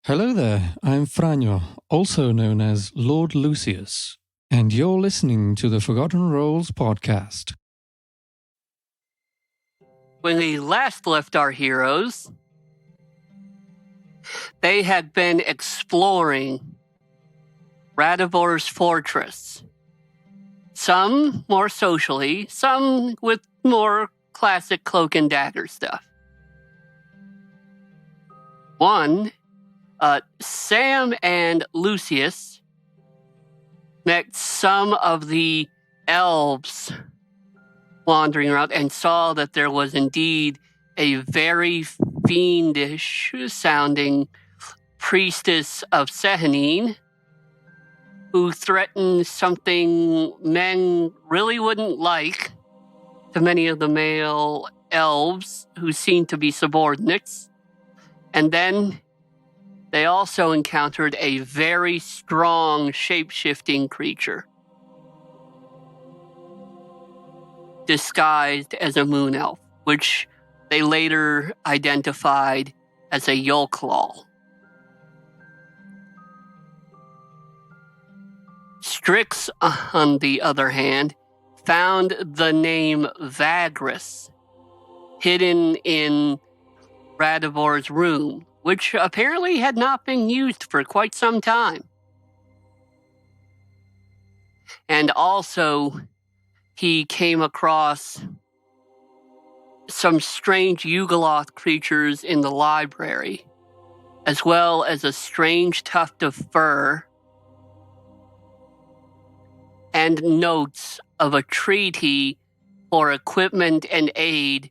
Hello there, I'm Franjo, also known as Lord Lucius, and you're listening to the Forgotten Roles podcast. When we last left our heroes, they had been exploring Radivor's fortress. Some more socially, some with more classic cloak and dagger stuff. One, Sam and Lucius met some of the elves wandering around and saw that there was indeed a very fiendish-sounding priestess of Sehanine who threatened something men really wouldn't like to many of the male elves who seemed to be subordinates. And then they also encountered a very strong shape-shifting creature disguised as a moon elf, which they later identified as a Yolklaw. Strix, on the other hand, found the name Vagris hidden in Radivor's room, which apparently had not been used for quite some time. And also, he came across some strange Yugoloth creatures in the library, as well as a strange tuft of fur and notes of a treaty for equipment and aid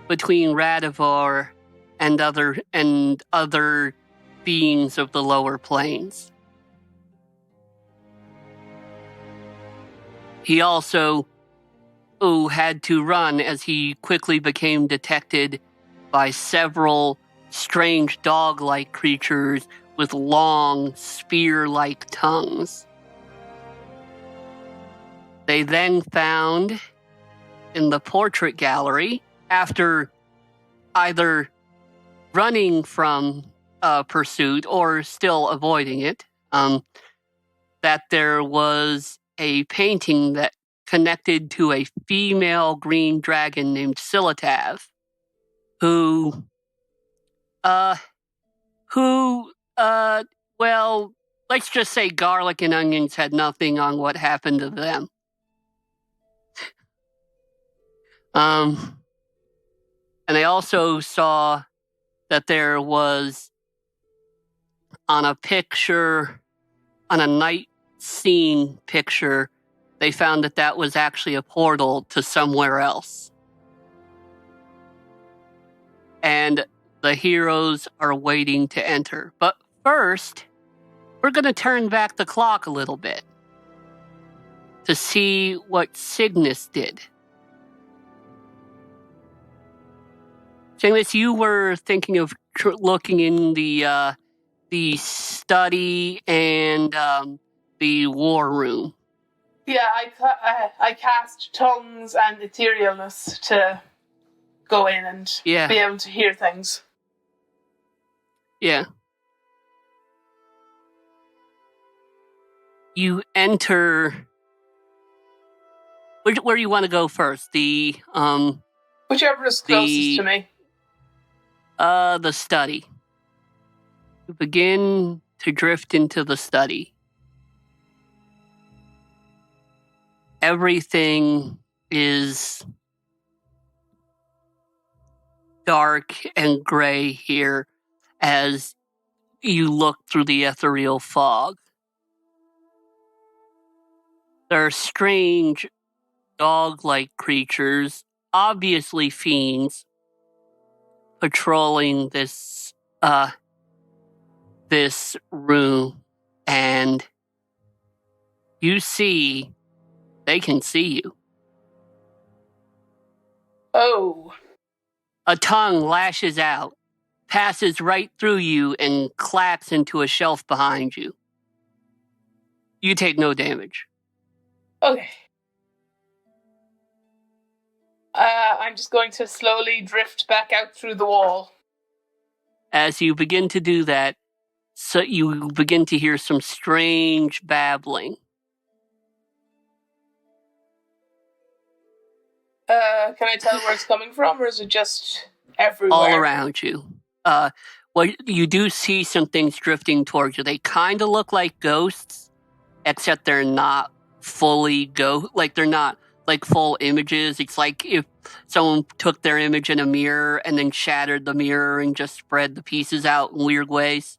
between Radivor and other beings of the lower planes. He also had to run as he quickly became detected by several strange dog-like creatures with long, spear-like tongues. They then found in the portrait gallery, after either running from pursuit or still avoiding it, that there was a painting that connected to a female green dragon named Silitav, who, well, let's just say garlic and onions had nothing on what happened to them. And they also saw that there was on a night scene picture, they found that was actually a portal to somewhere else. And the heroes are waiting to enter. But first, we're going to turn back the clock a little bit to see what Cygnus did. Cygnus, you were thinking of looking in the study and the war room. Yeah, I cast tongues and etherealness to go in and be able to hear things. Yeah. You enter. Where do you want to go first? Whichever is closest to me. The study. You begin to drift into the study. Everything is dark and gray here as you look through the ethereal fog. There are strange dog-like creatures, obviously fiends, patrolling this room, and you see they can see you. Oh. A tongue lashes out, passes right through you, and claps into a shelf behind you. You take no damage. Okay. I'm just going to slowly drift back out through the wall. As you begin to do that, so you begin to hear some strange babbling. Can I tell where it's coming from, or is it just everywhere? All around you. Well, you do see some things drifting towards you. They kind of look like ghosts, except they're not fully like they're not like full images. It's like if someone took their image in a mirror and then shattered the mirror and just spread the pieces out in weird ways.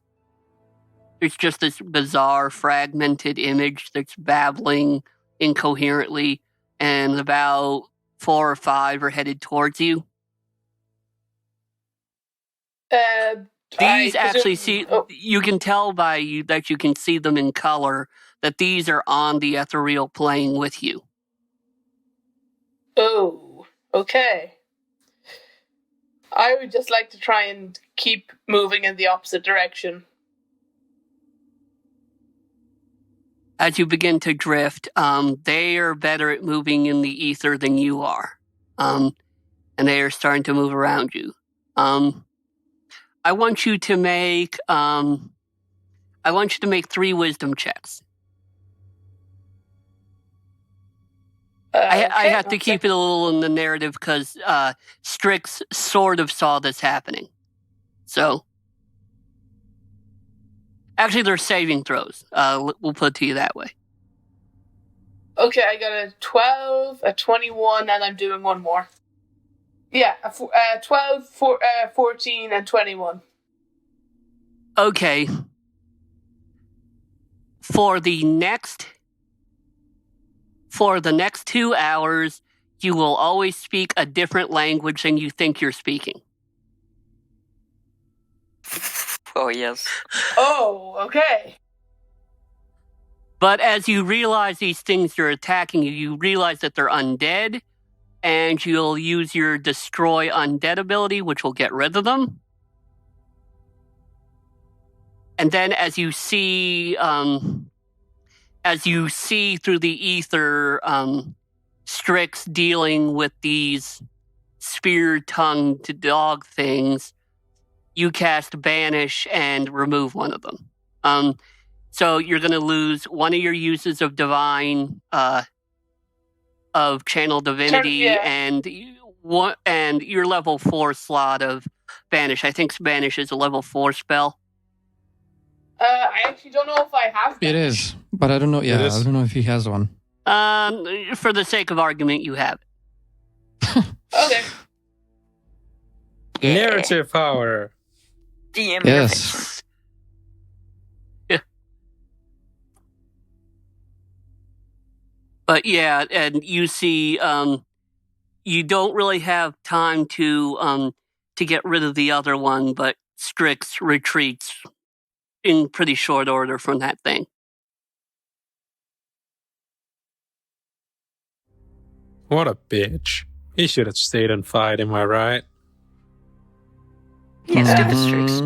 It's just this bizarre fragmented image that's babbling incoherently, and about 4 or 5 are headed towards you. These actually you can tell by that you can see them in color that these are on the ethereal plane with you. Oh, okay. I would just like to try and keep moving in the opposite direction. As you begin to drift, they are better at moving in the ether than you are. And they are starting to move around you. I want you to make 3 wisdom checks. I have to keep it a little in the narrative because Strix sort of saw this happening. So, actually, they're saving throws. We'll put it to you that way. Okay, I got a 12, a 21, and I'm doing one more. Yeah, 12, 14, and 21. Okay. For the next 2 hours, you will always speak a different language than you think you're speaking. Oh, yes. Oh, okay. But as you realize these things are attacking you, you realize that they're undead, and you'll use your Destroy Undead ability, which will get rid of them. And then as you see through the ether, Strix dealing with these spear-tongued dog things, you cast Banish and remove one of them. So you're going to lose one of your uses of Divine, of Channel Divinity, and your level 4 slot of Banish. I think Banish is a level 4 spell. I actually don't know if I have that. It is, but I don't know. Yeah, I don't know if he has one. For the sake of argument, you have it. Okay. Narrative power. DM Yes. Yeah. But yeah, and you see, you don't really have time to get rid of the other one, but Strix retreats in pretty short order from that thing. What a bitch. He should have stayed and fight, am I right? Can't stupid Strix.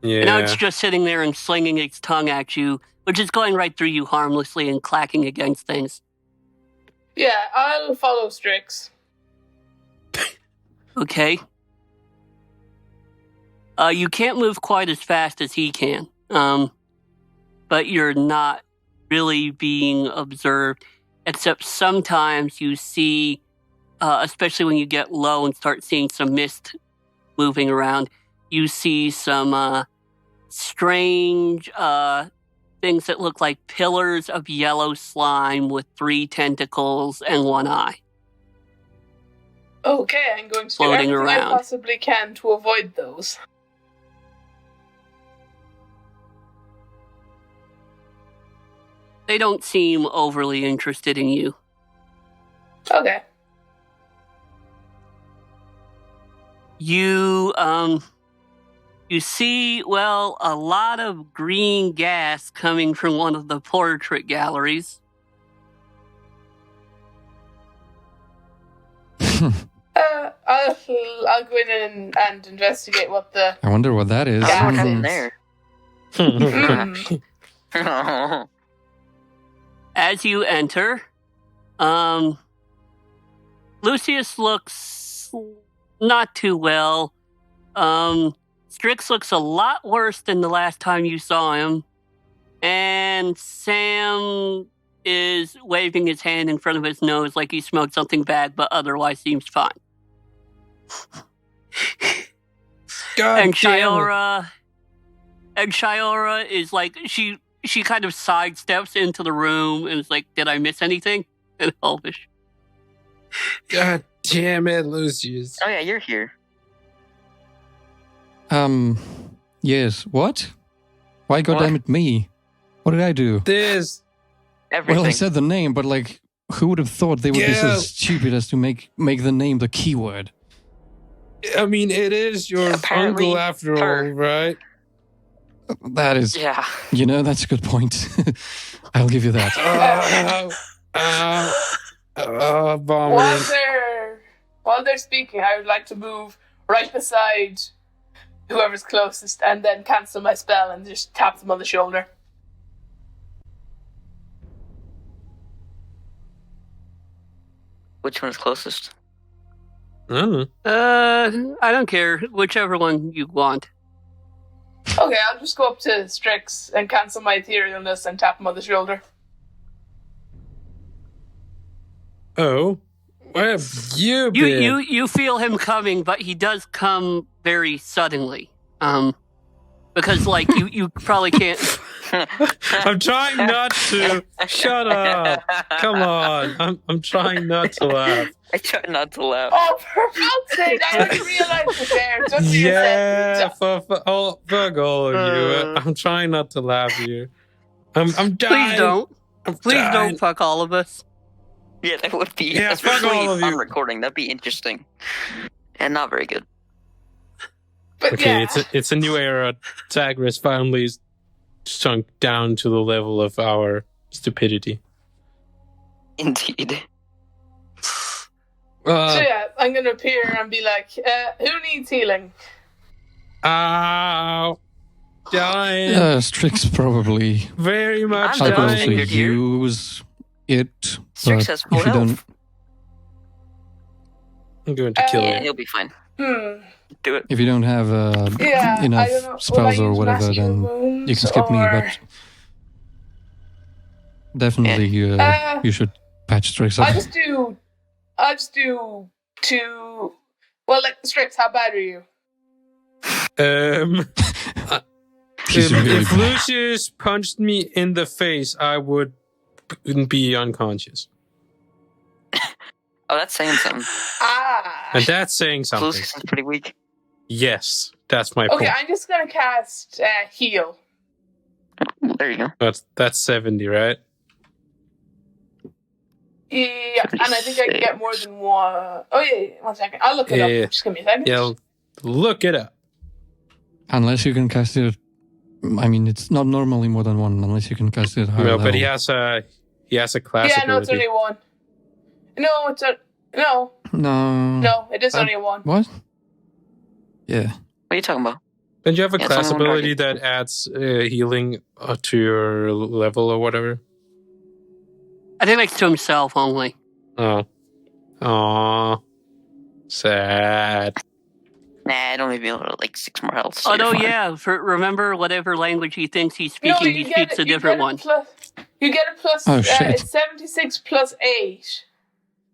Yeah. And now it's just sitting there and slinging its tongue at you, which is going right through you harmlessly and clacking against things. Yeah, I'll follow Strix. Okay. You can't move quite as fast as he can, but you're not really being observed, except sometimes you see, especially when you get low and start seeing some mist moving around, you see some strange things that look like pillars of yellow slime with 3 tentacles and 1 eye. Okay, I'm going to do Floating everything I around. possibly can to avoid those. They don't seem overly interested in you. Okay. You see, well, a lot of green gas coming from one of the portrait galleries. I'll go in and investigate what the... I wonder what that is. I Yeah. wonder what's in there. As you enter, Lucius looks not too well. Strix looks a lot worse than the last time you saw him. And Sam is waving his hand in front of his nose like he smelled something bad, but otherwise seems fine. God And damn Shiora is like, she kind of sidesteps into the room and is like, did I miss anything? In Elvish. God damn it, Lucius. Oh yeah, you're here. Yes, what? Why goddammit me? What did I do? This. Everything. Well, I said the name, but like, who would have thought they would be so Yeah. stupid as to make the name the keyword? I mean, it is your Apparently, uncle after all, her. right? That is, Yeah. you know, that's a good point. I'll give you that. Vomiting. While they're speaking, I would like to move right beside whoever's closest and then cancel my spell and just tap them on the shoulder. Which one is closest? I don't know. I don't care. Whichever one you want. Okay, I'll just go up to Strix and cancel my etherealness and tap him on the shoulder. Oh, where have you been? You feel him coming, but he does come very suddenly. Because like you probably can't. I'm trying not to. Shut up. Come on. I'm trying not to laugh. I try not to laugh. Oh, for fuck's sake, I didn't realize it there. Just for Yeah, yourself. fuck all of you. I'm trying not to laugh here. I'm dying. Please don't. I'm Please dying. don't fuck all of us. Yeah, that would be, Yeah, fuck especially all of on you. recording, that'd be interesting. And not very good. But Okay, yeah, it's a new era. Zagreus finally sunk down to the level of our stupidity. Indeed. so yeah, I'm gonna appear and be like, who needs healing? Ow. Dying. Strix probably Very much I'm I could dying. also dying. You're here. use it. Strix But has full if you don't, health. I'm going to kill Yeah, you. he'll be fine. Hmm. Do it. if you don't have Yeah, I enough don't know. spells Will I or use whatever, master then wounds you can skip me. or- But definitely, you should patch Strix up. I'll just do two. Well, like Strix, how bad are you? She's If, really if bad. Lucius punched me in the face, I would be unconscious. Oh, that's saying something. And that's saying something. Lucius is pretty weak. Yes, that's my Okay, point. I'm just gonna cast heal. There you go. That's 70, right? Yeah, and I think I can get more than one. Oh yeah, 1 second. I'll look it Yeah. up. Just give me a second. Yeah, look it up. Unless you can cast it. I mean, it's not normally more than one unless you can cast it higher No, but level. he has a class Yeah, no, it's ability. only one. No, it's a no, No. no. It is Uh, only one. What? Yeah. What are you talking about? Don't you have a Yeah, it's class only one ability that adds healing to your level or whatever? I think it's to himself only. Oh. Aw. Sad. Nah, I don't even know, like 6 more health. Oh so no, you're fine. yeah. Remember, whatever language he thinks he's No, speaking, you he get speaks a you different get one. You get a plus. Oh, shit. It's 76 plus 8.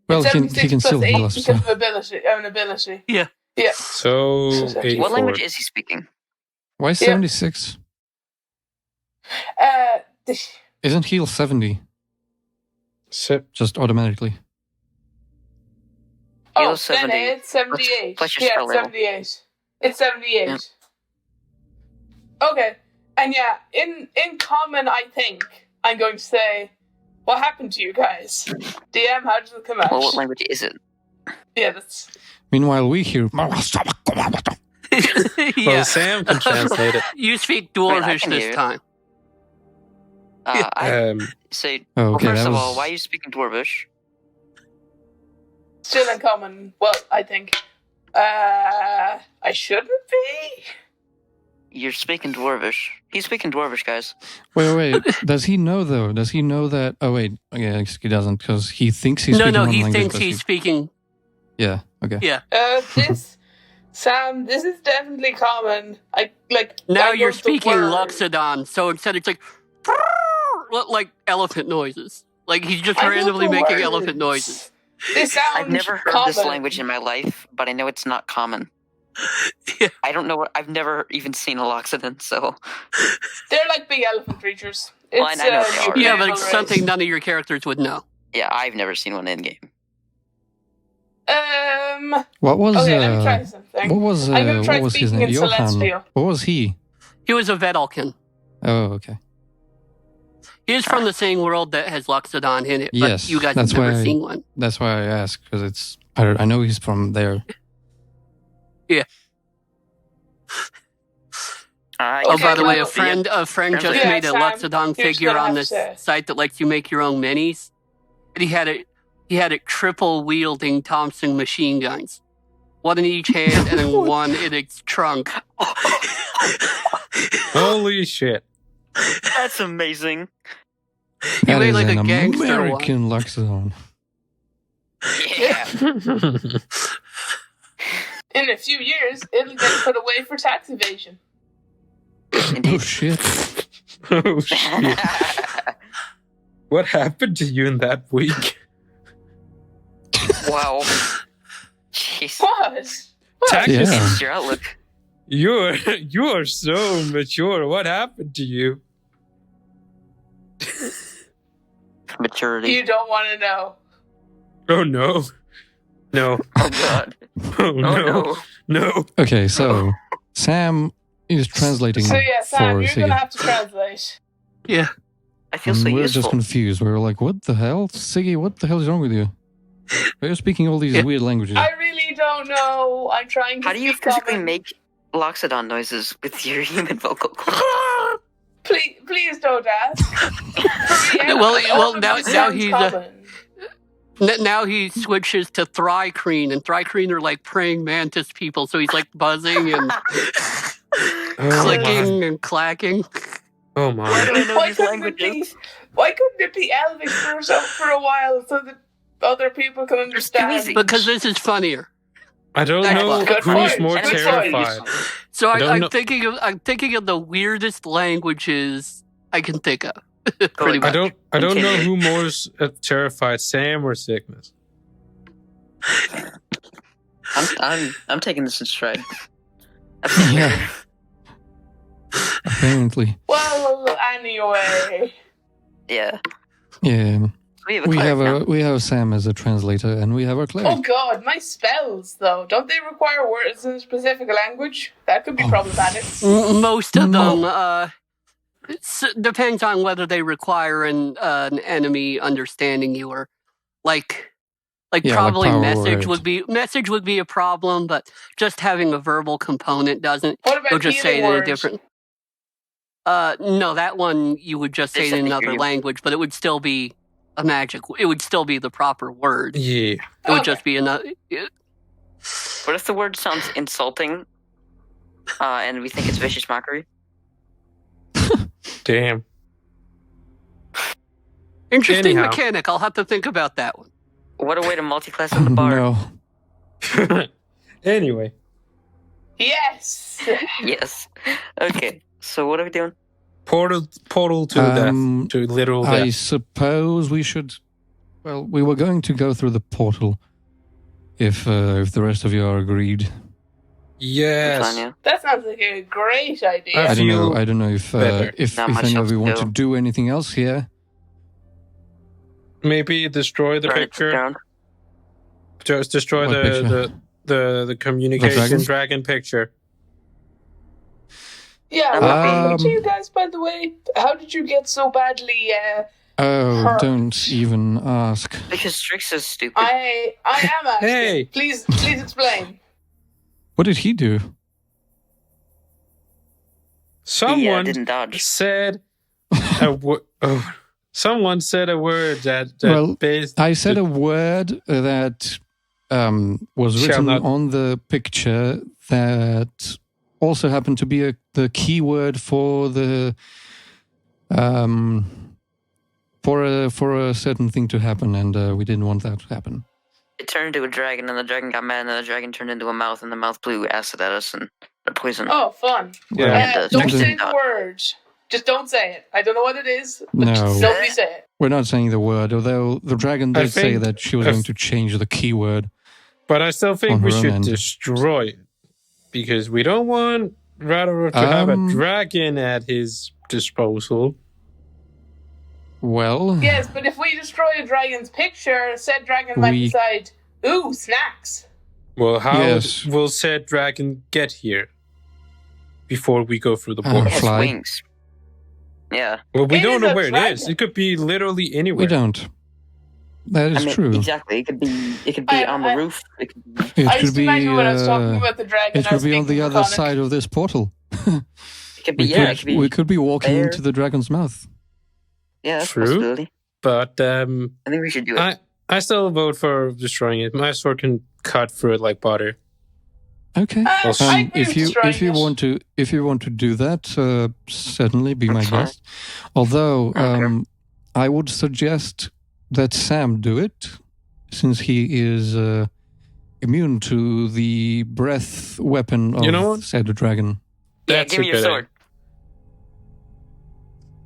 Well, It's he can 76 still plus heal 8 us. because So. of an ability. Yeah. Yeah. So, What 8 What language forward. is he speaking? Why Yeah. 76? Isn't heal 70 Sip. just automatically? Oh, Heal then 70. it's 78. Plus your Yeah, spell it's level. 78. It's 78. Yeah. Okay. And yeah, in common, I think I'm going to say, what happened to you guys? DM, how did it come out? Well, what language is it? Yeah, that's... Meanwhile, we hear. Well, Yeah. Sam can translate it. You speak Wait, I Dwarvish can this hear it. time. I say, Oh, well, okay, first that of was. all, why are you speaking Dwarvish? Still in common. Well, I think. I shouldn't be? You're speaking Dwarvish. He's speaking Dwarvish, guys. Wait. Does he know though? Does he know that? Oh wait, yeah, I guess he doesn't because he thinks he's No, speaking no, one he language, thinks but he's speaking. Yeah. Okay. Yeah. This Sam, this is definitely common. Now I you're love the speaking word. Loxodon, so instead it's like elephant noises. Like he's just I love randomly the making words. elephant noises. They sound I've never heard common. this language in my life, but I know it's not common. Yeah. I don't know. I've never even seen a loxodon, so They're like big elephant creatures. Well, It's, I know they new are. Yeah, but naval it's race. something none of your characters would know. yeah, I've never seen one in game. What was Okay, let me try something. what was I'm gonna try what was his speaking name? in Johan. Celestial. What was he? He was a Vedalken. Oh, okay. He is from the same world that has Loxodon in it, but Yes, you guys that's have never why I- seen one. That's why I asked, because it's I know he's from there. Oh, Okay, by the way, well, a friend just Yeah, made a Sam, Loxodon you're just figure gonna on have this to- site that lets you make your own minis. And he had it triple wielding Thompson machine guns. One in each hand and then one in its trunk. Holy shit. That's amazing. That made is like an a gangster one. American Loxodon. Yeah. In a few years, it'll get put away for tax evasion. Oh Indeed. shit! Oh shit. What happened to you in that week? Wow. Jeez. What? Tax Yeah. Changed your outlook. You're so mature. What happened to you? Maturity. You don't want to know. Oh no. No. Oh god. Oh Oh no. no. No. Okay, so Sam is translating So yeah, Sam, for you're Siggy. gonna have to translate. Yeah. I feel And so we're useful. just confused. We're like, what the hell? Siggy, what the hell is wrong with you? Why are you speaking all these Yeah. weird languages? I really don't know. I'm trying to How do you speak physically common. make loxodon noises with your human vocal cords? Please don't ask. For me, Well, all of now- this now sounds he's, common. Now he switches to Thrycreen, and Thrycreen are like praying mantis people, so he's like buzzing and Oh my. clicking and clacking. Oh Why my. do I know Why these couldn't it be? languages? Why couldn't it be Elvish for a while so that other people can understand? easy. Because this is funnier. I don't That's know good who's point. more Good terrified. point. So I don't I'm know- thinking of the weirdest languages I can think of. Oh, Pretty much. I don't know Continue. who more terrified, Sam or Sickness. I'm taking this in stride. Yeah. Apparently, Well, anyway. Yeah. yeah. We have a We cleric have now. we have Sam as a translator, and we have our Oh cleric. god, my spells though. Don't they require words in a specific language? That could be Oh. problematic. Most of No. them depends on whether they require an enemy understanding you or like Yeah, like probably power message words. would be a problem, but just having a verbal component doesn't. What about You'll just say it healing in a words? different. No, that one you would just say They it said in they hear another you. language, but it would still be a magic. It would still be the proper word. Yeah. It would Okay. just be another. What if the word sounds insulting, and we think it's vicious mockery? Damn. Interesting Anyhow. mechanic. I'll have to think about that one. What a way to multi-class in the bar. No, Anyway, Yes. Yes. Okay. So what are we doing? portal to death, to literal I death. suppose we should. Well, we were going to go through the portal, if the rest of you are agreed. Yes. Fine, yeah. That sounds like a great idea. I I don't know. feel I don't know if better. if Not much any of else you to want do. to do anything else here. Maybe destroy the Burn it picture. down. Just destroy What picture? the communication dragon? dragon picture. Yeah, Um, what happened to Um, you guys, by the way? How did you get so badly? Oh, Hurt. don't even ask. Because Strix is stupid. I am asking. Hey. Please explain. What did he do? Someone didn't dodge. said someone said a word that Well, based I said a word that was Shall written not- on the picture that also happened to be the keyword for the for a certain thing to happen, and we didn't want that to happen. It turned into a dragon, and the dragon got mad, and the dragon turned into a mouth, and the mouth blew acid at us and poison. Oh, fun. Yeah. Don't you say can- the word. Just don't say it. I don't know what it is, but No. just nobody say it. We're not saying the word, although the dragon I did say think- that she was going to change the keyword. But I still think On we her own should end. destroy it. Because we don't want Radar to have a dragon at his disposal. Well, Yes, but if we destroy a dragon's picture, said dragon might We- decide, ooh, snacks. Well, how Yes. will said dragon get here before we go through the Oh, It portal? has fly. wings. Yeah. Well, we It don't is know a where it is. dragon. It could be literally anywhere. we don't. That is true. Exactly. It could be on the roof. It could be, It I could used to be. imagine when I was talking about the dragon, It I could was be on the thinking other draconic. side of this portal. it could be We yeah. could, It could be we could be walking there. into the dragon's mouth. yeah. That's a True. possibility. But I think we should do it. I still vote for destroying it. My sword can cut through it like butter. Okay. I agree If with you destroying if you want to do that, certainly be my That's fine. guest. Although Okay. I would suggest that Sam do it, since he is immune to the breath weapon of You know what? said dragon. Yeah. That's Give a me your good sword.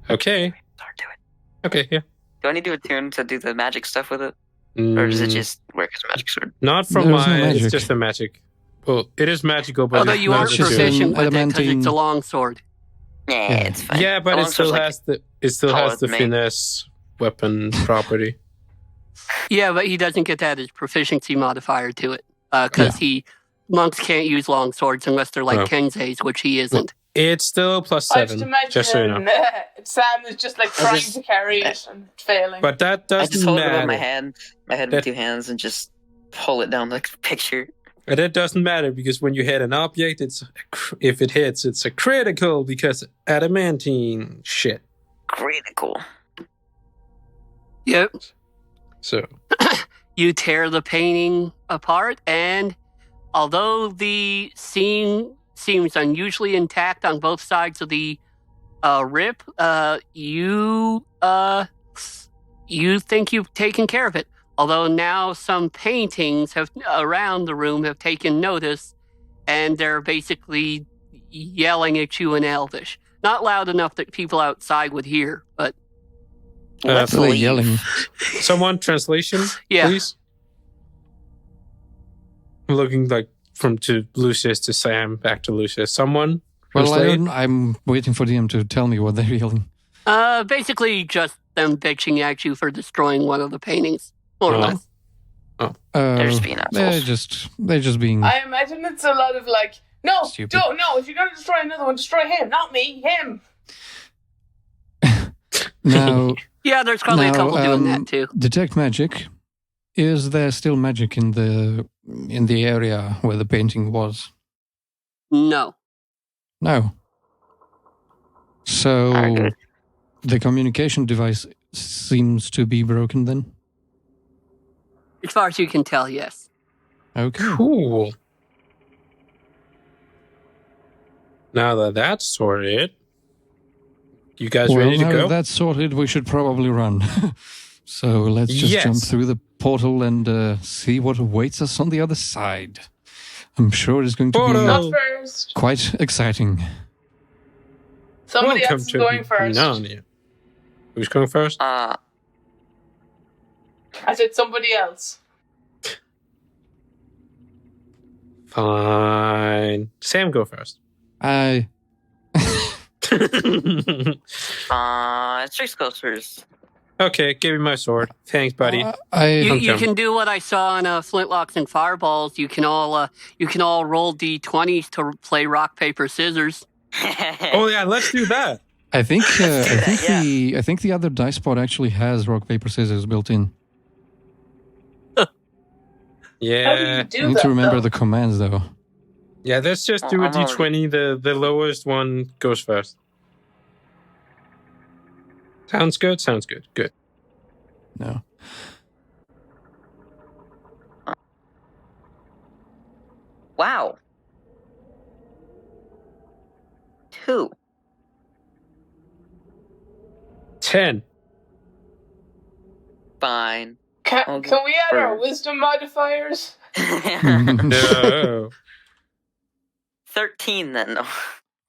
Okay. Sword, do it. Okay, yeah. Do I need to attune to do the magic stuff with it, or does it just work as a magic sword? Not from There's no my... magic. It's just a magic. Well, it is magical, but Although it's you not aren't just attuned. proficient with it because adamantine- it's a long sword. Yeah, Yeah. it's fine. Yeah, but As it long as still it's like- has the Solid, finesse weapon property. Yeah, but he doesn't get that as proficiency modifier to it because monks can't use long swords unless they're like Oh. Kenzei's, which he isn't. It's still plus I just 7, imagine just so you know. Sam is just like I trying just- to carry it and failing. But that I just doesn't hold it with my matter. head That- with 2 hands, and just pull it down the picture. And that doesn't matter because when you hit an object, if it hits, it's a critical because adamantine shit. Critical. Yep. So You tear the painting apart, and although the scene seems unusually intact on both sides of the rip, you think you've taken care of it. Although now some paintings around the room have taken notice, and they're basically yelling at you in Elvish. Not loud enough that people outside would hear, but Let's Really leave. yelling. someone translation, yeah. please. I'm looking like from to Lucius to Sam, back to Lucius. Someone Well, translate? I'm waiting for DM to tell me what they're yelling. Basically just them bitching at you for destroying one of the paintings, more or Oh. less. They're just being assholes. They're just being. I imagine it's a lot of like, no, Stupid. don't, no, if you're going to destroy another one, destroy him, not me, him. Now, Yeah, there's probably a Now, couple doing that too. detect magic. Is there still magic in the area where the painting was? No. No. So Alright, good. the communication device seems to be broken then? As far as you can tell, yes. Okay. Cool. Now that that's sorted, you guys Well, ready to now go? that that's sorted, we should probably run. So let's just Yes. jump through the portal and see what awaits us on the other side. I'm sure it's going to Portal. Not Oh. first. be quite exciting. Somebody Welcome else is to going first. Narnia. Who's going first? I said somebody else. Fine. Sam, go first. I Strix goes first. Okay, give me my sword. Thanks, buddy. You, I'm you jumping. can do what I saw in Flintlocks and Fireballs. You can all roll d20s to play rock paper scissors. Oh yeah, let's do that. I think Yeah. I think the other dice pod actually has rock paper scissors built in. How do Yeah, you I do need that? to remember though? the commands though. yeah. Let's just do a I'm already- d20. The lowest one goes first. Sounds good. Sounds good. Good. No. Wow. 2. 10. Fine. Can we add our wisdom modifiers? No. 13 then. No.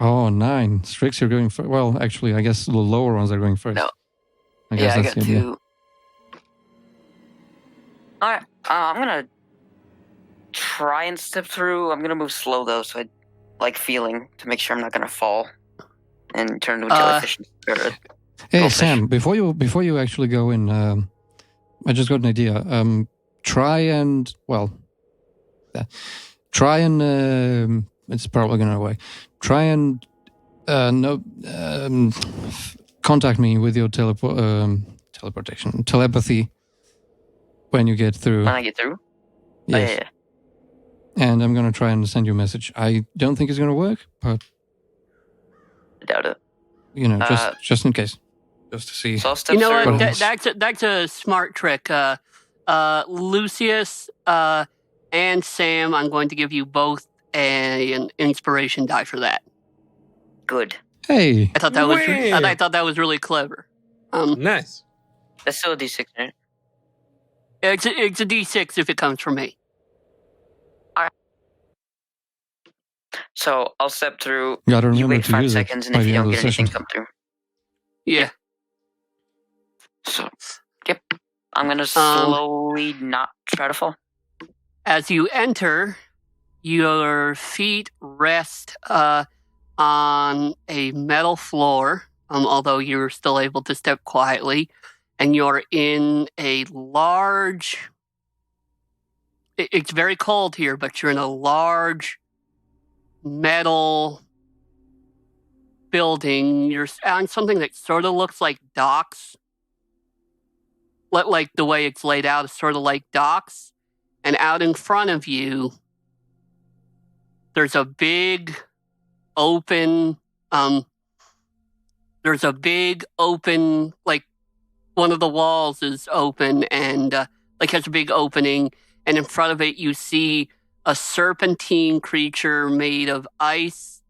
Oh, 9. Strix, you're going first. Well, actually, I guess the lower ones are going first. No. I guess I that's got the idea. 2. Alright, I'm gonna try and step through. I'm gonna move slow though, so I like feeling to make sure I'm not gonna fall and turn into a jellyfish. Hey, Goldfish. Sam, before you actually go in, I just got an idea. Try and it's probably gonna away. Try and contact me with your telepathy when you get through. When I get through? Yes. Oh, yeah. And I'm gonna try and send you a message. I don't think it's gonna work, but I doubt it. Just in case, just to see. So I'll step You know through. what? That's a smart trick. Lucius and Sam, I'm going to give you both an inspiration die for that. Good. Hey, I thought that was really clever. Nice. That's still a D6, right? It's a D6 if it comes from me. So I'll step through. gotta You remember wait to 5 use seconds, it and by if the you end don't of get the session. anything come through. Yeah. So, yep. I'm gonna slowly not try to fall. As you enter, your feet rest on a metal floor, although you're still able to step quietly, and you're in a large... It's very cold here, but you're in a large metal building. You're on something that sort of looks like docks. Like the way it's laid out is sort of like docks. And out in front of you, there's a big open, like one of the walls is open and has a big opening. And in front of it, you see a serpentine creature made of ice,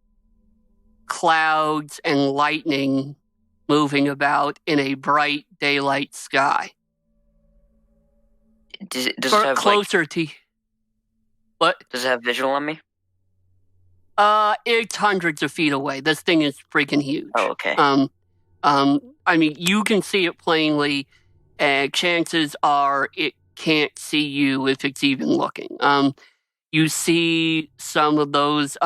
clouds, and lightning moving about in a bright daylight sky. Does it have Closer to... What? Does it have visual on me? It's hundreds of feet away. This thing is freaking huge. Oh, okay. I mean, you can see it plainly, and chances are it can't see you if it's even looking. You see some of those,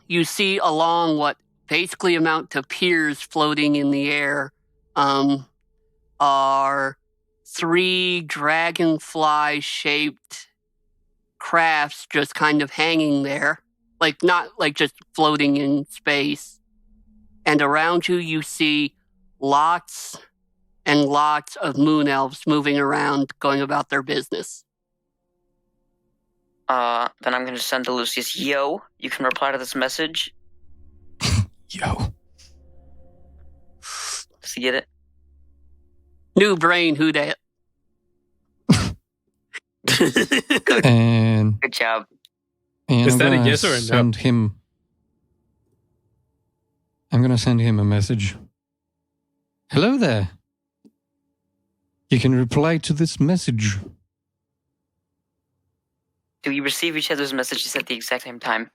you see along what basically amount to piers floating in the air, are 3 dragonfly-shaped crafts just kind of hanging there, not just floating in space. And around you, you see lots and lots of moon elves moving around, going about their business. Then I'm going to send to Lucius, yo, you can reply to this message. Yo. Does he get it? New brain, who dat? And Good job. And Is I'm that a gonna yes or a no? I'm gonna send him a message. Hello there. You can reply to this message. Do we receive each other's messages at the exact same time?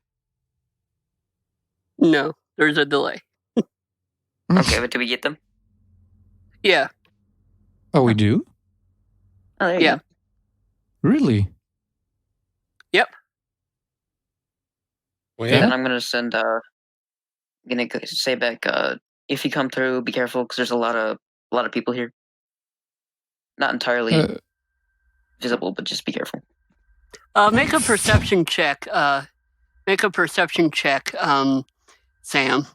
No, there's a delay. Okay, but do we get them? Yeah. Oh, we do? Oh, there Yeah. you go. Really? Yep. Well, Yeah. And I'm going to send, going to say back, if you come through, be careful, because there's a lot of people here. Not entirely visible, but just be careful. Make a perception check. Sam,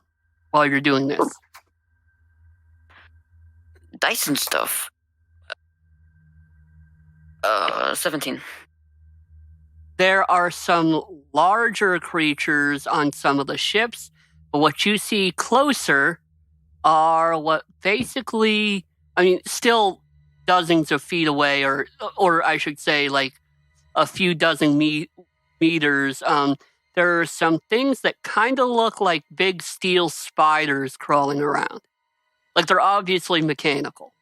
while you're doing this. Dice and stuff. 17. There are some larger creatures on some of the ships, but what you see closer are what basically, still dozens of feet away, or I should say, like a few dozen meters. There are some things that kind of look like big steel spiders crawling around. Like they're obviously mechanical.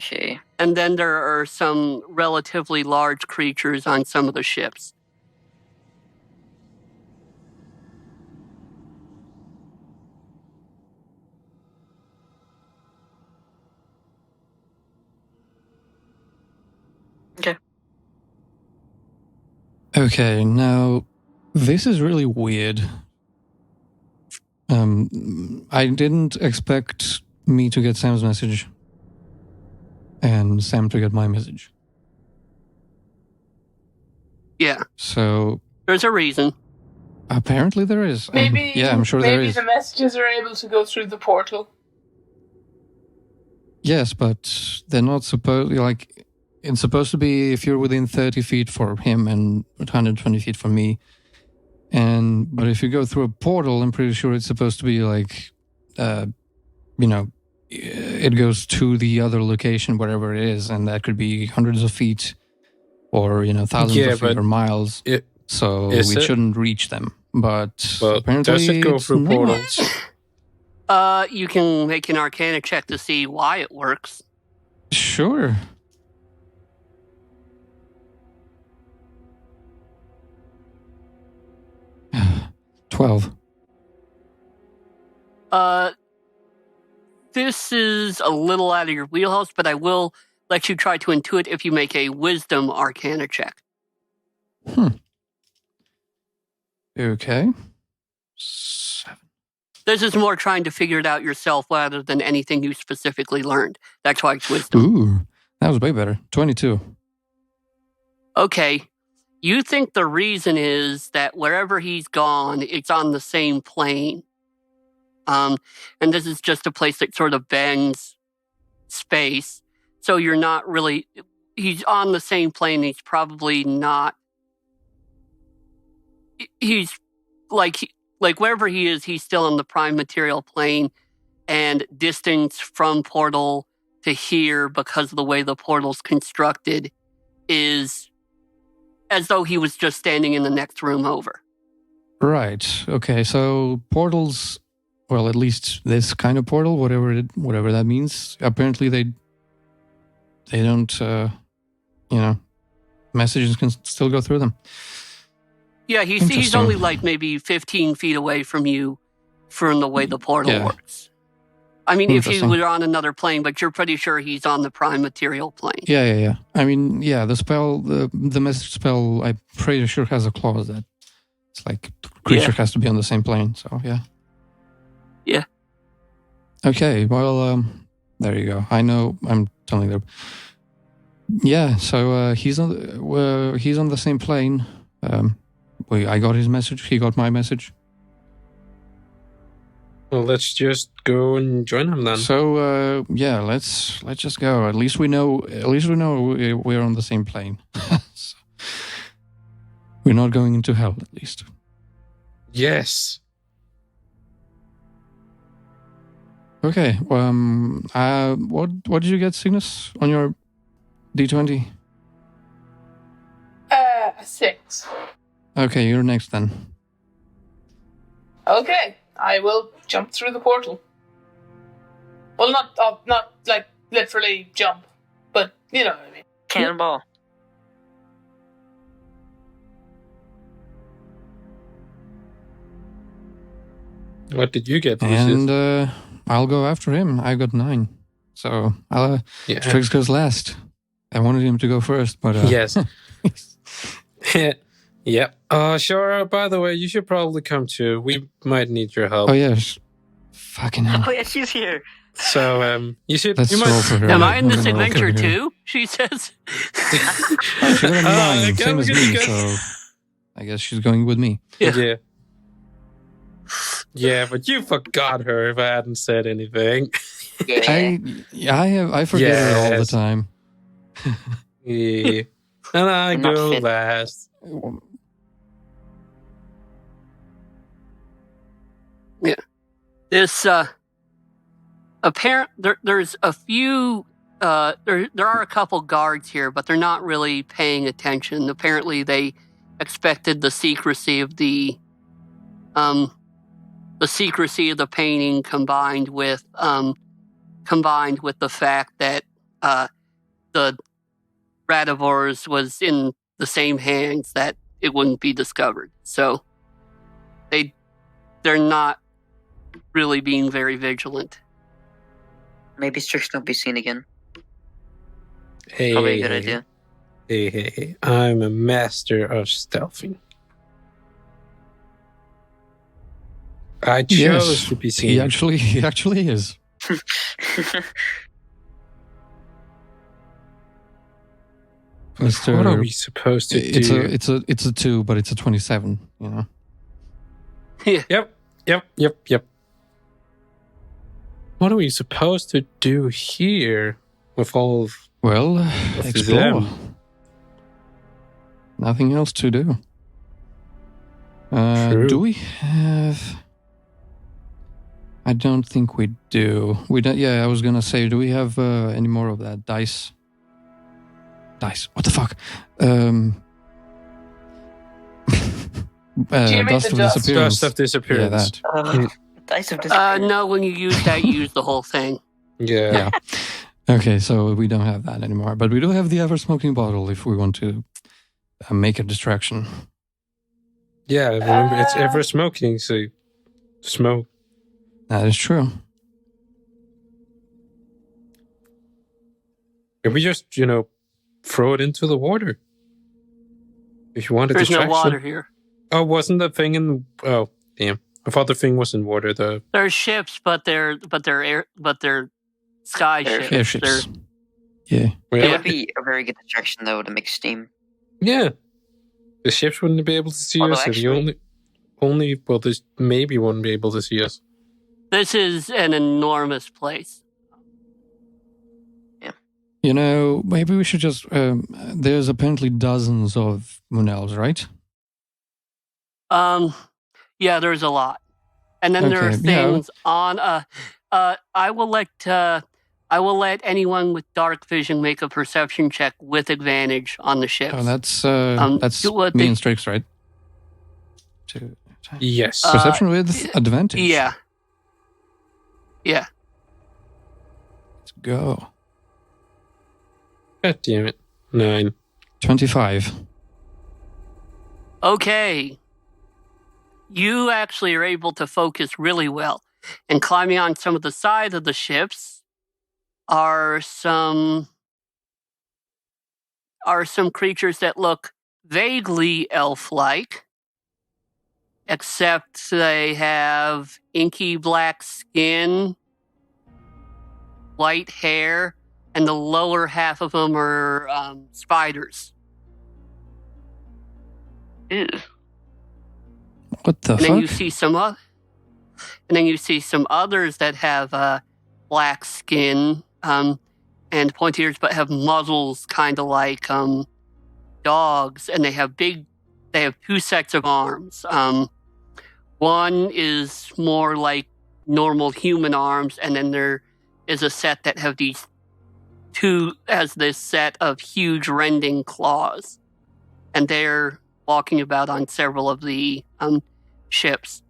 Okay. And then there are some relatively large creatures on some of the ships. Okay, now this is really weird. I didn't expect me to get Sam's message and Sam to get my message. Yeah. So There's a reason. apparently there is. Maybe, I'm sure there maybe is. the messages are able to go through the portal. Yes, but they're not supposed. Like, it's supposed to be if you're within 30 feet for him and 120 feet for me. But if you go through a portal, I'm pretty sure it's supposed to be like, it goes to the other location wherever it is, and that could be hundreds of feet, or thousands of feet or miles. So we shouldn't reach them. But apparently, does it go it's through not. portals? You can make an Arcana check to see why it works. Sure. $12. This is a little out of your wheelhouse, but I will let you try to intuit if you make a Wisdom Arcana check. Okay. 7. This is more trying to figure it out yourself rather than anything you specifically learned. That's why it's Wisdom. Ooh, that was way better. 22. Okay. You think the reason is that wherever he's gone, it's on the same plane. And this is just a place that sort of bends space. So you're not really... He's on the same plane. He's probably not... He's like wherever he is, he's still on the prime material plane, and distance from portal to here, because of the way the portal's constructed, is as though he was just standing in the next room over. Right. Okay. So portals, well, at least this kind of portal, whatever that means. Apparently, they don't. Messages can still go through them. Yeah, he's only like maybe 15 feet away from you, from the way the portal works. I mean, if you were on another plane, but you're pretty sure he's on the prime material plane. Yeah. I mean, the spell, the message spell, I'm pretty sure has a clause that it's like the creature has to be on the same plane. So yeah. Yeah. Okay. Well, there you go. I know. I'm telling you. Yeah. So he's on the same plane. I got his message. He got my message. Well, let's just go and join him then. So let's just go. At least we know we're on the same plane. So we're not going into hell, at least. Yes. Okay. What did you get, Cygnus, on your D20? 6. Okay, you're next then. Okay, I will jump through the portal. Well, not like literally jump, but you know what I mean. Cannonball. What did you get? And I'll go after him. I got 9. So Strix goes last. I wanted him to go first, but... Yes. Yep. Sure. By the way, you should probably come too. We might need your help. Oh, yes. Fucking hell. Oh, yeah, she's here. So, you should... Let's roll for her. Am I in this adventure too? She says. She got a 9, same as me, so I guess she's going with me. Yeah. Yeah, but you forgot her if I hadn't said anything. I forget her all the time. Yeah. And I go last. Yeah. This there's a few there are a couple guards here, but they're not really paying attention. Apparently they expected the secrecy of the painting combined with the fact that the Radivores was in the same hands, that it wouldn't be discovered. So they're not really being very vigilant. Maybe Strix won't be seen again. Hey, Probably a good idea. Hey. I'm a master of stealthing. I chose to be seen. He actually is. Mr. What are we supposed to do? It's a 2, but it's a 27. You know. Yep. What are we supposed to do here with all of... Well, Of explore. them. Nothing else to do. True. Do we have? I don't think we do. We don't. Yeah, I was gonna say, do we have any more of that dice? Dice. What the fuck? you mean Dust the of dust? disappearance. Dust of disappearance. Yeah, that. Dice of disappearance. No, when you use that, you use the whole thing. Yeah. Yeah. Okay, so we don't have that anymore, but we do have the ever-smoking bottle if we want to make a distraction. Yeah, remember, it's ever smoking, so smoke. That is true. If we just, throw it into the water. If you want a There's no distraction. water here. Oh, wasn't the thing in... Oh, damn. I thought the thing was in water. There's ships, but they're sky ships. Airships. Yeah. Well, It would be a very good distraction, though, to make steam. Yeah. The ships wouldn't be able to see Although us. And actually- this maybe wouldn't be able to see us. This is an enormous place. You know, maybe we should just... there's apparently dozens of Moon Elves, right? Yeah, there's a lot, and then there are Okay, yeah. things on. I will let anyone with dark vision make a perception check with advantage on the ships. Oh, that's do what me they- and Strix, right? Yes. Perception with advantage. Yeah. Let's go. God damn it. 9. 25. Okay. You actually are able to focus really well. And climbing on some of the sides of the ships are some creatures that look vaguely elf-like, except they have inky black skin, white hair, and the lower half of them are spiders. Ew. What the And then you fuck? see some others that have black skin and pointy ears, but have muzzles kind of like dogs, and they have 2 sets of arms. One is more like normal human arms, and then there is a set that have this set of huge rending claws, and they're walking about on several of the ships.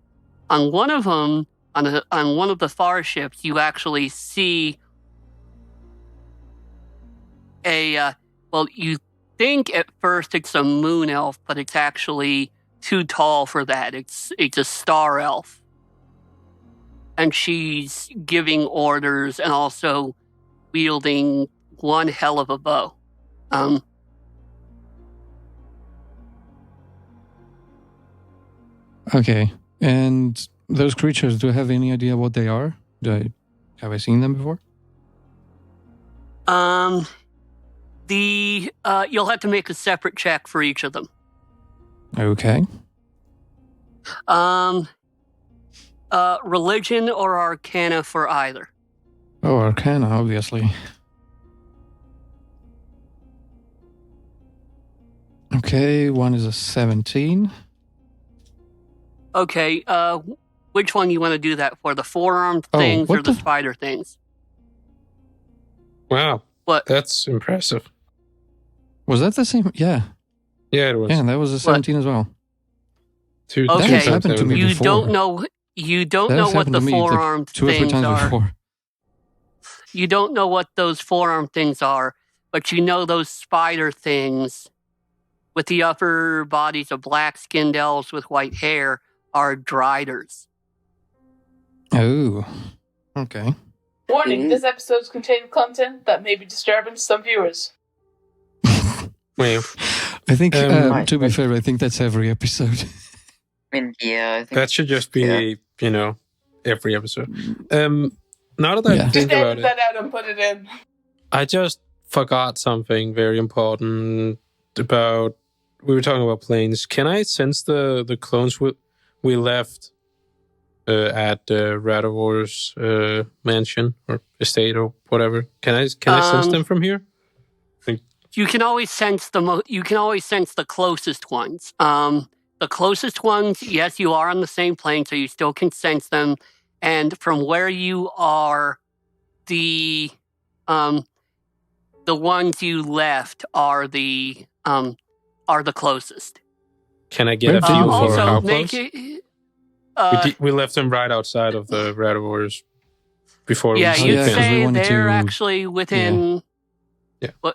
On one of them, on one of the far ships, you actually see you think at first it's a moon elf, but it's actually too tall for that. It's a star elf. And she's giving orders and also wielding one hell of a bow. Okay. And those creatures, do I have any idea what they are? Have I seen them before? You'll have to make a separate check for each of them. Okay. Religion or Arcana for either. Oh, Arcana, obviously. Okay, one is a 17. Okay, which one you want to do that for? The four-armed Oh, things what or the the- spider things? Wow. What? That's impressive. Was that the same? Yeah. Yeah, it was. Yeah, that was a 17 as well. Two Okay. times happened to me You before. don't know. You don't That know has what happened the to me, like, four-armed 2 or 3 things times are. before. You don't know what those forearm things are, but you know those spider things with the upper bodies of black-skinned elves with white hair are Driders. Oh, okay. Warning, this episode contains content that may be disturbing to some viewers. Well, I think, Um, to be fair, I think that's every episode. I mean, yeah, I think that should just be, every episode. Now that I Yeah. Just think about edit it, that out and put it in. I just forgot something very important about. We were talking about planes. Can I sense the clones we left at Radovor's mansion or estate or whatever? Can I sense them from here? You can always sense the closest ones. The closest ones, yes, you are on the same plane, so you still can sense them. And from where you are, the ones you left are the closest. Can I get a Where feel do you for Also, how make close? it. We left them right outside of the Radovor's before Yeah, we Oh, you'd yeah, 'cause we say wanted they're to- actually within. Yeah. Well,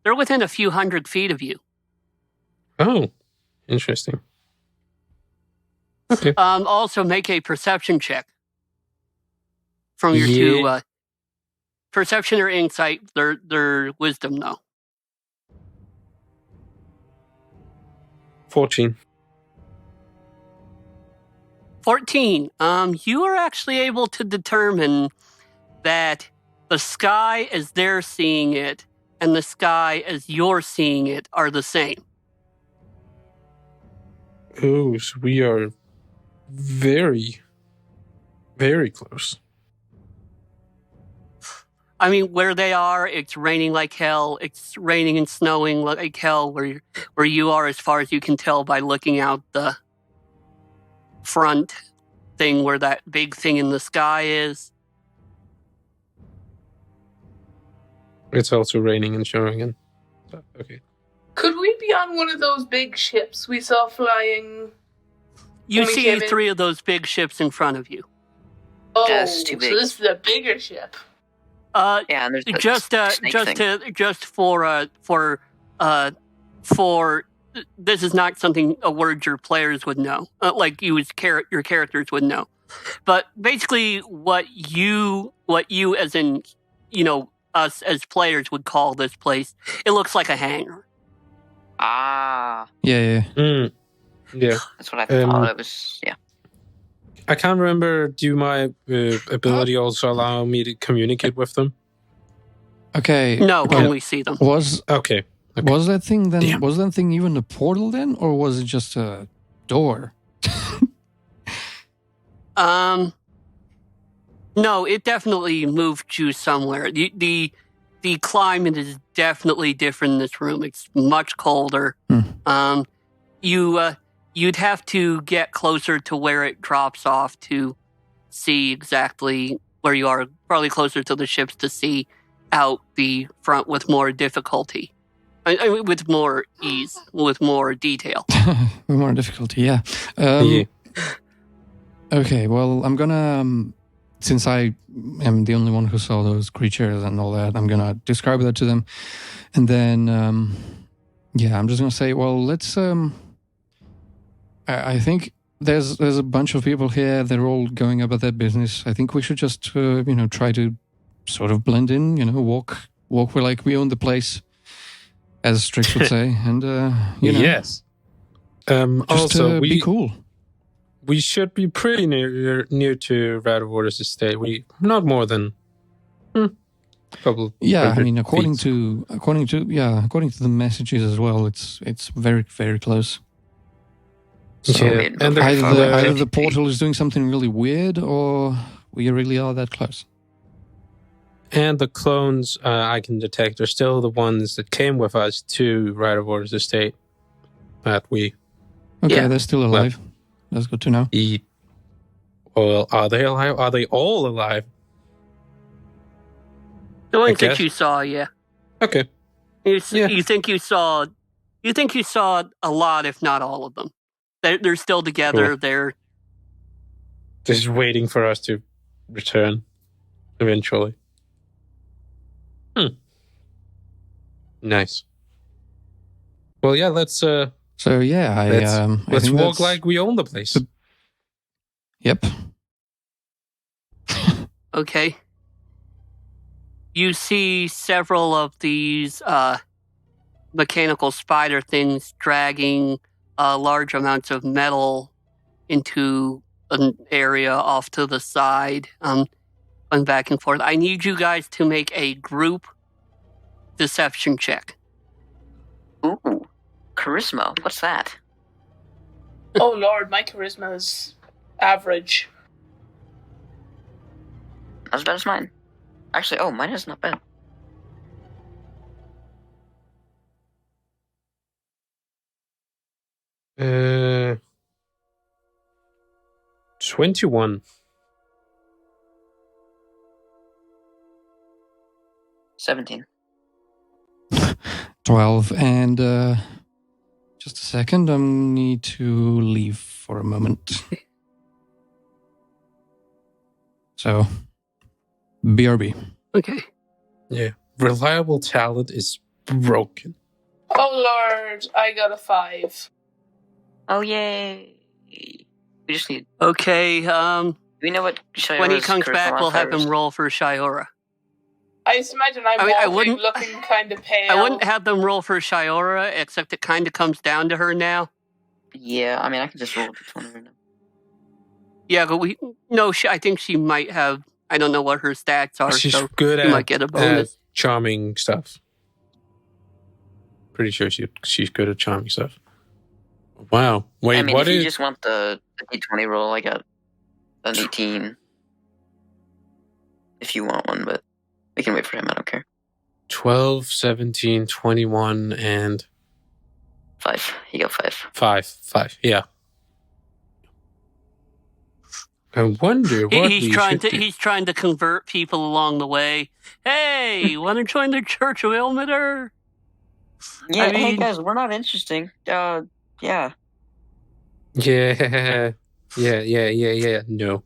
they're within a few hundred feet of you. Oh, interesting. Okay. Also, make a perception check from your two. Perception or insight, their wisdom, though. 14. 14. You are actually able to determine that the sky as they're seeing it and the sky as you're seeing it are the same. Oh, so we are very, very close. I mean, where they are, it's raining like hell. It's raining and snowing like hell. Where you are, as far as you can tell by looking out the front thing where that big thing in the sky is. It's also raining and snowing. And okay. Could we be on one of those big ships we saw flying? You When we see came in- 3 of those big ships in front of you. Oh, That's too big. so this is a bigger ship. Yeah, and there's the Just snake thing. for this is not something a word your players would know, like you as your characters would know. But basically, what you as in us as players would call this place, it looks like a hangar. Ah, Yeah. Yeah. that's what I thought it was. Yeah. I can't remember. Do my ability also allow me to communicate with them? Okay. No, Yeah. when we see them. Was Okay. was that thing then? Damn. Was that thing even a portal then, or was it just a door? No, it definitely moved you somewhere. The climate is definitely different in this room. It's much colder. You'd have to get closer to where it drops off to see exactly where you are. Probably closer to the ships to see out the front with more difficulty. I mean, with more ease, with more detail. With more difficulty, yeah. Yeah. Okay, well, I'm gonna, since I am the only one who saw those creatures and all that, I'm gonna describe that to them. And then, I'm just gonna say, well, let's, I think there's a bunch of people here, they're all going about their business. I think we should just, try to sort of blend in, walk like we own the place, as Strix would say. And, Yes. just Also, be cool. we should be pretty near to Radovor's estate. We not more than a couple. Yeah, I 100 mean, according feet. to the messages as well, it's very, very close. So Yeah, and the- either the portal is doing something really weird, or we really are that close. And the clones I can detect are still the ones that came with us to Radovor's estate. That we Okay, Yeah. they're still alive. That's good to know. eat. Well, are they alive? Are they all alive? The ones guess. that you saw, yeah. Okay. You think you saw a lot, if not all of them. They're still together. Cool. They're Just waiting for us to return eventually. Nice. Well, yeah, let's So yeah, I let's think walk that's- like we own the place. Yep. Okay. You see several of these mechanical spider things dragging large amounts of metal into an area off to the side, going back and forth. I need you guys to make a group deception check. Ooh, charisma. What's that? Oh lord, my charisma is average. Not as bad as mine. Actually, mine is not bad. Uh, 21. 17. 12, and just a second, I need to leave for a moment. So, BRB. Okay. Yeah. Reliable talent is broken. Oh lord, I got a 5. Oh, yay. We just need... Okay, Do we know what Shiora's when he comes charisma back, we'll have modifier is? him roll for Shiora. I just imagine I'm I walking, wouldn't- looking kind of pale. I wouldn't have them roll for Shiora, except it kind of comes down to her now. Yeah, I mean, I can just roll with one of her now. Yeah, but I think she might have, I don't know what her stats are, She's so good you might at get a bonus. charming stuff. Pretty sure she's good at charming stuff. Wow. Wait, I mean, what if you is... just want the D20 roll, I got an 18. If you want one, but we can wait for him, I don't care. 12, 17, 21, and 5. He got 5. 5. Yeah. I wonder what He's we trying should to do. he's trying to convert people along the way. Hey, want to join the Church of Ilmater? Yeah, I hey mean- guys, we're not interesting. Yeah. Yeah. No.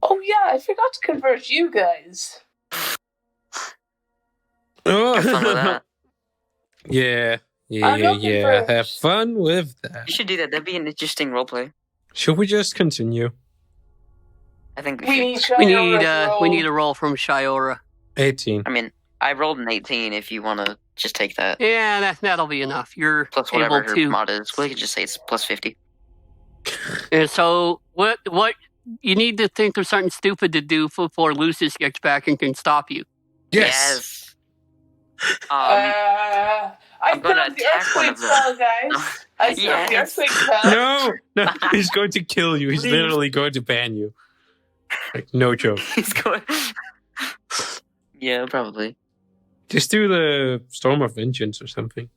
Oh yeah, I forgot to convert you guys. Have fun with that. Yeah. I'm looking for- Have fun with that. You should do that. That'd be an interesting roleplay. Should we just continue? I think We should. need We Shiora's roll. need a roll from Shiora. 18. I mean, I rolled an 18 if you want to just take that. Yeah, that'll be enough. You're Plus whatever able her to. mod is. We could just say it's plus 50. And so what you need to think of something stupid to do before Lucius gets back and can stop you. Yes. I I'm put gonna up the attack one earthquake of them. spell, guys. I set up the Yes. earthquake spell. No, he's going to kill you. He's Please. literally going to ban you. Like, no joke. He's going. Yeah, probably. Just do the Storm of Vengeance or something.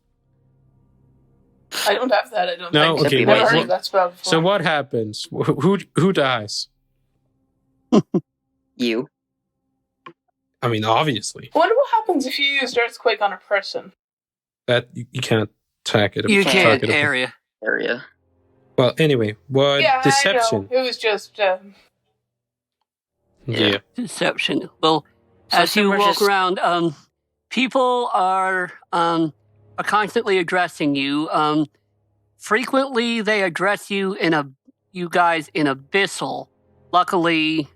I don't have that. I don't No, think. okay, I've never wait, heard what- of that spell before. So what happens? Who dies? You. I mean, obviously. I wonder what happens if you used earthquake on a person. That you can't attack it. You attack can't it. area. Area. Well, anyway, what Yeah, deception? I know. It was just. Yeah. Deception. Well, So as you we're walk just- around, people are constantly addressing you. Frequently, they address you you guys in Abyssal. Luckily,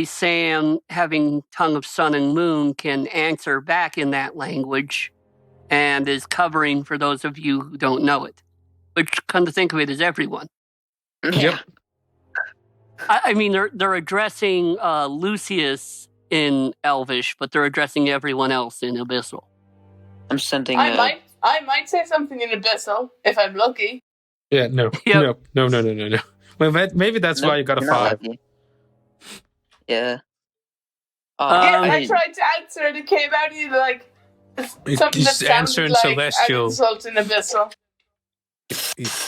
Sam, having Tongue of Sun and Moon, can answer back in that language, and is covering for those of you who don't know it. Which, come to think of it, is everyone. Yeah. Yep. I mean, they're addressing Lucius in Elvish, but they're addressing everyone else in Abyssal. I'm sending. I might say something in Abyssal if I'm lucky. Yeah. No. Yep. No. Well, maybe that's why you got a you're not 5. lucky. Yeah. Yeah, Um, I tried to answer and it came out either like You something that just answer sounded in like Celestial. an insult in Abyssal.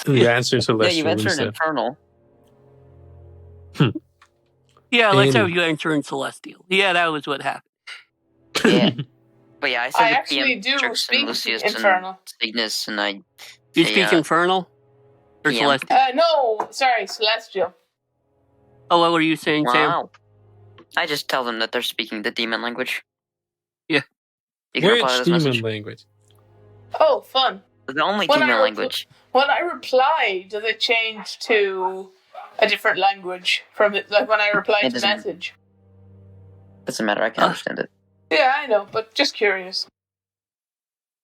You answer Celestial Yeah, you've answered instead. Infernal. Yeah, let's Any- have you answer in Celestial. Yeah, that was what happened. Yeah. But yeah, I said I the actually PM do Jerks speak and Lucius Infernal. and Cygnus, and I. You Hey, speak Infernal? Or yeah. Celestial? No, sorry, Celestial. Oh, what were you saying, Sam? Wow. I just tell them that they're speaking the demon language. Yeah. You can reply Which to this demon message. language? Oh, fun. The only When demon I language. When I reply, does it change to a different language from it? Like when I reply It to doesn't. message. Doesn't matter. I can understand it. Yeah, I know, but just curious.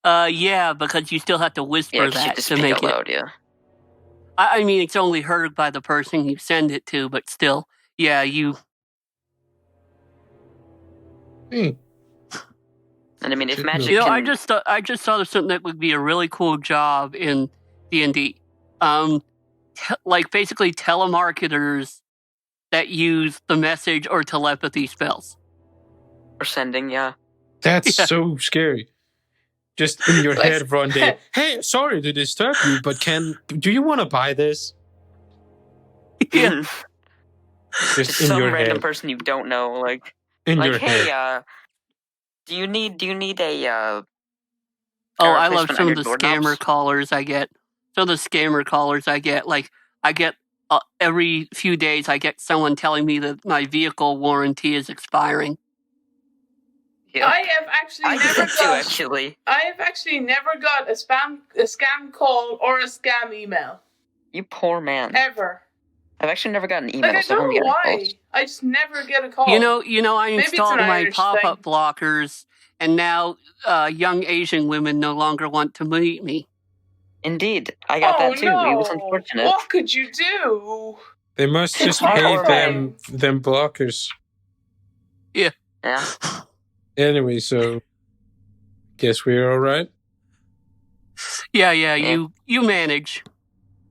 Yeah, because you still have to whisper Yeah, 'cause you that have to to speak make out it. loud. Yeah. I mean, it's only heard by the person you send it to, but still, yeah, you. Hmm. And I mean, if You magic You know, can, I just thought of something that would be a really cool job in D&D. Like basically telemarketers that use the message or telepathy spells. or sending, yeah. That's Yeah. so scary. Just in your Like- head one day. Hey, sorry to disturb you, but do you want to buy this? Yeah. Just in Some your random head. person you don't know, like In your hey, head. do you need a Oh, I love replacement on some of your the scammer doorknobs? callers I get. Some of the scammer callers I get, like I get every few days, I get someone telling me that my vehicle warranty is expiring. Yeah. I have actually I get never that too, got. actually. I have actually never got a scam call or a scam email You poor man. ever. I've actually never gotten an email, Like I so I don't haven't know gotten why. calls. I just never get a call. You know, I Maybe it's an installed my Irish pop-up thing. blockers, and now young Asian women no longer want to meet me. Indeed, I got that too. No. It was unfortunate. What could you do? They must just It's pay horrifying. them blockers. Yeah. Anyway, so guess we're all right. Yeah, Yeah. you manage.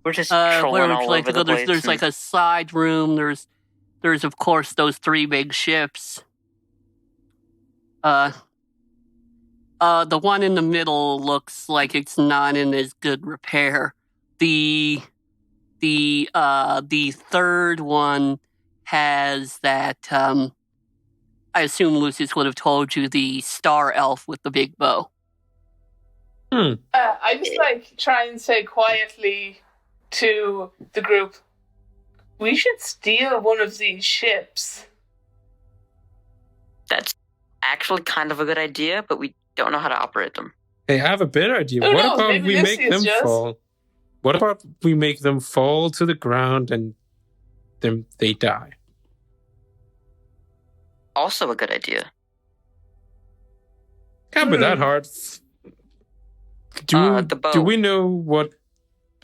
We're just Where trolling would you all like over to go? the place. There's like a side room. There's of course those 3 big ships. The one in the middle looks like it's not in as good repair. The third one has that. I assume Lucius would have told you, the star elf with the big bow. I just like try and say quietly to the group, we should steal one of these ships. That's actually kind of a good idea, but we don't know how to operate them. Hey, I have a better idea. Who What knows? about Maybe we this make is them just- fall? What about we make them fall to the ground and then they die? Also a good idea. Can't be that hard. The bow. Do we know what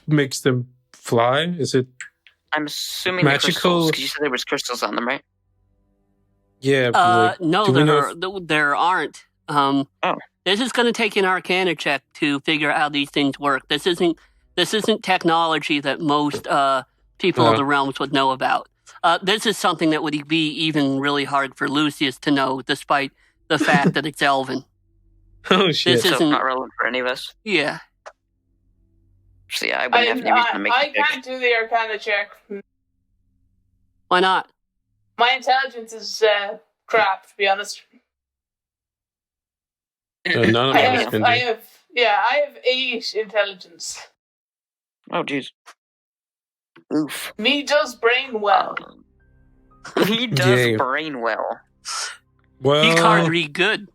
makes them fly? Is it I'm assuming Magical- the crystals, 'cause you said there was crystals on them, right? yeah? but like, No, do we know there aren't. This is going to take an Arcana check to figure out how these things work. This isn't technology that most people of the realms would know about. This is something that would be even really hard for Lucius to know, despite the fact that it's Elven. Oh shit! This So isn't- not relevant for any of us. Yeah. So yeah, I wouldn't have any reason to make I a check. can't do the Arcana check. Why not? My intelligence is crap, to be honest. None of I us have, can I do. have, yeah, I have 8 intelligence. Oh jeez. Oof. Me does brain well. He does Yeah. brain well. Well, He can't read good.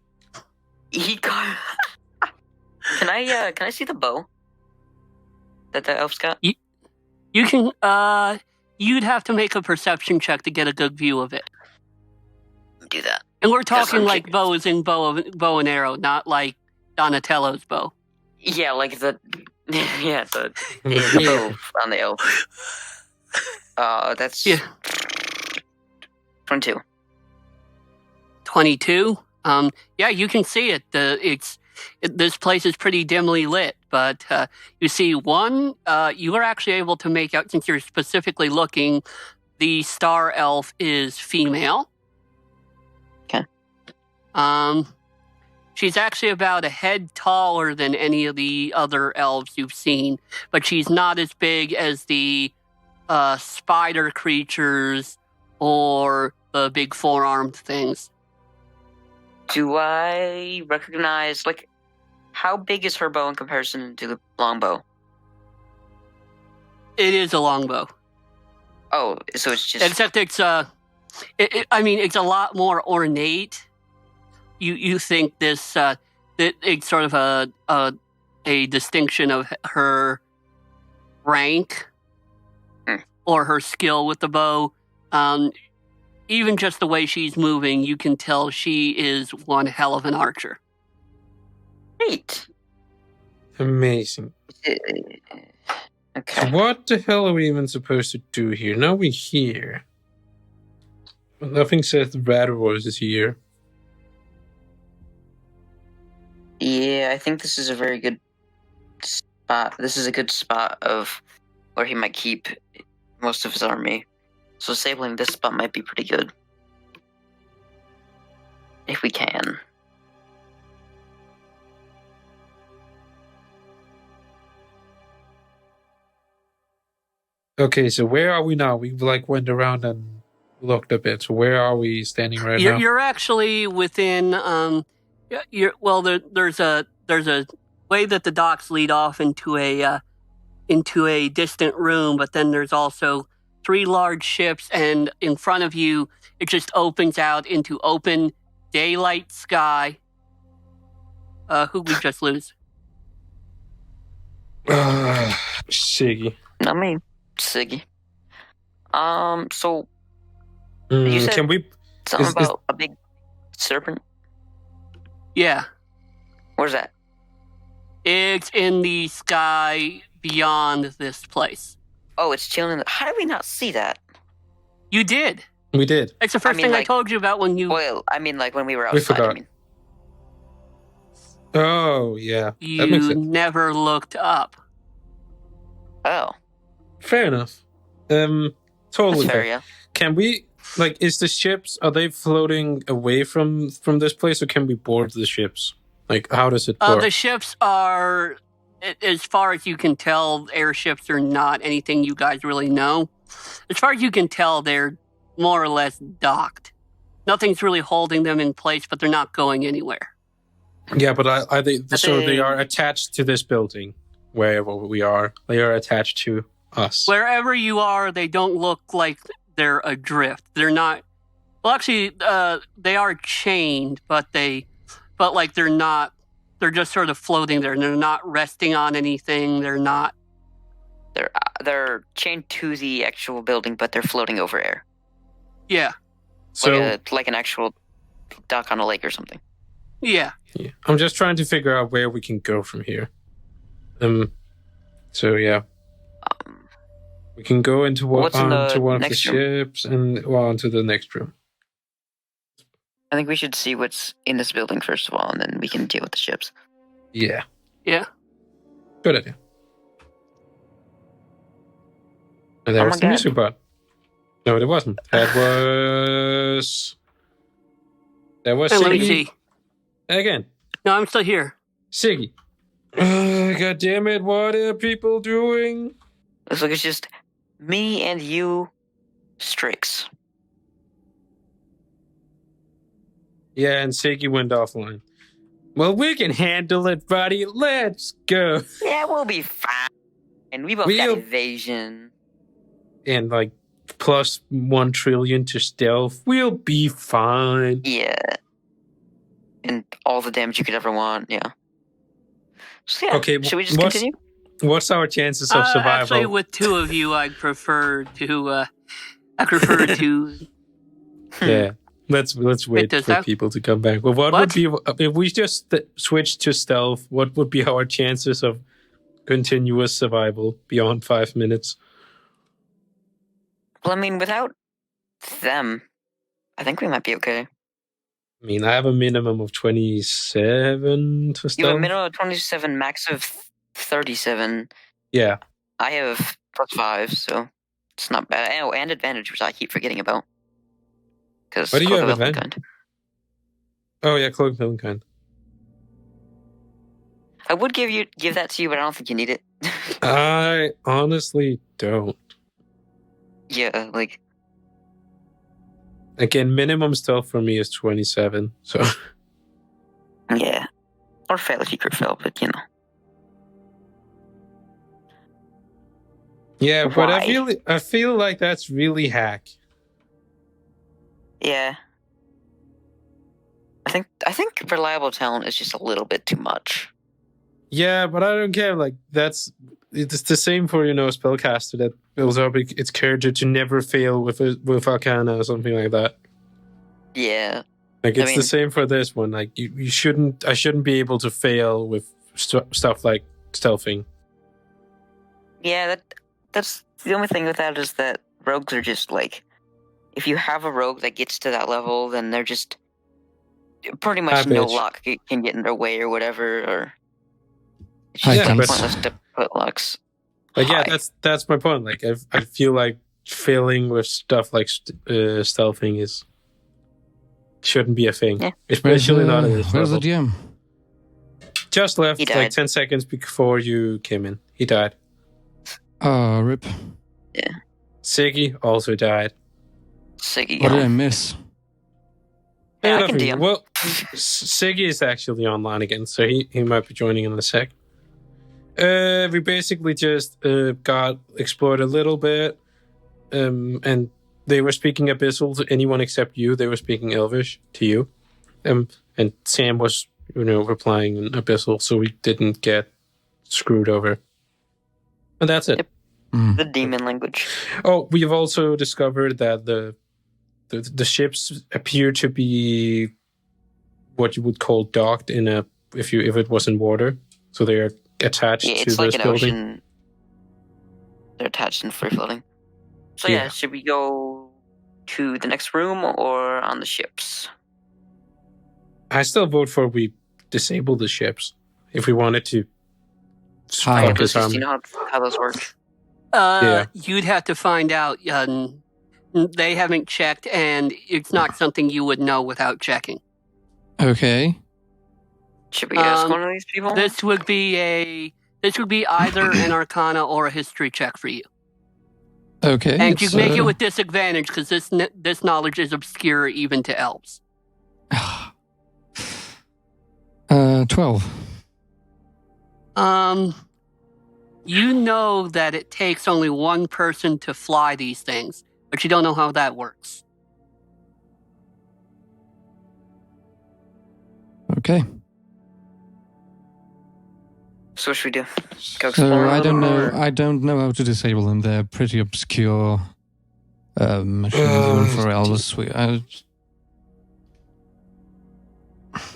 He got. Can I see the bow that the elf's got? You can, you'd have to make a perception check to get a good view of it. Do that. And we're I'm talking like curious. bows in bow and arrow, not like Donatello's bow. Yeah, like the bow on the elf. That's Yeah. 22. 22. Yeah, you can see it. This place is pretty dimly lit, but you see one. You are actually able to make out, since you're specifically looking, the star elf is female. Okay. She's actually about a head taller than any of the other elves you've seen, but she's not as big as the spider creatures or the big four-armed things. Do I recognize, like, how big is her bow in comparison to the longbow? It is a longbow. Oh, so it's just Except it's it's a lot more ornate. You think this that it's sort of a distinction of her rank or her skill with the bow. Even just the way she's moving, you can tell she is one hell of an archer. great. Amazing. Okay. So what the hell are we even supposed to do here? Now we're here. Well, nothing says the Radivors is here. Yeah, I think this is a very good spot. This is a good spot of where he might keep most of his army. So disabling this spot might be pretty good. If we can. Okay, so where are we now? We went around and looked a bit. So where are we standing right now? You're actually within. There's a way that the docks lead off into a distant room, but then there's also 3 large ships, and in front of you, it just opens out into open daylight sky. Who'd we just lose? Siggy. Not me, Siggy. So you said Can we? something is- about a big serpent. Yeah, Where's that? it's in the sky beyond this place. Oh, it's chilling. How did we not see that? You did. We did. It's the first mean, thing I like- told you about when you Well, I mean, like when we were We outside. forgot. I mean, Oh yeah, that makes you sense. never looked up. oh, Fair enough. Totally that's fair. fair. Yeah. Can we is the ships, are they floating away from this place, or can we board the ships? Like, how does it work? The ships are, as far as you can tell, airships are not anything you guys really know. As far as you can tell, they're more or less docked. Nothing's really holding them in place, but they're not going anywhere. Yeah, but are they? So they they- are attached to this building, wherever we are. They are attached to us. Wherever you are, they don't look like they're adrift. They're not. Well, actually, they are chained, but they're not. They're just sort of floating there. They're not resting on anything. They're not. They're chained to the actual building, but they're floating over air, Yeah, So like an actual dock on a lake or something. yeah. yeah, I'm just trying to figure out where we can go from here. So yeah, Um, we can go into What's in the onto one of the next room? ships and onto the next room. I think we should see what's in this building first of all, and then we can deal with the ships. Yeah, Yeah. good idea. And Oh there my was the God. music bot. No, it wasn't. That was. That was Hey, let me Siggy. see. Again, No, I'm still here. Siggy. God damn it! What are people doing? Looks like it's just me and you, Strix. Yeah, and Siggy went offline. Well, we can handle it, buddy. Let's go. Yeah, we'll be fine. And we both got We'll- evasion. And like plus 1 trillion to stealth. We'll be fine. Yeah. And all the damage you could ever want, yeah. So yeah, Okay, should we just what's- continue? What's our chances of survival? Actually, with 2 of you, I prefer to. I prefer to. Yeah. Let's wait does for that- people to come back. Well, what would be if we just switch to stealth? What would be our chances of continuous survival beyond 5 minutes? Well, I mean, without them, I think we might be okay. I mean, I have a minimum of 27 to stealth. You have a minimum of 27, max of 37. Yeah. I have +5, so it's not bad. Oh, and advantage, which I keep forgetting about. Because Why do you have advantage? Oh yeah, Cloak of Elvenkind. I would give that to you, but I don't think you need it. I honestly don't. Yeah, like Again, minimum stealth for me is 27. So yeah, or fail if you crit fail, but you know. Yeah, but Why? I feel like that's really hack. Yeah. I think reliable talent is just a little bit too much. Yeah, but I don't care. Like it's the same for spellcaster that builds up its character to never fail with Arcana or something like that. Yeah. Like it's the same for this one. Like you shouldn't. I shouldn't be able to fail with stuff like stealthing. Yeah, that's the only thing with that is that rogues are just like, if you have a rogue that gets to that level, then they're just pretty much no luck can get in their way or whatever, or it's just pointless to put locks. Like that's my point. Like I feel like failing with stuff like stealthing shouldn't be a thing, especially not at this level. Where's the GM? Just left like 10 seconds before you came in. He died. Rip. Yeah. Siggy also died. Siggy. What did I miss? Yeah, I can DM. Well, Siggy is actually online again, so he might be joining in a sec. We basically just got explored a little bit, and they were speaking Abyssal to anyone except you. They were speaking Elvish to you, and Sam was replying in Abyssal, so we didn't get screwed over. And that's it. Yep. The demon language. Oh, we have also discovered that the ships appear to be what you would call docked if it was in water. So they are attached to this like an building. Ocean. They're attached and free floating. So yeah, should we go to the next room or on the ships? I still vote for we disable the ships if we wanted to. You know how those work. You'd have to find out. They haven't checked, and it's not something you would know without checking. Okay. Should we ask one of these people? This would be either an Arcana or a History check for you. Okay. And you make it with disadvantage because this knowledge is obscure even to elves. 12. You know that it takes only one person to fly these things, but you don't know how that works. Okay. So what should we do? Go explore I don't know how to disable them. They're pretty obscure machines even for elves.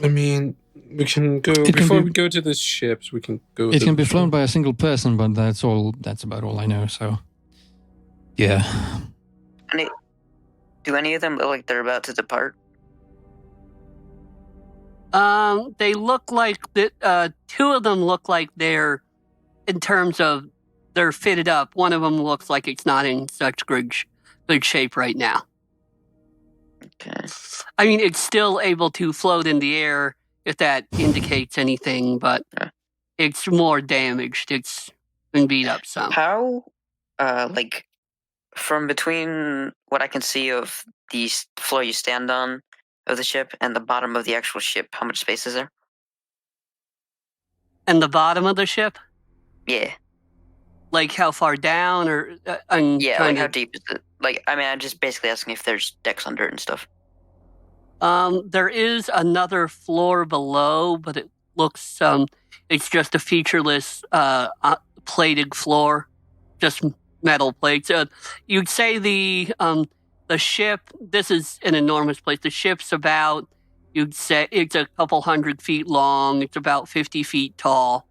I mean, we can go before we go to the ships. We can go. It can be flown by a single person, but that's about all I know. So, yeah. Do any of them look like they're about to depart? They look like two of them look like they're, in terms of they're fitted up. One of them looks like it's not in such good shape right now. Okay. I mean, it's still able to float in the air if that indicates anything, but it's more damaged. It's been beat up some. How, from between what I can see of the floor you stand on of the ship and the bottom of the actual ship, how much space is there? And the bottom of the ship? Yeah. Like how far down, or how deep is it? I'm just basically asking if there's decks under it and stuff. There is another floor below, but it looks it's just a featureless plated floor, just metal plates. You'd say the ship. This is an enormous place. The ship's about. You'd say it's a couple 100 feet long. It's about 50 feet tall.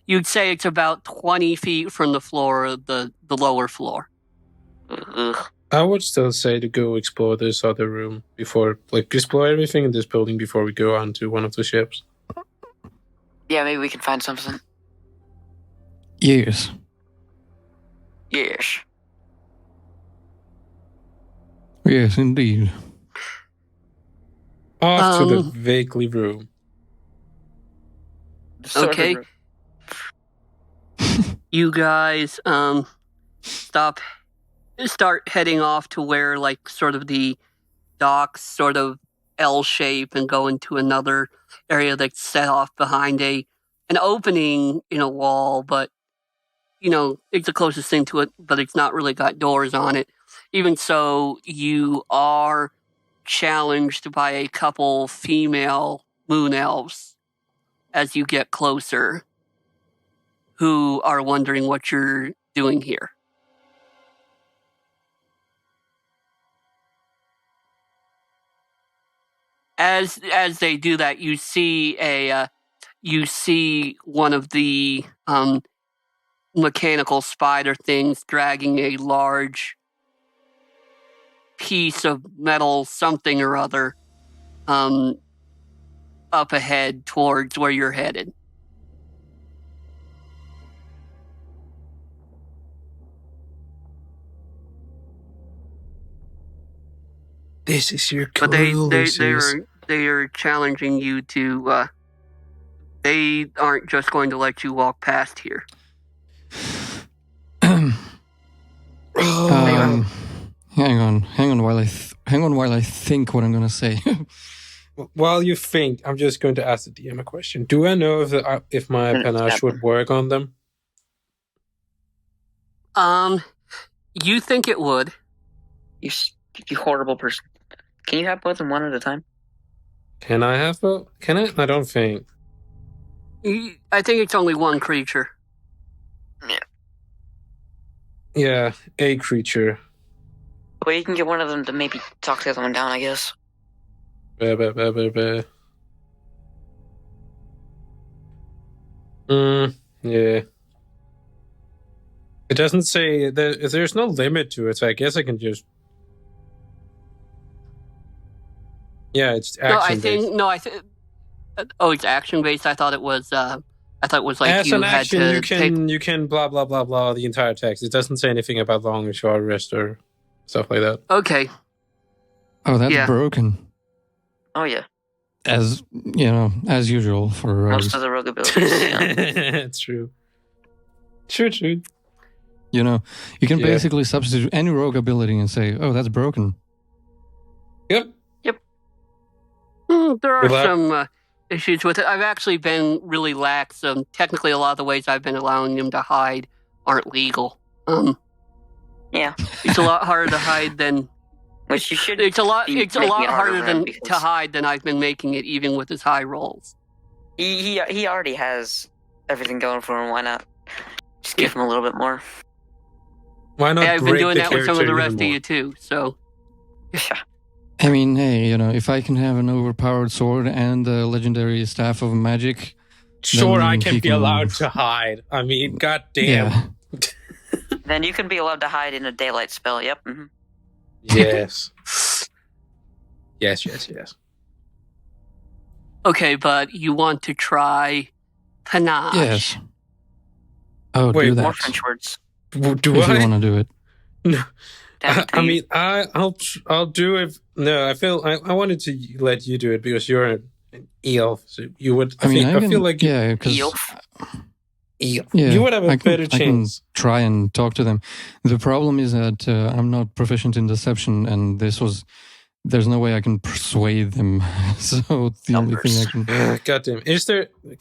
You'd say it's about 20 feet from the floor of the lower floor. I would still say to go explore this other room before, explore everything in this building before we go on to one of the ships. Yeah, maybe we can find something. Yes. Yes. Yes, indeed. Off to the vaguely room. Okay. You guys start heading off to where sort of the docks sort of L shape and go into another area that's set off behind an opening in a wall, but it's the closest thing to it, but it's not really got doors on it. Even so, you are challenged by a couple female moon elves as you get closer, who are wondering what you're doing here. As they do that, you see one of the mechanical spider things dragging a large piece of metal something or other up ahead towards where you're headed. This is your clue. But they are challenging you to. They aren't just going to let you walk past here. Hang on while I think what I'm gonna say. While you think, I'm just going to ask the DM a question. Do I know if my panache would work on them? You think it would? You horrible person. Can you have both of them one at a time? Can I have both? Can I? I don't think. I think it's only one creature. Yeah, a creature. Well, you can get one of them to maybe talk the other one down, I guess. Yeah. It doesn't say there's no limit to it, so I guess I can just. Yeah, it's action based. Oh, it's action based. I thought it was like as you an had action, to you can blah blah blah blah the entire text. It doesn't say anything about long or short rest or stuff like that. Okay. Oh, that's broken. Oh yeah. As usual for rogues. Most of the rogue abilities. It's true. True. You can basically substitute any rogue ability and say, "Oh, that's broken." Yep. There are some issues with it. I've actually been really lax. Technically, a lot of the ways I've been allowing them to hide aren't legal. Yeah. It's a lot harder to hide than. Which you should. It's a lot harder to hide than I've been making it, even with his high rolls. He already has everything going for him. Why not just give him a little bit more? Why not? Hey, I've been doing that with some of the rest of you too. So. Yeah. I mean, hey, if I can have an overpowered sword and a legendary staff of magic, sure, I can be allowed to hide. I mean, goddamn. Yeah. Then you can be allowed to hide in a daylight spell. Yep. Mm-hmm. Yes. Yes. Okay, but you want to try panache? Yes. Oh, wait, do that. More French words. Do if you want to do it. No. I mean, I'll do it. No, I wanted to let you do it because you're an elf, so you would. I feel like because elf. Yeah, you would have a better chance. I can try and talk to them. The problem is that I'm not proficient in deception, and there's no way I can persuade them. So the only thing I can. Goddamn!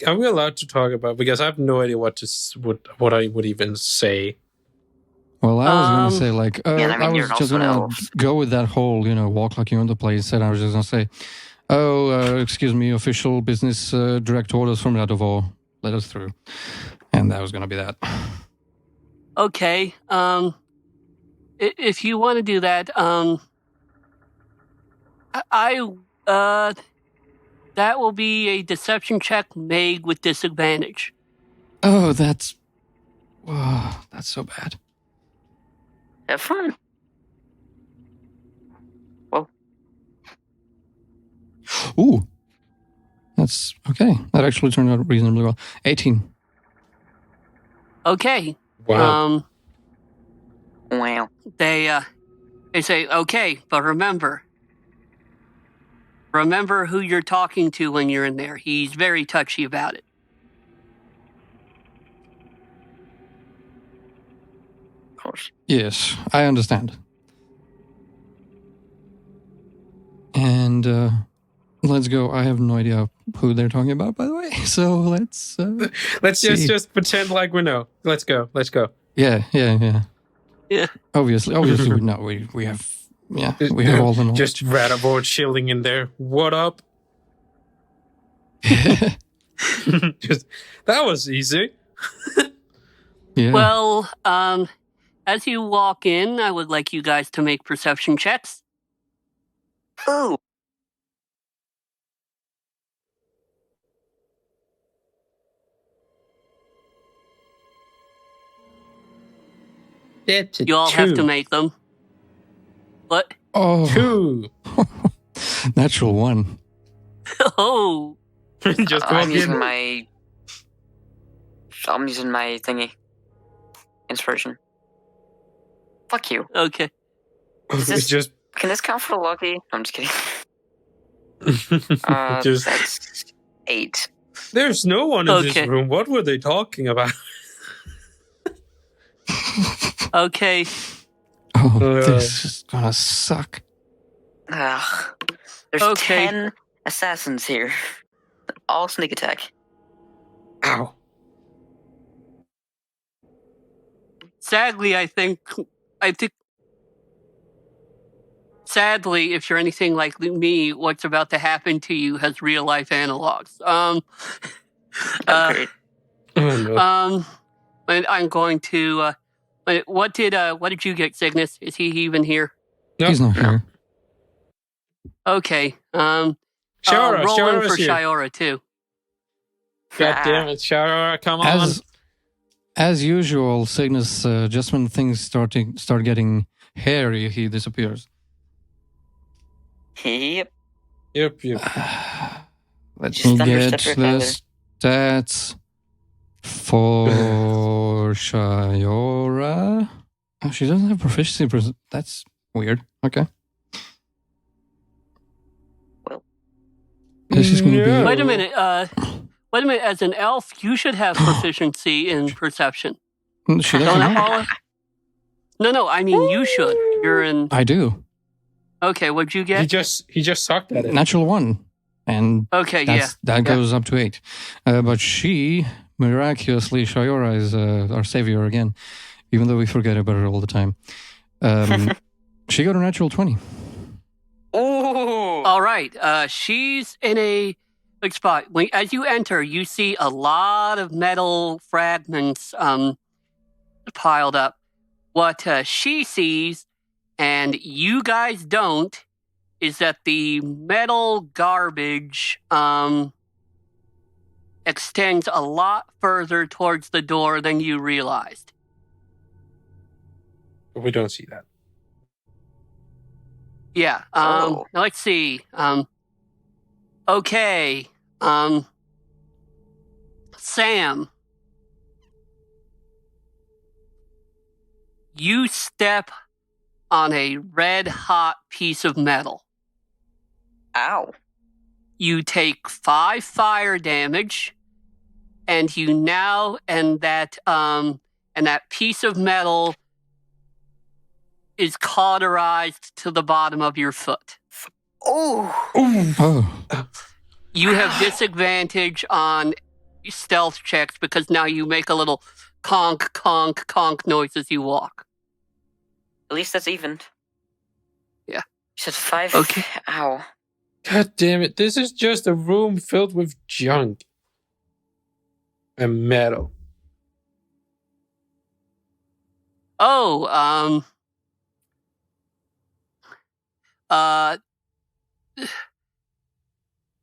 Are we allowed to talk about? Because I have no idea what I would even say. Well, I was going to say, I was just going to elf. go with that whole, walk like you own the place, and I was just going to say, excuse me, official business direct orders from Radovo. Let us through. And that was going to be that. Okay. If you want to do that, that will be a deception check made with disadvantage. Oh, that's so bad. Have fun. Whoa. Ooh. That's okay. That actually turned out reasonably well. 18. Okay. Wow. Wow. They say, okay, but remember who you're talking to when you're in there. He's very touchy about it. Of course. Yes, I understand. And let's go. I have no idea who they're talking about, by the way. So let's Let's see. just pretend like we know. Let's go. Yeah. Yeah. Obviously, we know. We have all the knowledge. Just Radivor chilling in there. What up? Just that was easy. Yeah. Well, as you walk in, I would like you guys to make perception checks. Ooh. It's You all have to make them. What? Oh, 2. natural 1. Oh, Just go I'm up using in. my thingy. Inspiration. Fuck you. okay. Is this- Just Can this count for lucky? No, I'm just kidding. just That's 8. there's no one in Okay. this room. What were they talking about? Okay. Oh, Uh. this is gonna suck. Ugh. There's Okay. 10 assassins here. All sneak attack. Ow. Sadly, I think. Sadly, if you're anything like me, what's about to happen to you has real life analogs. Great. Oh, no. And I'm going to. What did you get, Cygnus? Is he even here? No, He's not no. here. Okay. Shiora, Roll in Shiora's for here. Shiora too. God damn it, Shiora, come on. As usual, Cygnus, just when things start getting hairy, he disappears. Yep. Yep. Let Just me thunderstep get your the stats for Shiora. Oh, she doesn't have proficiency. That's weird. Okay. Well. This is going to Yeah. be. Wait a minute. As an elf, you should have proficiency in perception. She Don't doesn't it, have. Paula? No. I mean, you should. You're in. I do. Okay. What'd you He get? just sucked at it. Natural 1. And Okay. Yeah. that goes up to 8. But she, miraculously, Shiora is our savior again, even though we forget about her all the time. She got a natural 20. Ooh. All right. She's in a big spot. As you enter, you see a lot of metal fragments piled up. What she sees, and you guys don't, is that the metal garbage extends a lot further towards the door than you realized. We don't see that. Yeah. Oh. Let's see. Okay. Sam. You step on a red hot piece of metal. Ow. You take 5 fire damage, and that piece of metal is cauterized to the bottom of your foot. Ooh. Oh. You have disadvantage on stealth checks because now you make a little conk, conk, conk noise as you walk. At least that's even. Yeah. You said 5. Okay. Ow. God damn it. This is just a room filled with junk. And metal. Oh,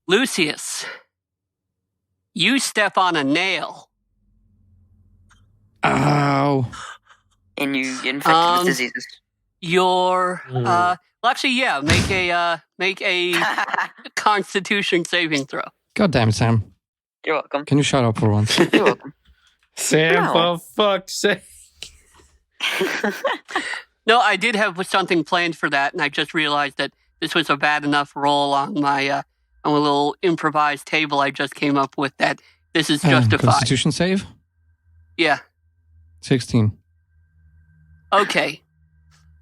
Lucius, you step on a nail. Ow. And you get infected with diseases. Your Mm. well, actually, yeah. Make a Constitution saving throw. God damn it, Sam. You're welcome. Can you shut up for once? You're welcome. Sam, No. for fuck's sake. No, I did have something planned for that, and I just realized that this was a bad enough roll on my on a little improvised table I just came up with. That this is justified. Constitution save? Yeah. 16. Okay.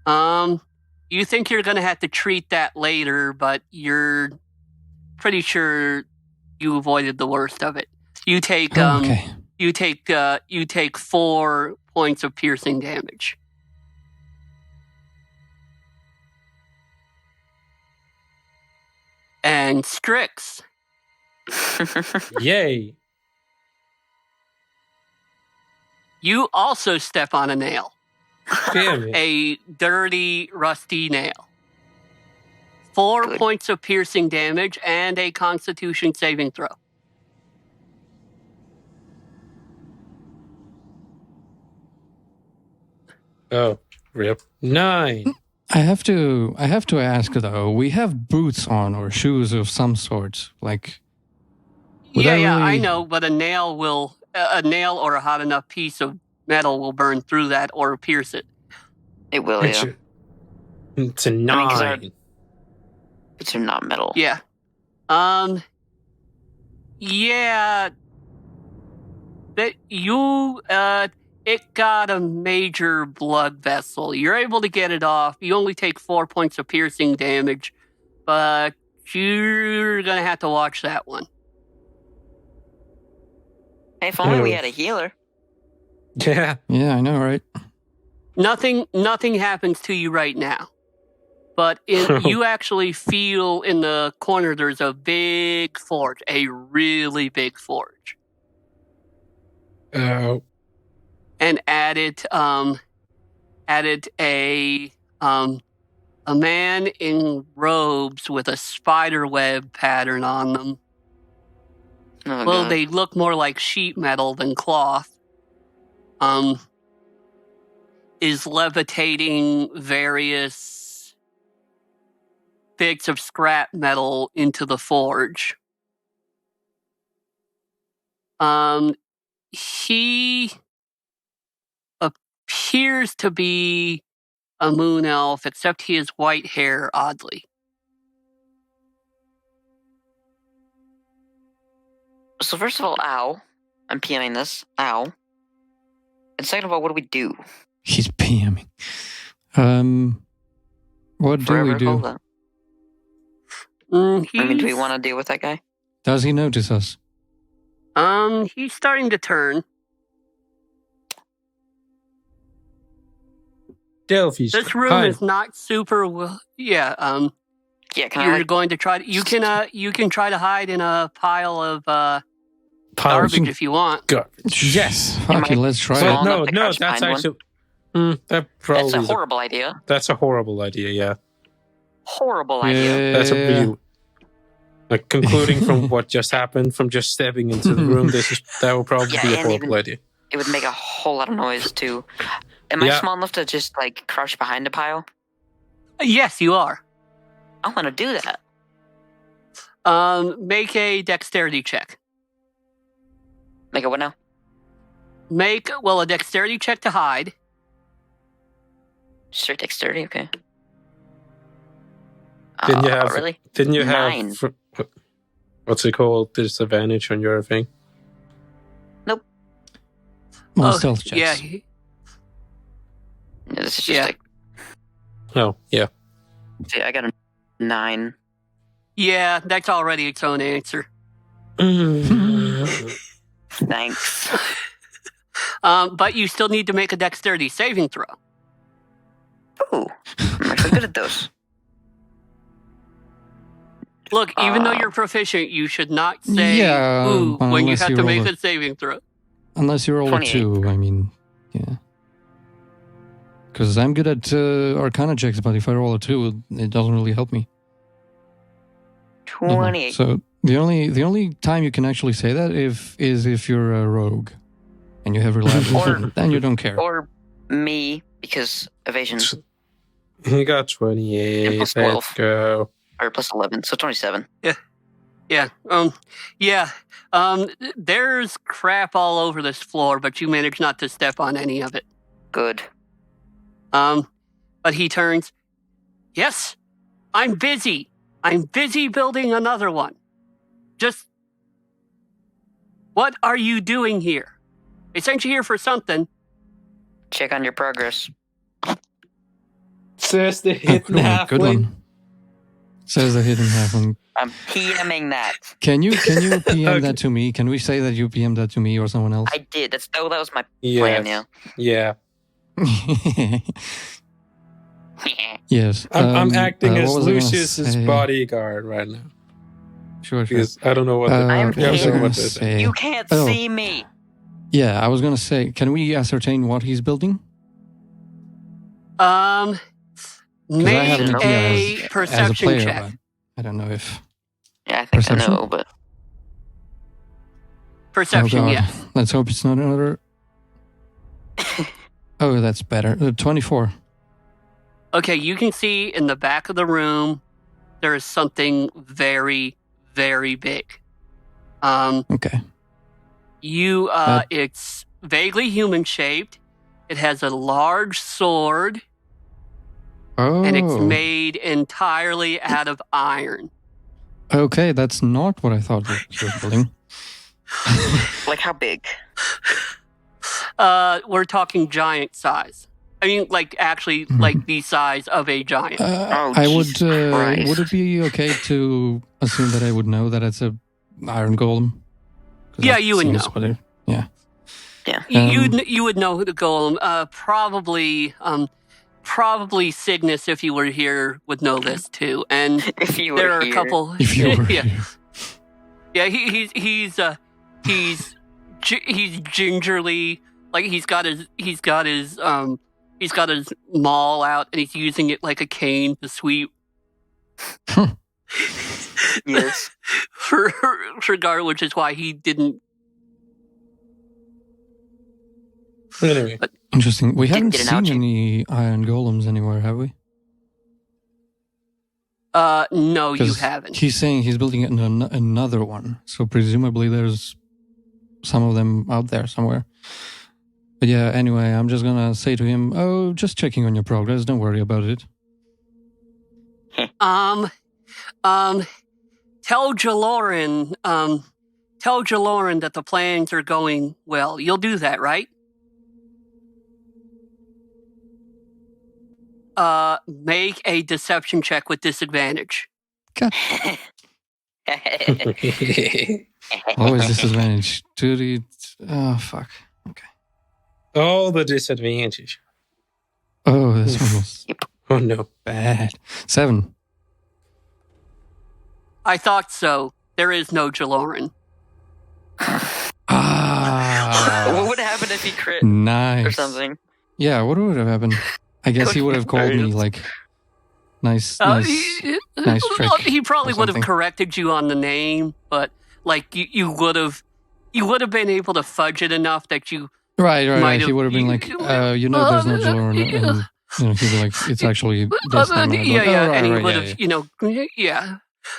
You think you're gonna have to treat that later, but you're pretty sure you avoided the worst of it. You take Okay. you take 4 points of piercing damage. And Strix, Yay! you also step on a nail. Damn it. A dirty, rusty nail. 4 Good. points of piercing damage and a Constitution saving throw. Oh, rip. 9. I have to ask though. We have boots on or shoes of some sort. Like, would Yeah, that I really- know, but a nail or a hot enough piece of metal will burn through that or pierce it. It will, It's yeah. a I mean, 9. It's not metal. Yeah. Yeah. That you it got a major blood vessel. You're able to get it off. You only take 4 points of piercing damage, but you're gonna have to watch that one. Hey, if only we Oof. had a healer. Yeah. Yeah, I know, right? Nothing happens to you right now. But you actually feel in the corner there's a big forge, a really big forge. Oh. And added a man in robes with a spider web pattern on them. Oh, Well, God. they look more like sheet metal than cloth. Is levitating various bits of scrap metal into the forge. He appears to be a moon elf, except he has white hair, oddly. So first of all, ow. I'm PMing this. Ow. And second of all, what do we do? He's PMing. What do Forever we do? hold on. I mean, do we want to deal with that guy? Does he notice us? He's starting to turn. Delphi's. This room Hi. is not super well. Yeah. Yeah, can I You're like, going to try to. You can try to hide in a pile of Pile garbage if you want. garbage. Yes. Fuck it, let's try Small it. No, enough to no, crouch that's behind actually. That probably that's a is horrible idea. that's a horrible idea, yeah. Horrible idea. That's a really. Like, concluding from what just happened, from just stepping into the room, that would probably Yeah, be a and horrible even- idea. It would make a whole lot of noise, too. Am I Yeah. small enough to just, like, crouch behind a pile? Yes, you are. I want to do that. Make a dexterity check. Make it what now? Make a dexterity check to hide. Straight dexterity, okay. Didn't you have- Really? Didn't you 9. have. What's it called? Disadvantage on your thing? Well, Oh, stealth checks. Yeah. No, this is just Yeah. like, Oh, yeah. see, I got a 9. Yeah, that's already its own answer. Thanks. But you still need to make a dexterity saving throw. Ooh, I'm actually good at those. Look, even though you're proficient, you should not say Yeah, ooh well, when you unless have you to roll make a- a saving throw. Unless you roll 28. a 2, I mean, yeah. Because I'm good at Arcana checks, but if I roll a 2, it doesn't really help me. 28. So the only time you can actually say that is if you're a rogue and you have reliable, then you don't care. Or me, because evasion, He got 28. And plus 12. Let's go. or plus 11, so 27. Yeah. There's crap all over this floor, but you manage not to step on any of it. Good. But he turns. Yes, I'm busy. I'm busy building another one. Just, what are you doing here? I sent you here for something. Check on your progress. Says the Oh, hidden cool, good halfling. one. Says the hidden halfling. I'm PMing that. Can you PM Okay. that to me? Can we say that you PM that to me or someone else? I did. That was my plan. Yes. Yeah. Yeah. Yes. I'm acting as what was I gonna Lucius's say? bodyguard right now. Sure. Because I don't know what I am was yeah, I don't know gonna what this is. say. You can't Oh. see me. Yeah, I was gonna say. Can we ascertain what he's building? I have an idea Make as a a perception player, check. but I don't know if. Yeah, I think Perception? I know, but Perception, oh God. yeah. Let's hope it's not another. Oh, that's better. 24. Okay, you can see in the back of the room there is something very, very big. Okay. It's vaguely human shaped. It has a large sword, Oh. and it's made entirely out of iron. Okay, that's not what I thought you were building. like how big? We're talking giant size. I mean, like actually, like the size of a giant. Oh, I would. Jesus Christ. Would it be okay to assume that I would know that it's a iron golem? 'Cause Yeah, that you would seems know. what it- yeah. You would know who to golem. Probably Cygnus, if you were here, would know this too. And If you there were are here. a couple. If you were yeah, here. yeah. He's gingerly, like he's got his maul out, and he's using it like a cane to sweep. Yes. for Gar, which is why he didn't. Anyway, Interesting. We haven't get an seen ouchie. any iron golems anywhere, have we? No, you 'Cause haven't. He's saying he's building another one, so presumably there's some of them out there somewhere. But yeah, anyway, I'm just gonna say to him, "Oh, just checking on your progress. Don't worry about it." Tell Jaloran that the plans are going well. You'll do that, right? Make a deception check with disadvantage. Always disadvantage. Duty. Oh fuck. Okay. all the disadvantage. Oh, this one was Oh no. bad. 7. I thought so. There is no Jaloran. Ah. What would happen if he crit Nice. or something? Yeah, what would have happened? I guess he would have called me like, nice trick. He probably or would have something. corrected you on the name, but like you would have been able to fudge it enough that you. Right. Might He have- would have been like, there's no Jaloran, and he'd be like, it's actually this time. Right? Yeah, Like, yeah, oh, right, and he right, would yeah, have, yeah. yeah.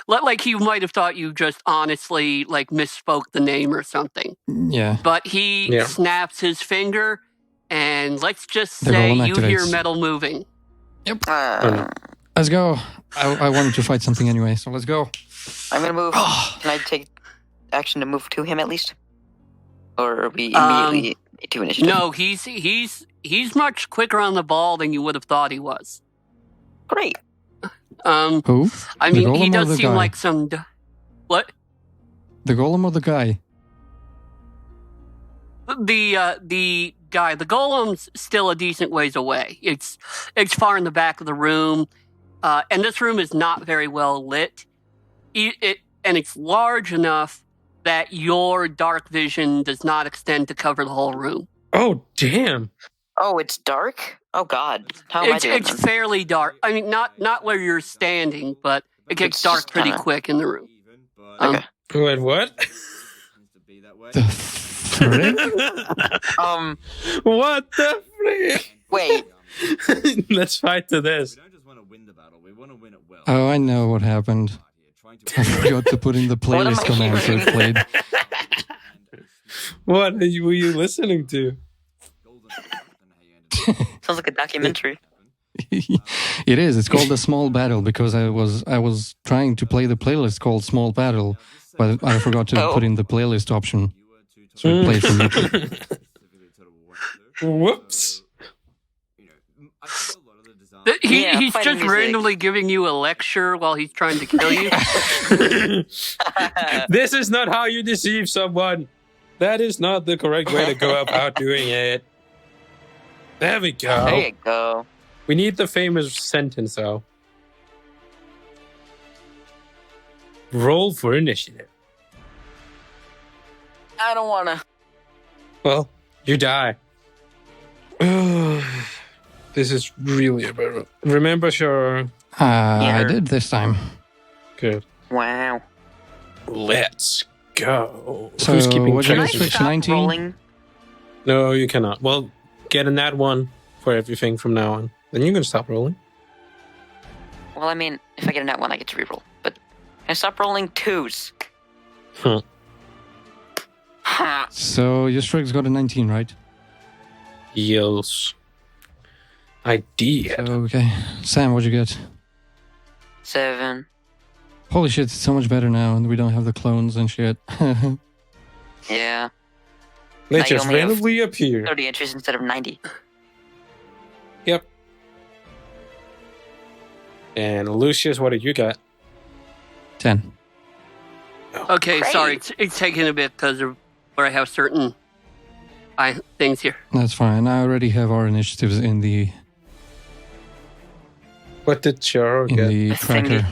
Like he might have thought you just honestly like misspoke the name or something. Yeah. But he Yeah. snaps his finger, and let's just The say golem you hear activates. metal moving. Let's go. I wanted to fight something anyway, so let's go. I'm gonna move. Oh. Can I take action to move to him at least? Or are we Um, immediately to initiative? No, he's much quicker on the ball than you would have thought he was. Great. Who? I The mean, he golem or does the seem guy? like some. What? The golem or the guy? The guy, the golem's still a decent ways away. It's far in the back of the room, and this room is not very well lit. And it's large enough that your dark vision does not extend to cover the whole room. Oh damn. Oh, it's dark? Oh god. How am I doing It's then? fairly dark. I mean, not where you're standing, but it gets It's dark just pretty kinda- quick in the room. Okay. Wait, what? The frick? What the frick? Wait. Let's fight to this. Oh, I know what happened. I forgot to put in the What am playlist I command so it hearing? played. What were you listening to? Sounds like a documentary. It is. It's called a small battle because I was trying to play the playlist called Small Battle, but I forgot to Oh. put in the playlist option, so it played for me. Whoops. He's fighting just music. randomly giving you a lecture while he's trying to kill you. This is not how you deceive someone. That is not the correct way to go about doing it. There we go. There you go. We need the famous sentence, though. Roll for initiative. I don't wanna. Well, you die. This is really about. Remember your I did this time. good. Wow. Let's go. So, Who's keeping what did Can I I track? switch? stop 19? rolling? No, you cannot. Well, get in that one for everything from now on. Then you can stop rolling. Well, I mean, if I get a net one, I get to reroll. But I stop rolling 2s. Huh. Ha! So your strength's got a 19, right? Yes. I did. So, okay. Sam, what'd you get? 7. Holy shit, it's so much better now, and we don't have the clones and shit. Yeah. They Now you just only have randomly appear. 30 entries instead of 90. Yep. And Lucius, what did you get? 10. Okay, Great. sorry, it's taking a bit because of where I have certain things here. That's fine. I already have our initiatives in the What did Charo get? the A thingy. tracker.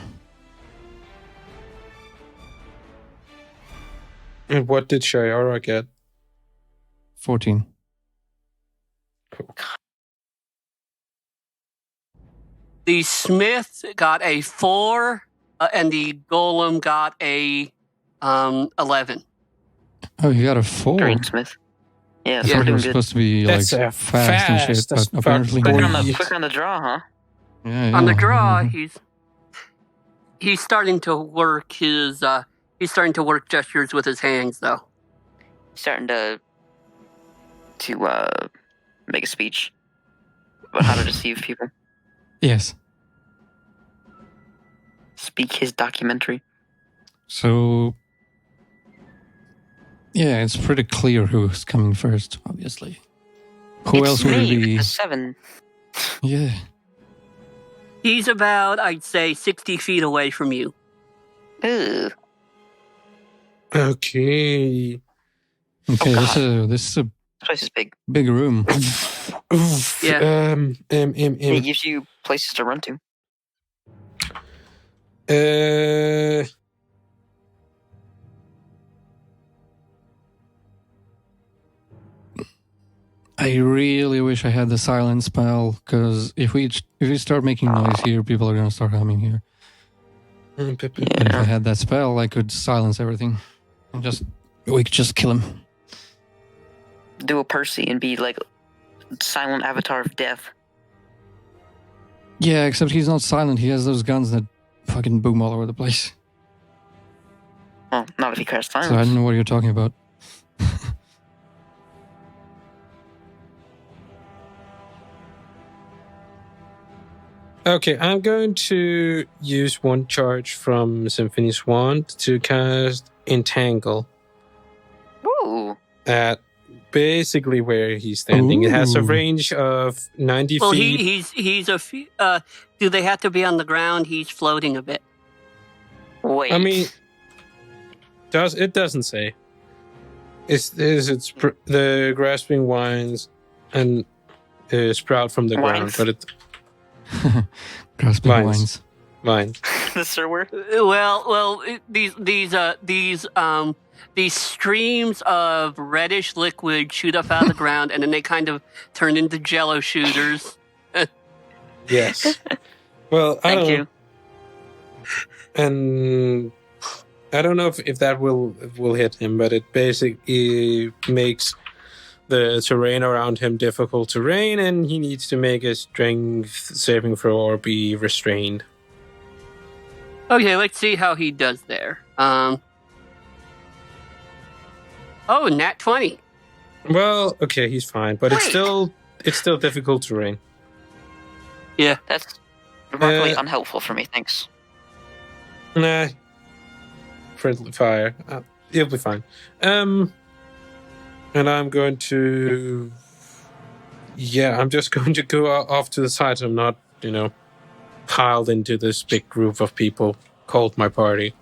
And what did Shayara get? 14. The Smith got a 4, and the Golem got a 11. Oh, you got a 4. Greensmith. Yeah, I so Yeah. thought we're you doing were good. supposed to be like That's a fast and shit, that's but apparently fucking- Quicker not. on, the, Yes. quicker on the draw, huh? Yeah, On the yeah. draw, he's starting to work his gestures with his hands, though. Starting to make a speech about how to deceive people. Yes. Speak his documentary. So, yeah, it's pretty clear who's coming first, obviously. Who It's else would it me with be? the 7. Yeah. He's about, I'd say, 60 feet away from you. Ugh. Okay. Okay, God. this is a This place is big. big room. Oof. Yeah. It gives you places to run to. I really wish I had the silent spell, because if we start making noise here, people are gonna start humming here. But if I had that spell, I could silence everything, and we could just kill him. Do a Percy and be like silent avatar of death. Yeah, except he's not silent. He has those guns that fucking boom all over the place. Well, not if he casts So I silence. don't know what you're talking about. Okay, I'm going to use one charge from Symphony's Wand to cast Entangle Ooh. at basically where he's standing. It has a Ooh. range of 90 Well, feet. he's a few. Do they have to be on the ground? He's floating a bit. Wait. I mean, it doesn't say. It's the grasping vines and sprout from the ground, Vines? but it Grasping Vines. vines. vines. the server. Well, these streams of reddish liquid shoot up out of the ground, and then they kind of turn into Jello shooters. Yes. Well, I Thank don't. you. And I don't know if that will hit him, but it basically makes the terrain around him difficult terrain, and he needs to make a strength saving throw or be restrained. Okay, let's see how he does there. Oh, nat 20. Well, okay, he's fine, but it's Wait. still difficult terrain. That's remarkably Uh, unhelpful for me, thanks. Nah. Friendly fire. He'll be fine. And I'm going to. Yeah, I'm just going to go off to the side. I'm not piled into this big group of people called my party.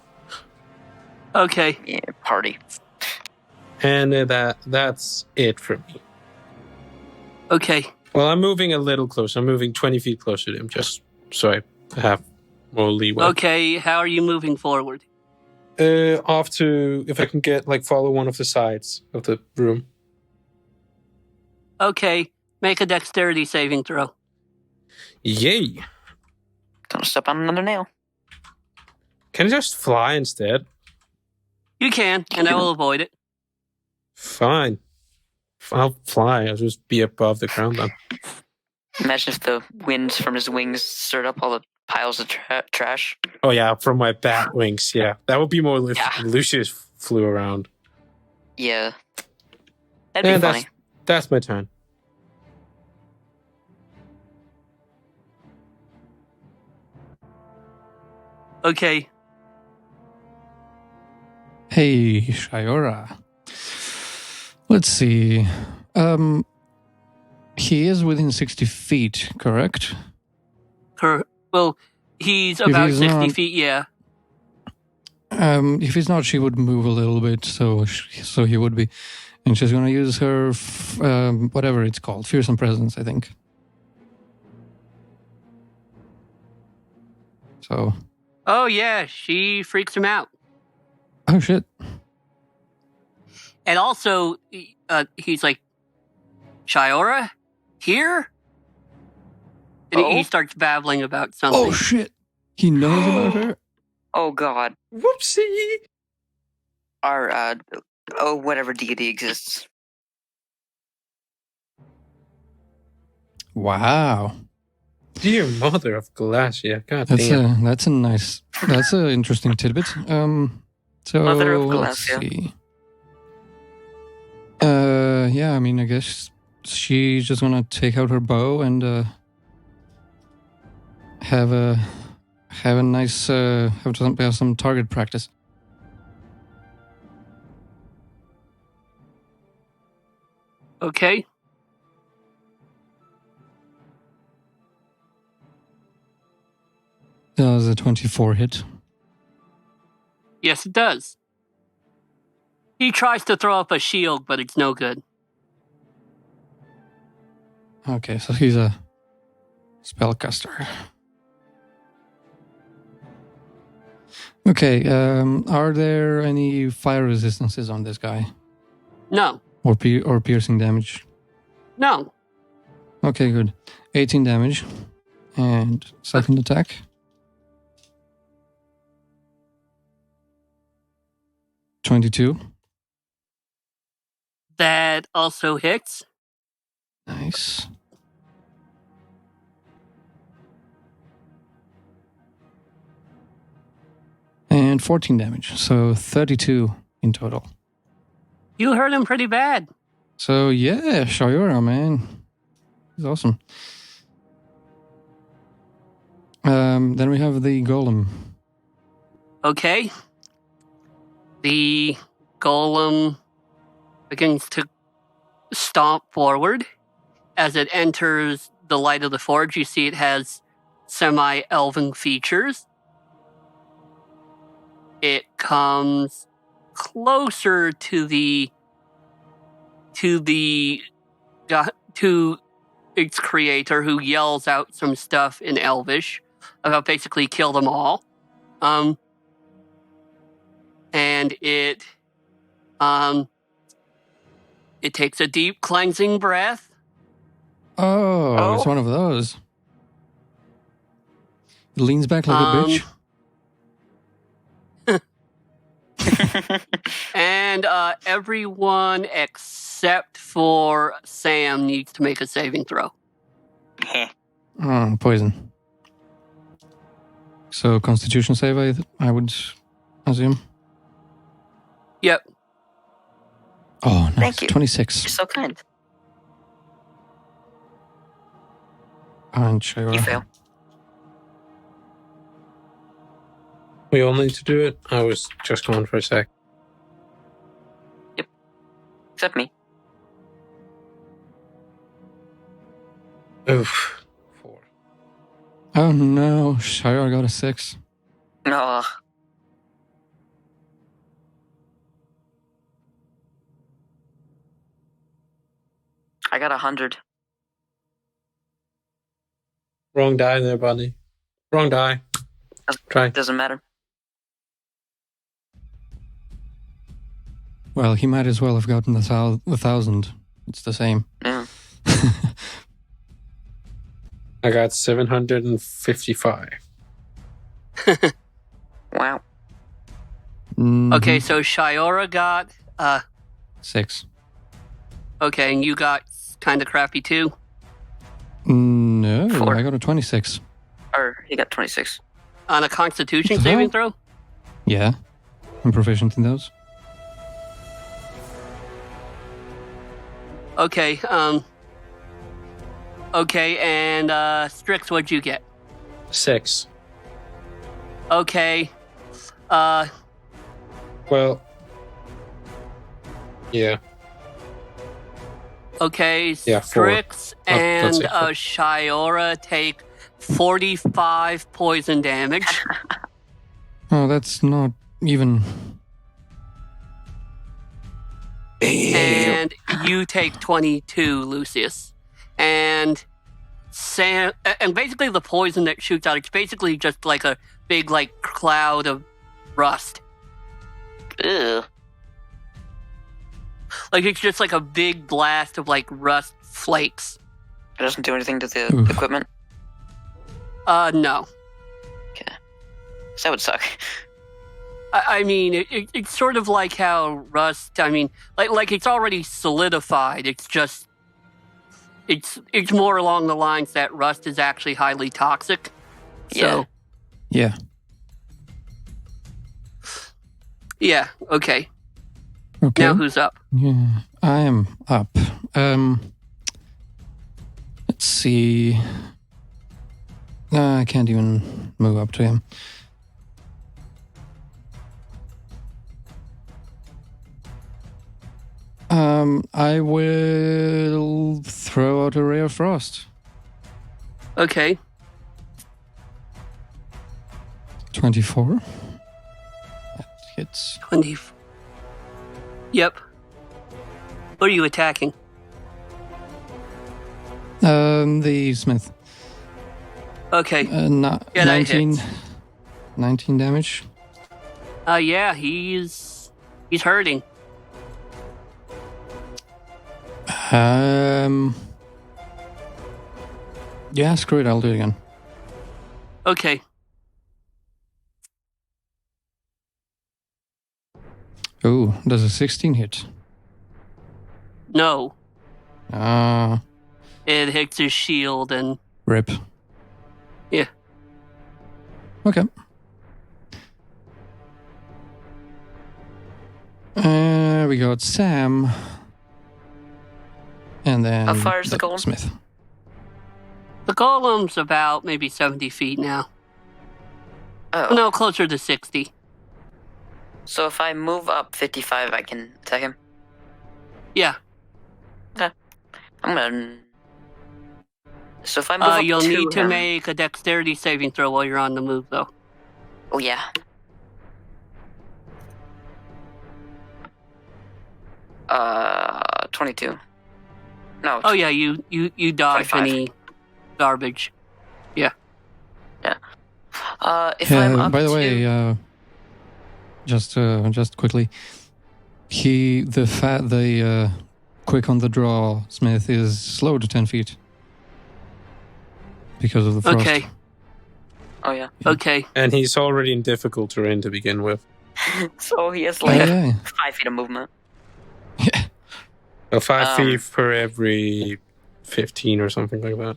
Okay. Yeah, party. And that's it for me. Okay. Well, I'm moving a little closer. I'm moving 20 feet closer to him, just so I have more leeway. Okay, how are you moving forward? Off to, if I can get, follow one of the sides of the room. Okay, make a dexterity saving throw. Yay! Don't step on another nail. Can I just fly instead? You can, and I will avoid it. Fine. I'll fly. I'll just be above the ground then. Imagine if the winds from his wings stirred up all the piles of trash. Oh yeah, from my bat wings. Yeah, that would be more if Yeah. Lucius flew around. Yeah. That'd be funny. That's my turn. Okay. Hey, Shiora. Let's see. He is within 60 feet, correct? Well, he's about he's 60 not- feet, yeah. If he's not, she would move a little bit, so he would be. And she's going to use her, whatever it's called, fearsome presence, I think. So. Oh, yeah, she freaks him out. Oh, shit. And also, he's like, Shiora? Here? And he starts babbling about something. Oh, shit. He knows about her? Oh, God. Whoopsie! Our, whatever deity exists. Wow. Dear mother of Galatia, god damn. That's an interesting tidbit. So Mother of let's Galatia. see. Yeah, I mean, I guess she's just gonna take out her bow and have a nice have some target practice. Okay. Does a 24 hit? Yes, it does. He tries to throw up a shield, but it's no good. Okay, so he's a spellcaster. Okay, are there any fire resistances on this guy? No. Or piercing damage? No. Okay, good. 18 damage. And second attack. $22. That also hits. Nice. And 14 damage. So 32 in total. You hurt him pretty bad. So yeah, Shiora, man. He's awesome. Then we have the golem. Okay. The golem begins to stomp forward. As it enters the light of the forge, you see it has semi-elven features. It comes closer to its creator, who yells out some stuff in Elvish about basically kill them all. And it takes a deep cleansing breath. Oh, it's one of those. It leans back like a bitch. And everyone except for Sam needs to make a saving throw. Oh, poison. So Constitution save, I would assume. Yep. Oh, nice. Thank you. 26. You're so kind. And Shiora. You fail. We all need to do it? I was just going for a sec. Except me. Oof. 4. Oh no, Shire got a 6. No. I got 100. Wrong die there, buddy. Wrong die. Try. Doesn't matter. Well, he might as well have gotten the 1,000. It's the same. Yeah. I got 755. Wow. Mhm. Okay, so Shiora got 6. okay, and you got kind of crappy too. No, 4. I got a 26. Or he got 26. On a Constitution What the saving hell? throw. Yeah, I'm proficient in those. Okay, okay, and Strix, what'd you get? 6. Okay, Well. Yeah. okay, Yeah, 4. Strix and that's it. Shiora take 45 poison damage, Oh, that's not even. and you take 22, Lucius. And Sam, and basically the poison that shoots out, it's basically just like a big like cloud of rust. Ew. Like it's just like a big blast of like rust flakes. It doesn't do anything to the Oof. equipment. No. So that would suck. I mean, it's sort of like how rust. I mean, like it's already solidified. It's just, it's more along the lines that rust is actually highly toxic. So Yeah. yeah, okay. Okay. Now who's up? Yeah, I am up. Let's see. I can't even move up to him. I will throw out a ray of frost. Okay. 24. That hits. 20. Yep. What are you attacking? The smith. Okay. Yeah, that 19. hits. 19 damage. Yeah, he's hurting. Yeah, screw it. I'll do it again. Okay. Oh, does a 16 hit? No. Ah, It hits his shield and rip. Yeah. Okay. We got Sam. And then How far is the golem? Smith. the golem's about maybe 70 feet now. Oh. No, closer to 60. So if I move up 55, I can attack him? Yeah. I'm gonna... So if I move up You'll to need to him... make a dexterity saving throw while you're on the move, though. Oh, yeah. Uh, 22. No. Oh yeah, you dodge 25. any garbage. If I'm up by the to... way, just quickly, the quick on the draw Smith is slow to 10 feet because of the frost. Okay. Oh, yeah. Okay. And he's already in difficult terrain to begin with. So he has Oh, like yeah. 5 feet of movement. Yeah. So 5 Um, feet per every 15 or something like that.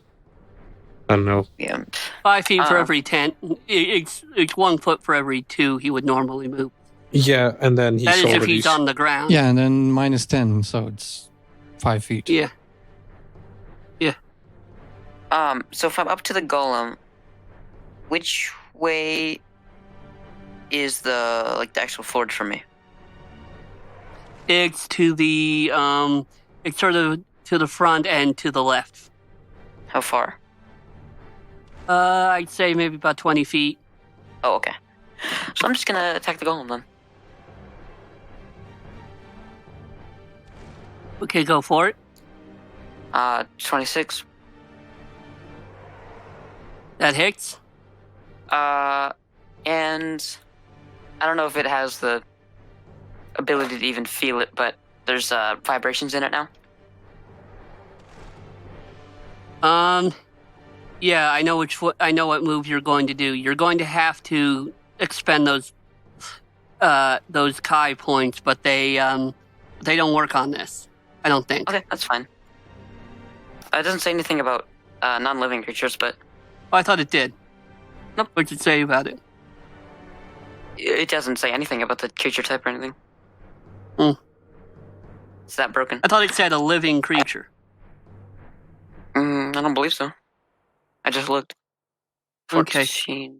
I don't know. Yeah. 5 feet for Uh. every 10. It's 1 foot for every 2 he would normally move. Yeah, and then he's That is if already... he's on the ground. Yeah, and then minus 10, so it's 5 feet. Yeah. So if I'm up to the golem, which way is the actual forge for me? It's to the it's sort of to the front and to the left. How far? I'd say maybe about 20 feet. Oh, okay. So I'm just gonna attack the golem then. Okay, go for it. 26. That hits. And I don't know if it has the ability to even feel it, but there's vibrations in it now. Yeah, I know what move you're going to do. You're going to have to expend those Kai points, but they don't work on this. I don't think. Okay, that's fine. It doesn't say anything about non-living creatures, but Oh, I thought it did. Nope. What'd it say about it? it doesn't say anything about the creature type or anything. Is that broken? I thought it said a living creature. I don't believe so. I just looked. 14. Okay.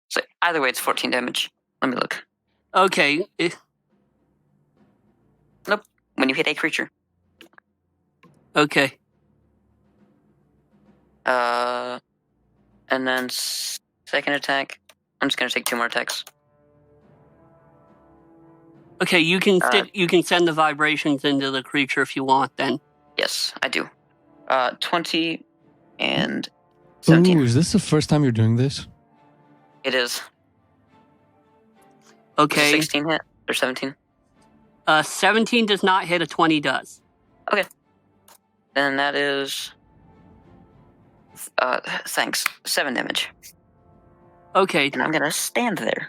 So either way, it's 14 damage. Let me look. Okay. Nope. When you hit a creature. Okay. And then second attack. I'm just gonna take 2 more attacks. Okay, you can send the vibrations into the creature if you want. Then. Yes, I do. 20 and 17. Ooh, is this the first time you're doing this? It is. Okay. 16 hit or 17. 17 does not hit. A 20 does. Okay. Then that is. Thanks. 7 damage. Okay. And I'm gonna stand there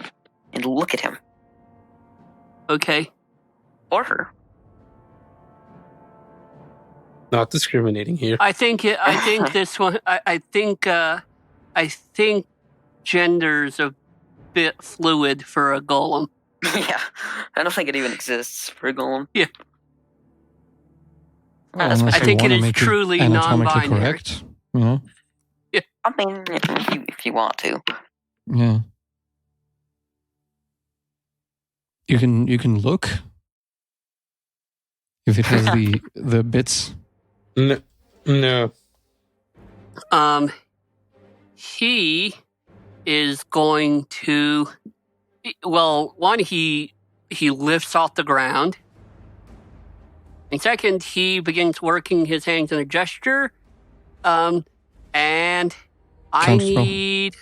and look at him. Okay. Or her. Not discriminating here. I think this one. I think gender's a bit fluid for a golem. Yeah, I don't think it even exists for a golem. Yeah. Well, I think it is truly anatomically non-binary. correct. You know? I mean, if you want to. Yeah. You can look if it has the bits. No. He is going to. Well, one, he lifts off the ground. And second, he begins working his hands in a gesture. And I Counterspell. need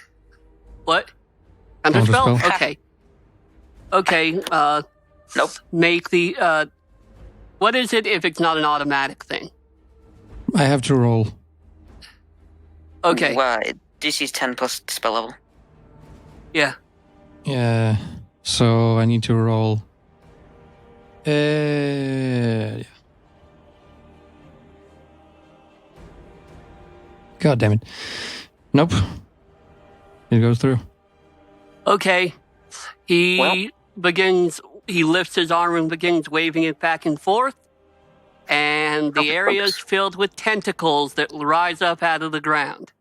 what? Counterspell? Counterspell. Okay. Nope. Make the what is it if it's not an automatic thing? I have to roll. Okay. DC's 10 plus spell level. Yeah. Yeah. So I need to roll. Yeah. God damn it. Nope. It goes through. Okay. He lifts his arm and begins waving it back and forth. And the area is filled with tentacles that rise up out of the ground.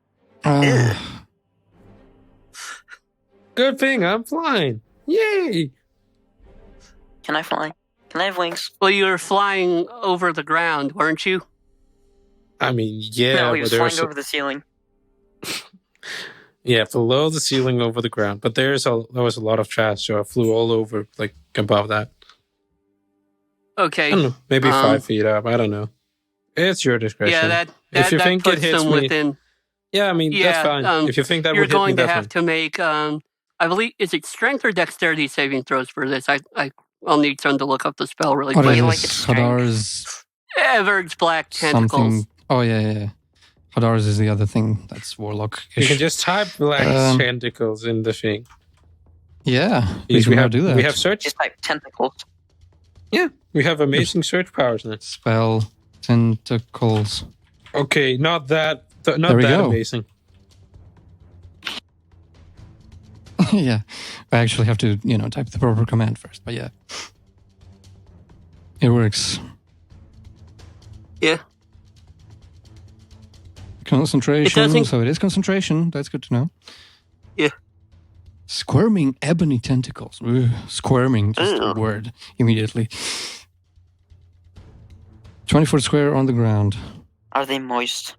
Good thing I'm flying. Yay! Can I fly? Can I have wings? Well, you were flying over the ground, weren't you? I mean, yeah. No, he was but flying over the ceiling. Yeah, below the ceiling, over the ground. But there was a lot of trash, so I flew all over, like above that. Okay. I don't know, maybe 5 feet up. I don't know. It's your discretion. Yeah, that if you think puts it hits them me, within. yeah, I mean that's fine. If you think that you're would hit me, going to that's have fine. to make. I believe is it strength or dexterity saving throws for this? I'll need someone to look up the spell really What quick. is like this? it's strength. Hadar's Ever's black tentacles. something. Oh, yeah. Hadar's is the other thing. That's warlock-ish. You can just type black tentacles in the thing. Yeah. Because we have do that. We have search. Just like tentacles. Yeah, we have amazing search powers now. Spell tentacles. Okay, not that. Not There we that go. amazing. Yeah. I actually have to, type the proper command first. But yeah. It works. Yeah. Concentration. So it is concentration. That's good to know. Yeah. Squirming ebony tentacles. Ugh, squirming, just a word immediately. 20-foot square on the ground. Are they moist?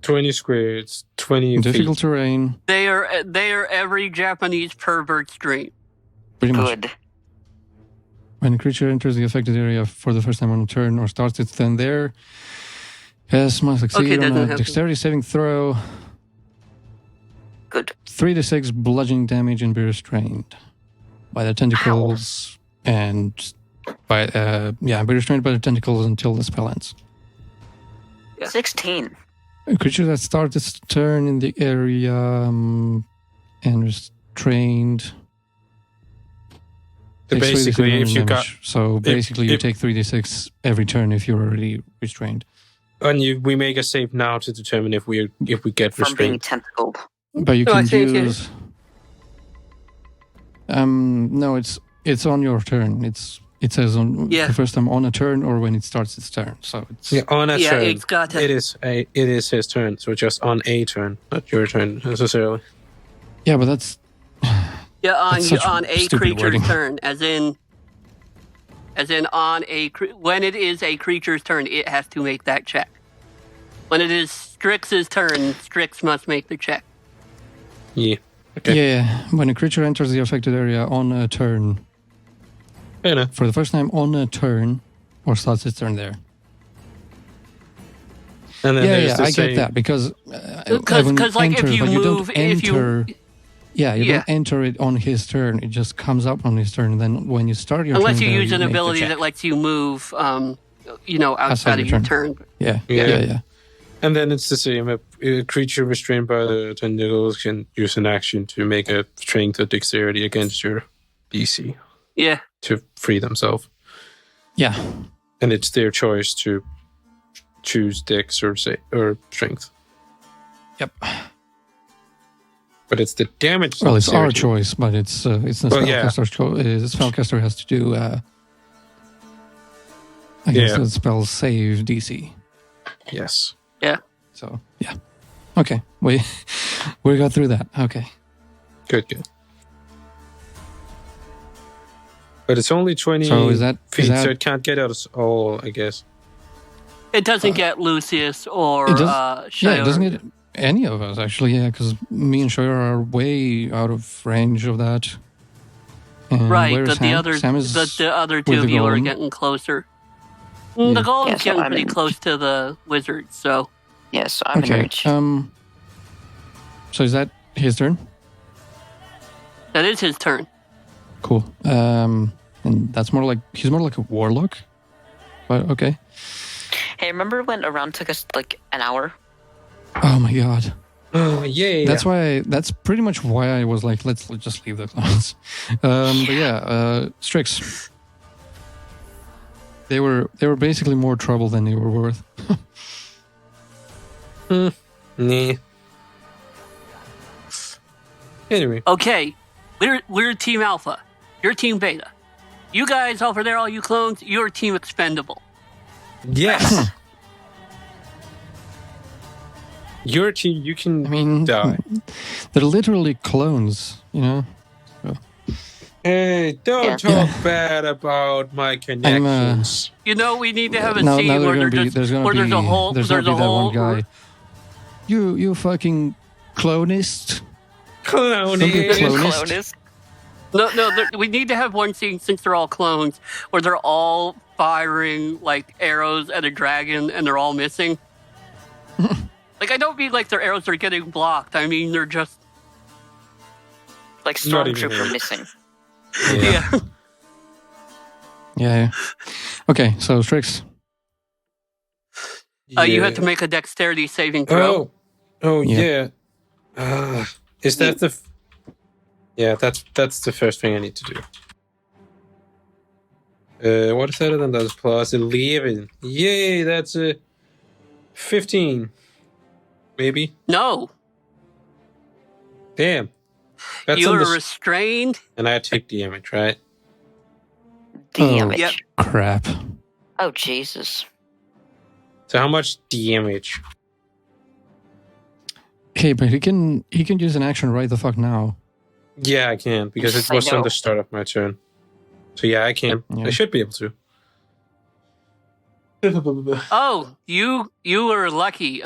20 squared. It's 20 Difficult feet. terrain. They are every Japanese pervert's dream. Pretty much. Good. When a creature enters the affected area for the first time on a turn or starts its turn there, yes, must succeed Okay, on doesn't a have to- dexterity saving throw. Good. 3 to 6 bludgeoning damage and be restrained by the tentacles and by be restrained by the tentacles until the spell ends. Yeah. 16. A creature that starts its turn in the area and restrained. So takes 3d6 basically, if you got damage. So basically, you if- take 3d6 every turn if you're already restrained. we make a save now to determine if we get From being restrained. tentacled. But you No, I can think use. No, it's on your turn. It says on Yeah. the first time on a turn or when it starts its turn. So it's Yeah, on a Yeah, turn. it's got to. It is his turn, so just on a turn, not your turn necessarily. yeah, but that's Yeah, That's such on a stupid creature's wording. turn, as in when it is a creature's turn, it has to make that check. When it is Strix's turn, Strix must make the check. Yeah. Okay. yeah. When a creature enters the affected area on a turn Fair enough. for the first time on a turn or starts its turn there. And then there's the I same. get that because Because like if you but you move, don't if you enter. Yeah, you Yeah. don't enter it on his turn. It just comes up on his turn. And then when you start your unless turn, you there, use an make the ability check. that lets you move, outside of your your turn. Yeah, Yeah. yeah. And then it's the same. A creature restrained by the tentacles can use an action to make a strength or dexterity against your DC Yeah, to free themselves. Yeah. And it's their choice to choose dex or strength. Yep. But it's the damage. Well, it's our dexterity. choice, but it's the Well, yeah. spellcaster's choice. The spellcaster has to do I guess Yeah. the spell save DC. Yes. So yeah. Okay. We got through that. Okay. Good. But it's only 20 So is that feet, so that it can't get out all, I guess. it doesn't get Lucius or It does- Shire. it doesn't get any of us actually, yeah, because me and Shoyer are way out of range of that. And Right, where is but the Sam? other Sam is the other with two the of you are golem. getting closer. Yeah. The golem's Yeah, so getting I'm pretty in- close to the wizard, so Yes, I'm in okay. reach. So is that his turn? that is his turn. Cool. And that's more like he's more like a warlock. But okay. Hey, remember when a round took us like an hour? Oh my god. Oh, yay. That's why. That's pretty much why I was like, let's just leave the clowns. But yeah, Strix. They were basically more trouble than they were worth. Nah. Anyway. Okay, we're Team Alpha. You're Team Beta. You guys over there, all you clones, you're Team Expendable. Yes. Your team, you can I mean, die. they're literally clones, you know. Hey, don't Yeah. talk bad about my connections. You know, we need to have a Now scene they're where gonna be, there's there's gonna where be there's a whole there's there's gonna a be that whole one guy. You fucking clonist. Don't be Clowny. clonist. Clonus. No, we need to have one scene since they're all clones where they're all firing like arrows at a dragon and they're all missing. Like I don't mean like their arrows are getting blocked. I mean they're just Like Not even Stormtrooper there. missing. yeah. Yeah. Okay, so Strix. You have to make a dexterity saving throw. Oh, Yeah. yeah. Is that the? Yeah, that's the first thing I need to do. What is that? Then that's plus 11. Yay! That's a 15. Maybe. No, Damn. That's you on are the restrained. and I take damage, right? Damage. Yep. Crap. Oh, Jesus. So how much damage? Okay, but he can use an action right the fuck now. Yeah, I can because it I was on know. the start of my turn. So yeah, I can. Yeah. I should be able to. Oh, you were lucky.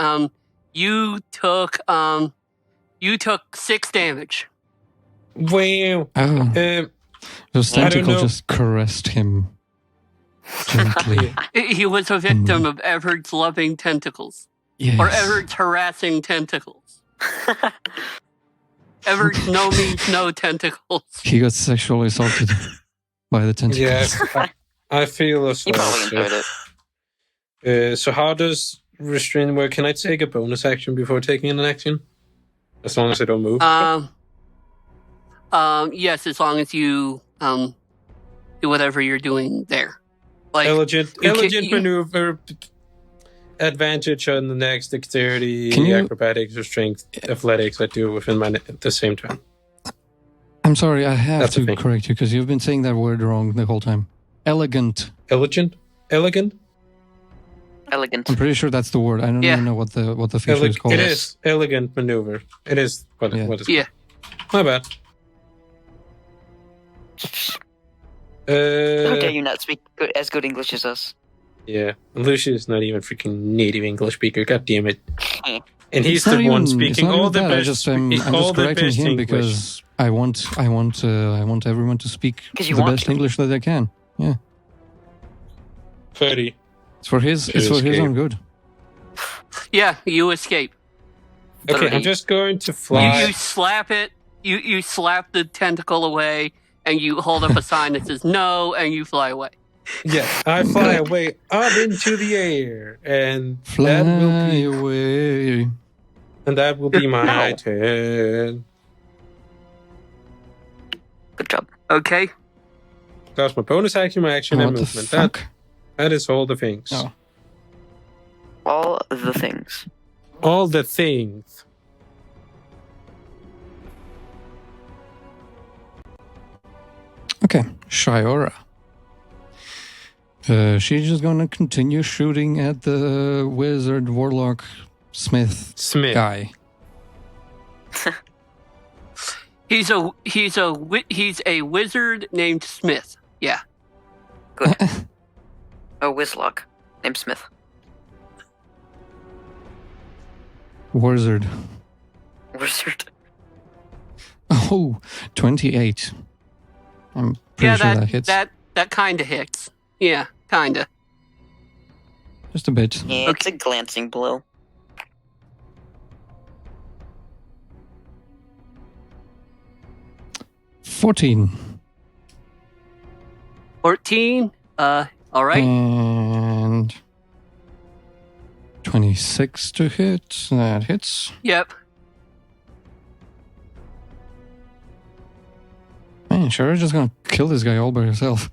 You took 6 damage. Wow. Oh, those I don't tentacles know. just caressed him gently. He was a victim of Everett's loving tentacles. Yes. Or Everett's harassing tentacles. Everett's no means no tentacles. He got sexually assaulted by the tentacles. Yeah, I feel as You probably enjoyed well. it. So how does restrain work? Can I take a bonus action before taking an action? As long as I don't move? Yes, as long as you do whatever you're doing there. Like Elegant you- maneuver, advantage on the next dexterity, Can you- acrobatics, or strength, athletics I do within the same time. I'm sorry, I have That's the to thing. correct you because you've been saying that word wrong the whole time. Elegant. Elegant? Elegant. I'm pretty sure that's the word. I don't Yeah. even know what the feature is called. It is elegant maneuver. It is what is Yeah. My bad. How dare you not speak as good English as us? Yeah. Lucius is not even freaking native English speaker. God damn it. And he's It's not the one even- speaking it's not all even the that. best. I'm all just the correcting best him English. because I want everyone to speak 'Cause the you want best to. English that they can. Yeah, 30. it's for his escape. own good. Yeah, you escape. Okay, 30. I'm just going to You, fly. you slap it. You slap the tentacle away, and you hold up a sign that says no, and you fly away. Yeah, I fly away up into the air, and Fly away. that will be my No. turn. Good job. Okay. That's my bonus action, my action, and What the movement. fuck? That is all the things. Oh. All the things. All the things. Okay, Shiora. She's just gonna continue shooting at the wizard, warlock, smith Smith. guy. He's a wizard named Smith. Yeah. Good. A Wizlock named Smith. Wizard. Wizard. Oh, 28. I'm pretty Yeah, sure that hits. that kind of hits. Yeah, kind of. Just a bit. Yeah, it's a glancing blow. $14. 14. All right. And 26 to hit. That hits. Yep. Man, Shara's just gonna kill this guy all by herself.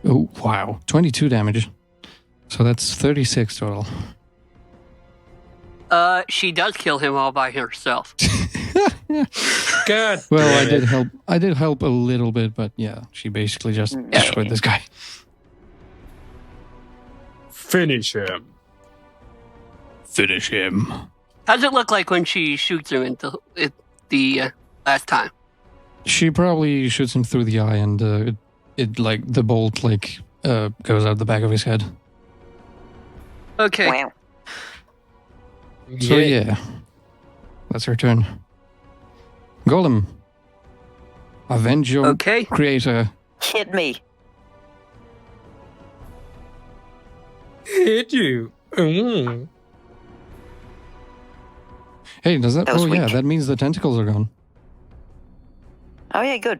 Oh, wow. 22 damage. So that's 36 total. She does kill him all by herself. God. Well, damn I did it. help. I did help a little bit, but yeah, she basically just destroyed this guy. Finish him. Finish him. How's it look like when she shoots him into the last time? She probably shoots him through the eye, and it like the bolt goes out the back of his head. Okay. Wow. So yeah, that's her turn. Golem, avenge your Okay. creator. Hit me. Hit you. Mm. Hey, does that? That was Oh yeah, weak. that means the tentacles are gone. Oh yeah, good.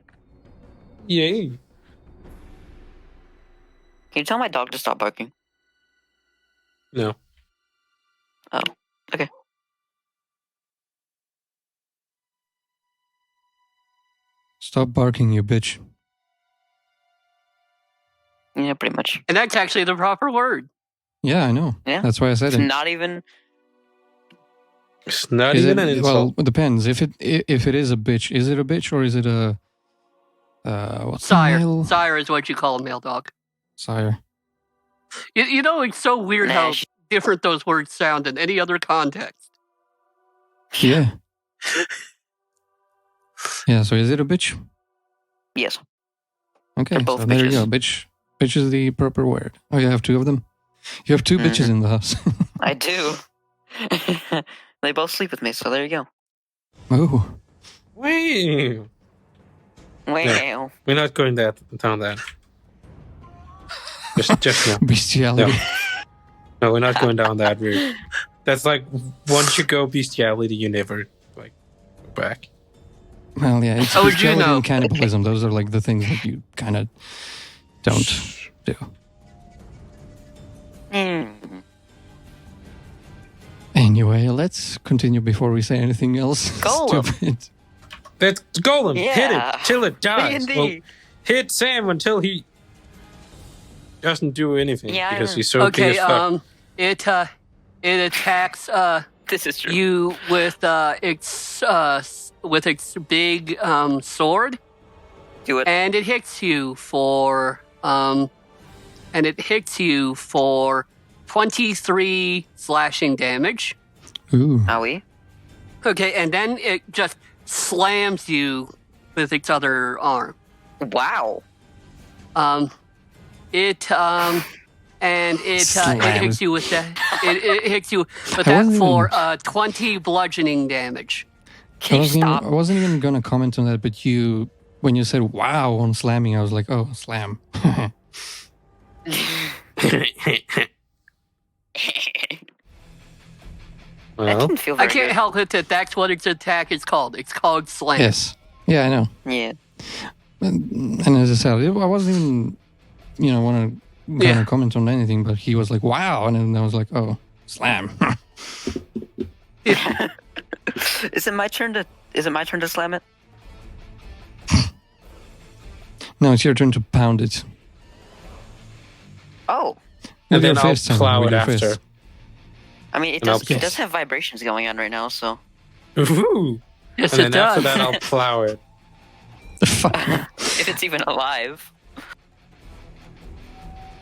Yay. Can you tell my dog to stop barking? No. Oh, okay. Stop barking, you bitch. Yeah, pretty much. And that's actually the proper word. Yeah, I know. Yeah. That's why I said It's it. not even. It's not Is even it- an well, insult. it depends. If it is a bitch, is it a bitch or is it a what's the Sire. hell? Sire is what you call a male dog. Sire. You know, it's so weird how Nash. different those words sound in any other context. Yeah. Yeah. So is it a bitch? Yes. Okay. They're both So there you go. bitches. Bitch. Bitch is the proper word. Oh, you have two of them. You have two bitches in the house. I do. They both sleep with me, so there you go. Oh. Wait. Wow. Yeah. We're not going down that. Just no. Bestiality. No, we're not going down that route. That's like, once you go bestiality, you never, like, go back. Well, yeah, it's How would you bestiality know? and cannibalism. Those are like the things that you kind of don't do. Anyway, let's continue before we say anything else Golem. stupid. That's Golem. Yeah. Hit it till it dies. D&D. Well, hit Sam until he doesn't do anything Yeah, because I- he's so big Okay, as fuck. it attacks This is true. you with its big sword, Do it. and it hits you for 23 slashing damage. Ooh. Owie. Okay, and then it just slams you with its other arm. Wow. It Slam. hits you with that. It hits you with I that wasn't for 20 bludgeoning damage. Can you stop? I wasn't even going to comment on that, but when you said wow on slamming, I was like, oh, slam. That Well, didn't feel very I can't good. help it that that's what its attack is called. It's called slam. Yes. Yeah, I know. Yeah. And as I said, I wasn't even, want to kind of comment on anything, but he was like, wow. And then I was like, oh, slam. Is it my turn to slam it? No, it's your turn to pound it. Oh. and With then your I'll fist, Sam, plow with it your after. fist. I mean, it And I'll- does. It does have vibrations going on right now, so Ooh. Yes, And it then after does. that, I'll plow it. The fuck? if it's even alive,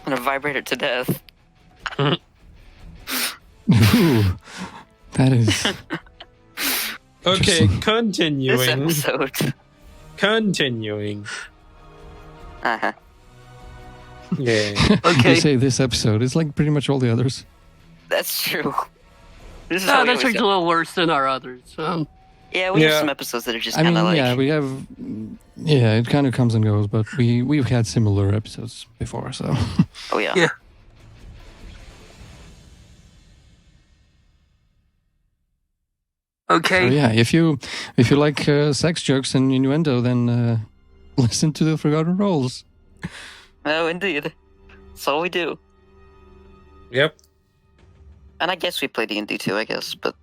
I'm gonna vibrate it to death. Ooh. That is. Okay, This continuing. episode. Continuing. Uh-huh. Yeah. Okay. You say this episode. It's like pretty much all the others. That's true. This is No, how we that's always a go. little worse than our others. Yeah, we have Yeah. some episodes that are just I kind mean, of like. yeah, we have. Yeah, it kind of comes and goes, but we've had similar episodes before, so. Oh yeah. Yeah. So Okay. yeah, if you like sex jokes and innuendo, then listen to the Forgotten Rolls. No, indeed. That's all we do. Yep. And I guess we play D&D too, I guess, but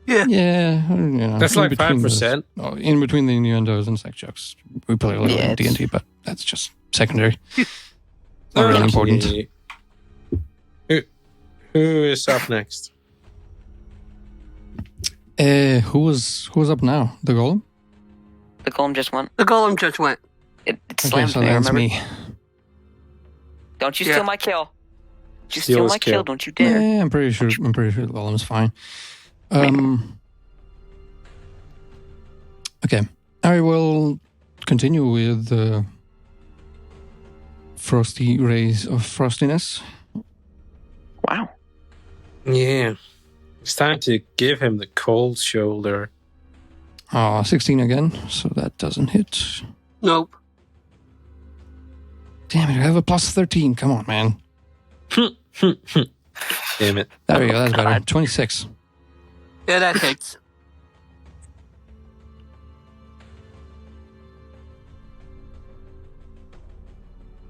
Yeah, That's in like between 5%. in between the innuendos and sex jokes, we play a little Yeah, bit of it's- D&D, but that's just secondary. Not really important. Okay. Who is up next? Who was up now? The Golem? the golem just went. The golem just went. It Okay, slammed so me, that's remember? me. Don't you Yeah. steal my kill. Don't you Steal steal his my kill, kill. don't you dare. Yeah, I'm pretty sure the Golem's fine. Okay, I will continue with the Frosty Rays of Frostiness. Wow. Yeah. It's time to give him the cold shoulder. 16 again, so that doesn't hit. Nope. Damn it, I have a plus 13. Come on, man. Damn it. There we go, that's better. God. 26. Yeah, that hits.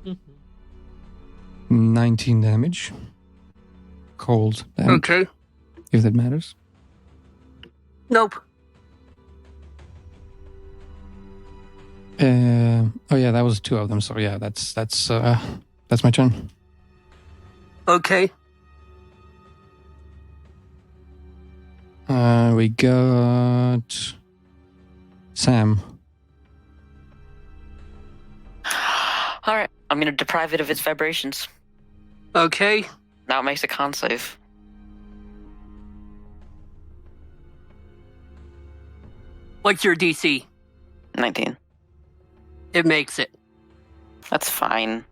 Mm-hmm. 19 damage. Cold damage, Okay. if that matters. Nope. Oh yeah, that was 2 of them. So yeah, that's my turn. Okay. We got Sam. Alright, I'm gonna deprive it of its vibrations. Okay. Now it makes a con save. What's your DC? 19. It makes it. That's fine.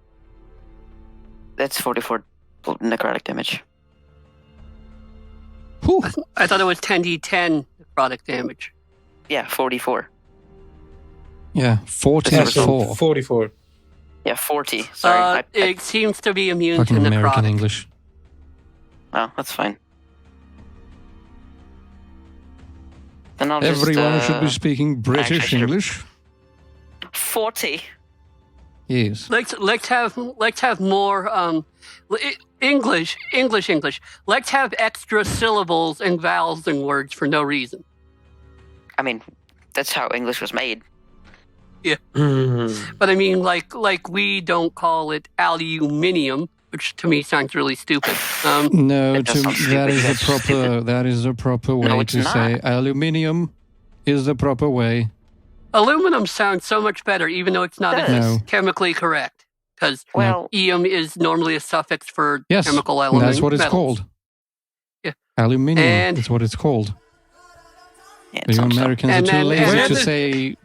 That's 44 necrotic damage. Whew. I thought it was 10d10 necrotic damage. Yeah, 44. Yeah, 44. 44. Yeah, 40. Sorry. It seems to be immune Fucking to American necrotic. English. Oh, that's fine. Then I'll Everyone just, should be speaking British should've- English. 40. Yes. Let's have more English. Let's have extra syllables and vowels in words for no reason. I mean, that's how English was made. But I mean, like we don't call it aluminium, which to me sounds really stupid. No, That does sound that is stupid. the proper. That is the proper way No, it's to not. say aluminium is the proper way. Aluminum sounds so much better, even though it's not It does. No. chemically correct, because Well, ium is normally a suffix for Yes, chemical element. that's what it's metals. called. Yeah. Aluminium. And- That's what it's called. yeah, The some stuff. Americans And are too then- lazy and to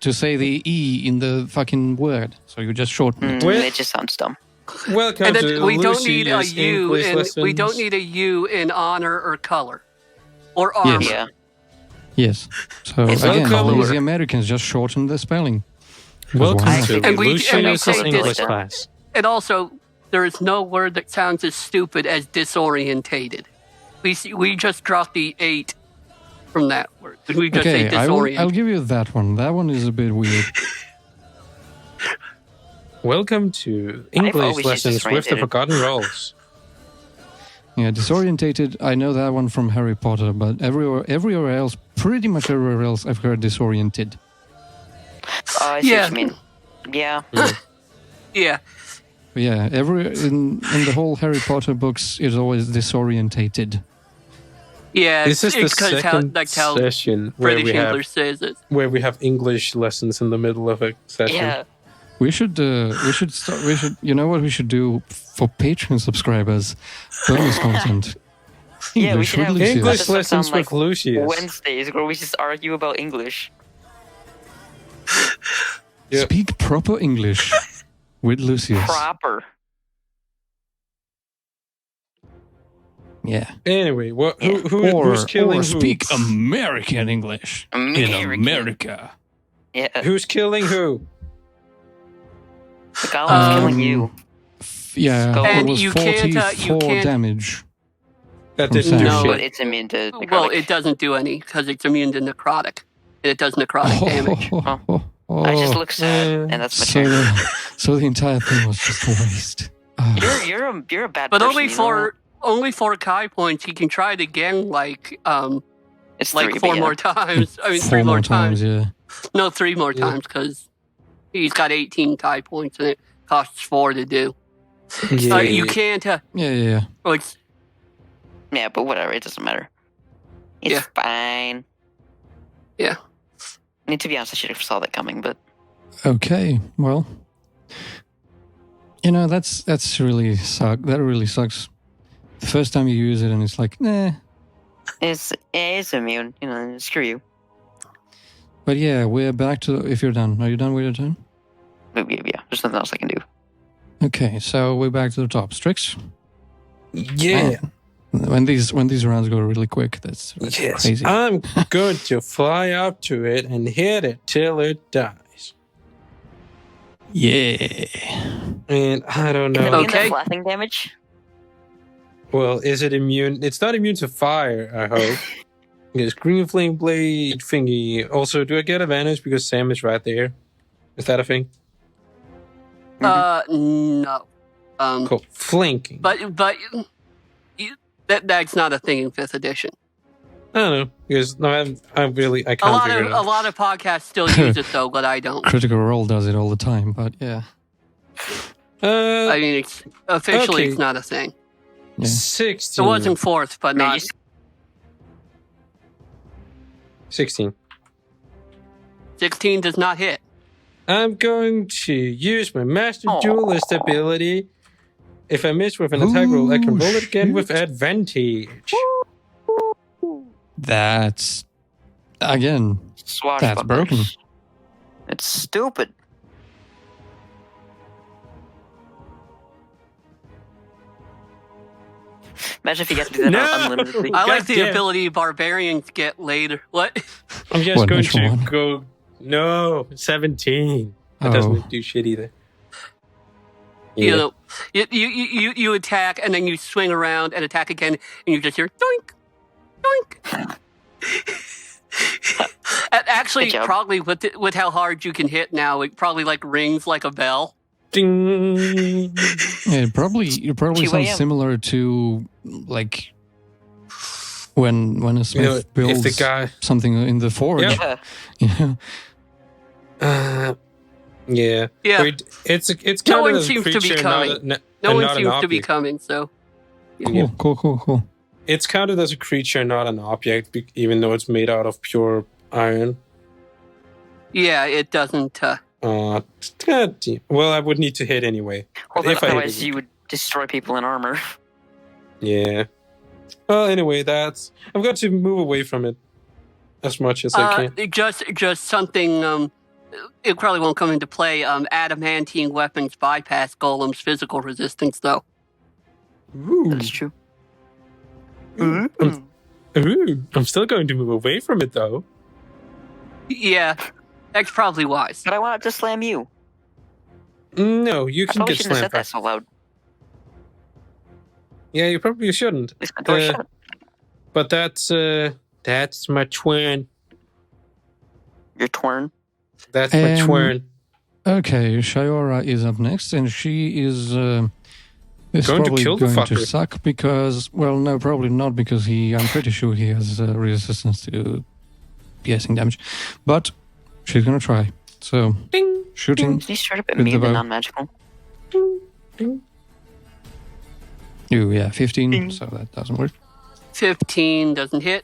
then- say the e in the fucking word, so you just shorten it. Well- It just sounds dumb. Welcome And to then we don't need a Lucy's U English in lessons. we don't need a U in honor or color or armor. Yes. Yeah. Yes. So It's again, welcome. lazy Americans just shorten the spelling. Welcome Why to not? And we Lucy's take English this- class. And also, there is no word that sounds as stupid as disorientated. We just dropped the 8 from that word. We just say Okay, I'll disoriented. give you that one. That one is a bit weird. Welcome to English always used lessons with the disorientated. Forgotten Roles. Yeah, disorientated. I know that one from Harry Potter, but everywhere else, pretty much everywhere else, I've heard disoriented. Oh, I see Yeah. what you mean. Yeah. Yeah. But yeah, in the whole Harry Potter books, it's always disorientated. Yeah, This is the it's 'cause second that's how session where British we have English says it. English lessons in the middle of a session. Yeah. We should start. You know what we should do for Patreon subscribers? Bonus content. Yeah, we English should with have Lucius. English That doesn't lessons sound with Lucius. Wednesdays where we just argue about English. Yeah. Speak proper English with Lucius. Proper. Yeah. Anyway, Yeah. who's killing or who? speak American English in America. Yeah. Who's killing who? The goblin's killing you. Yeah, Skull. it And was you can't, 44 damage. That From didn't do Sam. No, But shit. it's immune to necrotic. Well, it doesn't do any because it's immune to necrotic. It does necrotic damage. I just look sad, and that's my so, turn. so the entire thing was just a waste. Ah. You're a bad But person. only you know for 4 points, he can try it again like that? It's like 3, 4 but yeah. more times. I mean, 4 3 more times. yeah. No, 3 more Yeah. times because he's got 18 tie points and it costs 4 to do. Yeah. You can't. Yeah. Oh, it's Yeah, but whatever. It doesn't matter. It's Yeah. fine. Yeah. I mean, to be honest, I should have saw that coming, but Okay, well, that's really suck. That really sucks. The first time you use it, and it's like, nah. it's immune. You know, screw you. But yeah, we're back to. If you're done, are you done with your turn? But yeah, there's nothing else I can do. Okay, so we're back to the top. Strix. Yeah. When these rounds go really quick, that's Yes. crazy. I'm going to fly up to it and hit it till it dies. Yeah. And I don't Can it know. be Okay. the flapping damage? Well, is it immune? It's not immune to fire, I hope. Yes, green flame blade thingy. Also, do I get advantage because Sam is right there? Is that a thing? no. Cool. Flanking. But that's not a thing in 5th edition. I don't know because no, I A can't lot figure of it a out. lot of podcasts still use it though, but I don't. Critical Role does it all the time, but yeah. I mean, it's officially Okay. it's not a thing. Yeah. 16. It was in 4th, but I mean, not. you 16. 16 does not hit. I'm going to use my Master Duelist ability. If I miss with an attack roll, I can roll it again with advantage. That's again. That's broken. It's stupid. Imagine if you got to do that No! unlimitedly. I like the Goddamn. ability barbarians get later. What? I'm just What, going natural to one? go. No, 17. That Oh. doesn't do shit either. You Yeah. know, you attack and then you swing around and attack again, and you just hear doink, doink. And actually, Good job. probably with how hard you can hit now, it probably like rings like a bell. Ding. Yeah, it probably 2 sounds a.m. similar to like when a smith You know, if builds the guy. something in the forge. Yeah. Yeah. Yeah. Yeah. Yeah. Wait, it's No counted one as a seems to be creature, coming. not a- No and one not an seems to be object. coming, so Yeah. Cool. It's counted as a creature, not an object, even though it's made out of pure iron. yeah, it doesn't. God damn. Well, I would need to hit anyway. Well, If I hit otherwise it. you would destroy people in armor. Yeah. Well, anyway, I've got to move away from it as much as I can. Just something. It probably won't come into play. Adamantine weapons bypass golems' physical resistance, though. Ooh. That's true. Ooh, I'm still going to move away from it, though. Yeah, that's probably wise. But I wanted to slam you. No, you I can probably get shouldn't have slammed. said that so loud. Yeah, you probably shouldn't. At least my door Uh, shut. But that's my twin. Your twirn. That's my twin. Okay, Shiora is up next, and she is Going to probably kill the going to fucker. suck because, well, no, probably not because I'm pretty sure he has resistance to piercing damage, but she's gonna try. So Ding. shooting, Can you start up at With me the and the bow. non-magical? you 15, Ding. so that doesn't work. 15 doesn't hit.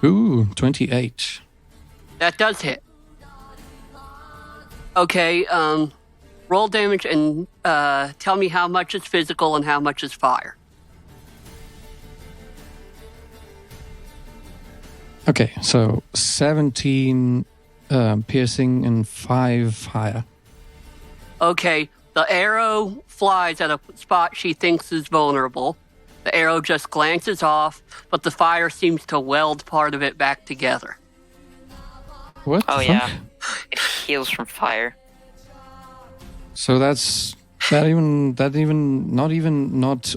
Ooh, 28. That does hit. Okay, roll damage and tell me how much is physical and how much is fire. Okay, so 17 piercing and 5 fire. Okay, the arrow flies at a spot she thinks is vulnerable. The arrow just glances off, but the fire seems to weld part of it back together. What? Oh, the yeah. fuck? It heals from fire. So not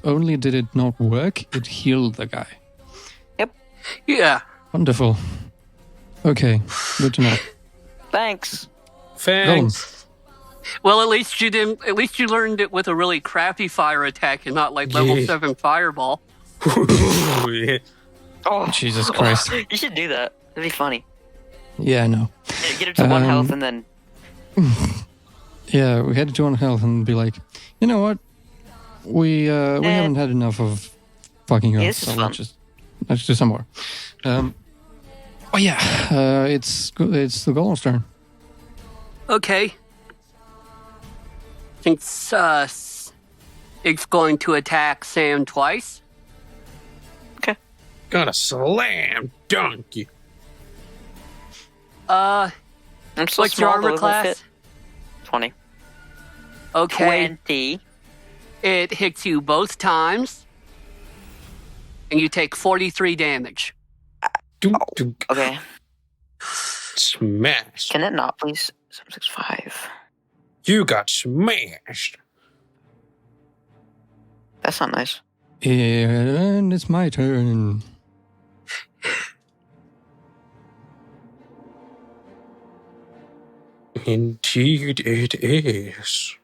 only did it not work, it healed the guy. Yeah. Wonderful. Okay, good to know. Thanks. Thanks. Well, at least you didn't. At least you learned it with a really crappy fire attack and not like level Yeah. 7 fireball. Yeah. Oh, Jesus Christ. You should do that. That'd be funny. Yeah, I know. Get it to 1 health Um, and then Yeah, we had to do on health and be like, you know what? We haven't had enough of fucking up, This is so fun. let's do some more. Oh yeah, it's the golem's turn. Okay. Thinks it's going to attack Sam twice. Gonna slam dunk you. I'm so What's your small, armor but it will class? fit. 20. Okay. 20. It hits you both times, and you take 43 damage. Dunk, dunk. Okay. Smash. Can it not, please? 765. You got smashed. That's not nice. And it's my turn. Indeed it is.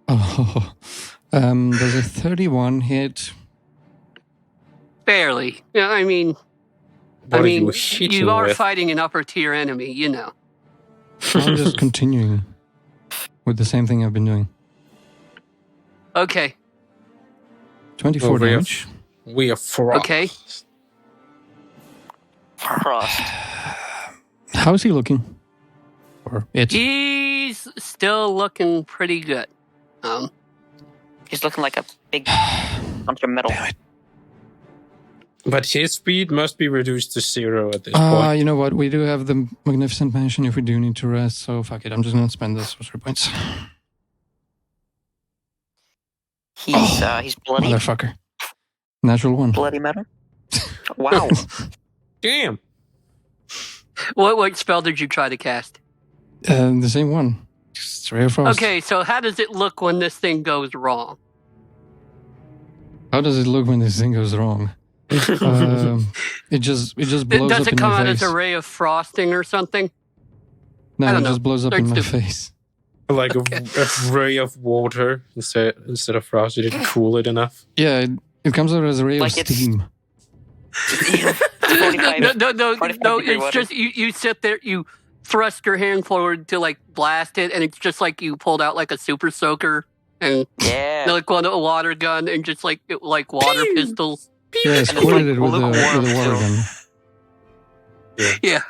Oh, does a 31 hit? Barely. Yeah, I mean, What are you hitting you are with? fighting an upper tier enemy, you know. I'm just continuing with the same thing I've been doing. Okay. 24 Oh, we have- damage. We are frost. Okay. Frost. How's he looking? Or it? He's still looking pretty good. He's looking like a big bunch of metal. Damn it. But his speed must be reduced to 0 at this point. You know what? We do have the Magnificent Mansion if we do need to rest, so fuck it. I'm just gonna spend those 3 points. He's bloody. Motherfucker. Natural one. Bloody matter. Wow. Damn. What spell did you try to cast? The same one. It's Ray of Frost. Okay, so how does it look when this thing goes wrong? How does it look when this thing goes wrong? It just blows Does up it in come my out face. as a ray of frosting or something? No, I it don't know. just blows up They're in my stupid. face. Like a ray of water instead of frost. You didn't cool it enough. Yeah, it comes out as a ray Like of it's- steam. 45 No, 45 degree it's water. just you sit there, you thrust your hand forward to like blast it, and it's just like you pulled out like a super soaker and Yeah. like one a water gun and just like water Pew! pistols. Yeah, it's squirted like it with a lukewarm, water too. gun. Yeah,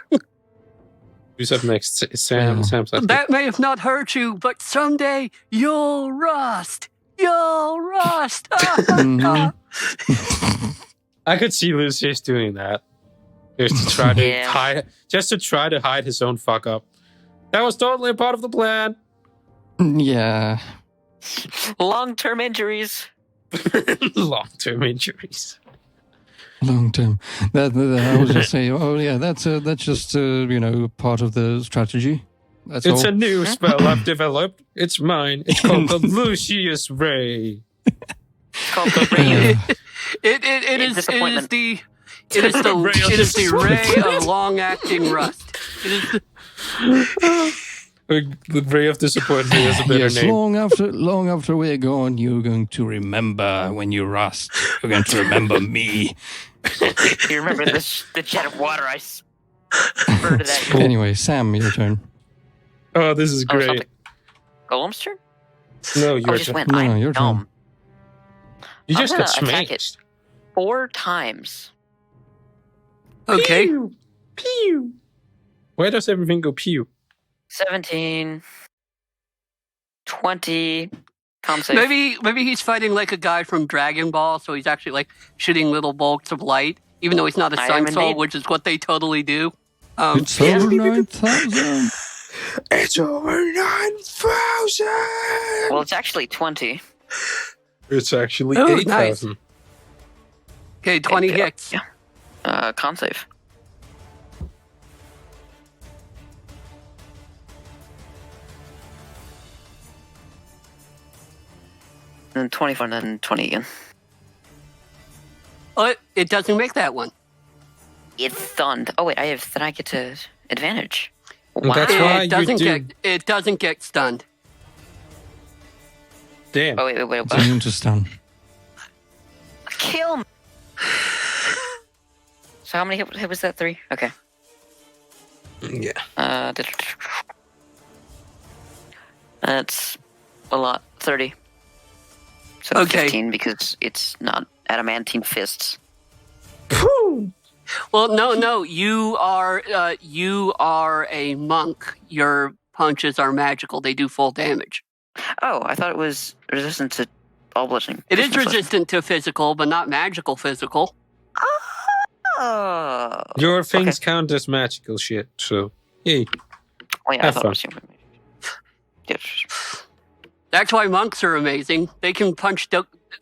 Who's up next? Sam. Yeah. Sam's left. that may have not hurt you, but someday you'll rust. You'll rust. Mhm. I could see Lucius doing that. Just to try to Yeah. hide his own fuck up. That was totally a part of the plan. Yeah. Long-term injuries. Long-term injuries. Long term. That I was just saying. Oh yeah, that's just part of the strategy. That's It's all. a new spell I've developed. It's mine. It's called the Lucius Ray. It's called the ray of It is disappointment. the Ray of ray of long-acting rust. It is the, The Ray of Disappointment is a better yes, name. long after we're gone, you're going to remember when you rust. You're going to remember me. You remember the jet of water I spurted at you? Anyway, Sam, your turn. Oh, this is Oh, great. something. Golem's turn? No, Oh, your just turn. went. No, I'm your turn. dumb. You I'm just got gonna attack smashed. 4 times. okay. Pew! Pew! Why does everything go pew? 17, 20. Con save. Maybe he's fighting like a guy from Dragon Ball, so he's actually like shooting little bolts of light, even though he's not a I sun am soul, indeed. which is what they totally do. It's yeah. over 9,000. It's over 9,000! Well, it's actually 20. It's actually Oh, 8,000. Okay, 20 Yeah. hits. Con save. And then 24 and then 20 again. Oh, it doesn't make that one. It's stunned. Oh wait, then I get to advantage. Wow. That's why It doesn't you do. it doesn't get stunned. Damn. Oh wait, It's immune to stun. Kill me. So how many hit was that? 3? Okay. Yeah. That's a lot. 30. So Okay. 15 because it's not adamantine fists. Well, no, you are a monk. Your punches are magical. They do full damage. Oh, I thought it was resistant to all bludgeoning. It is resistant to physical, but not magical physical. Oh. Your things count as magical shit, so. Yay. Oh, yeah, I Have thought fun. it was yes. That's why monks are amazing. They can punch.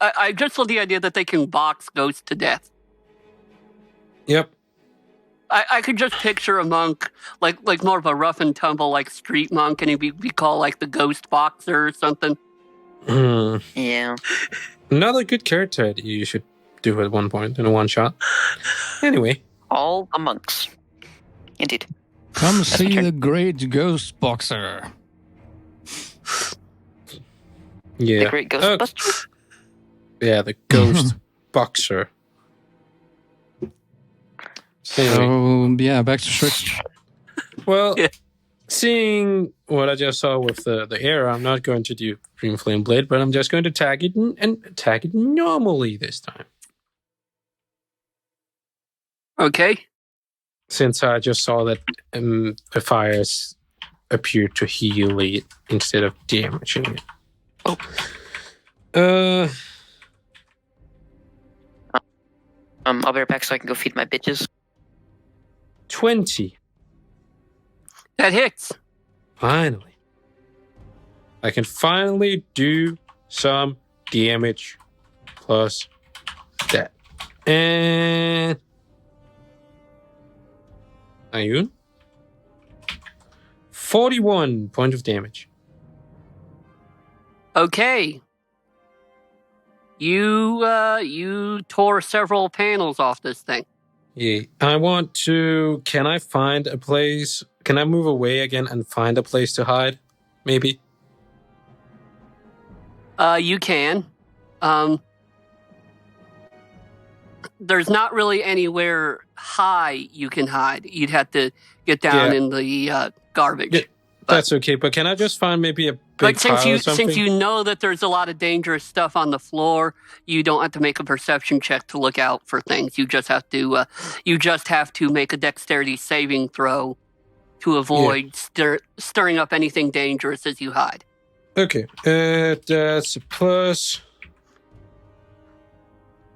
I just love the idea that they can box ghosts to death. Yep. I could just picture a monk like more of a rough and tumble like street monk, and he'd be called like the ghost boxer or something. Yeah. Another good character idea you should do at one point in a one shot. Anyway. All the monks. Indeed. Come my see turn. the great ghost boxer. Yeah. The great Ghostbuster. Yeah, the ghost boxer. Anyway. So yeah, back to Shrek. Well, Yeah. seeing what I just saw with the arrow, I'm not going to do Green Flame Blade, but I'm just going to tag it and attack it normally this time. Okay. Since I just saw that the fires appear to heal it instead of damaging it. I'll be right back so I can go feed my bitches. 20. That hits. Finally. I can finally do some damage plus that. And Ayun, 41 points of damage. Okay. You tore several panels off this thing. Yeah. I want to. Can I find a place? Can I move away again and find a place to hide? Maybe. You can. There's not really anywhere high you can hide. You'd have to get down in the garbage. Yeah, that's okay. But can I just find maybe a big But since pile or something? since you know that there's a lot of dangerous stuff on the floor, you don't have to make a perception check to look out for things. You just have to make a dexterity saving throw to avoid stirring up anything dangerous as you hide. Okay, that's a plus.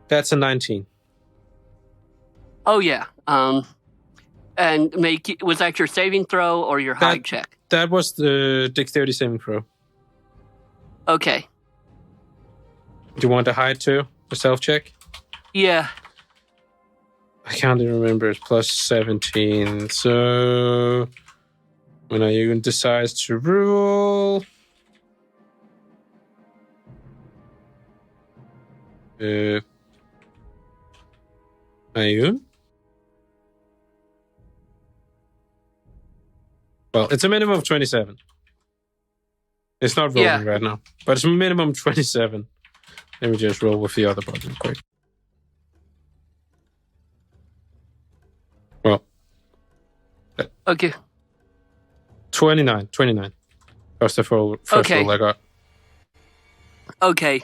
That's a 19. Oh yeah. And was that your saving throw or your hide check? That was the dexterity saving throw. Okay. Do you want to hide too? The self check? Yeah. I can't even remember. It's plus 17. So when Ayun decides to rule, Ayun? Well, it's a minimum of 27. It's not rolling right now, but it's a minimum 27. Let me just roll with the other button quick. Well. Okay. 29. That's the first roll I got. Okay.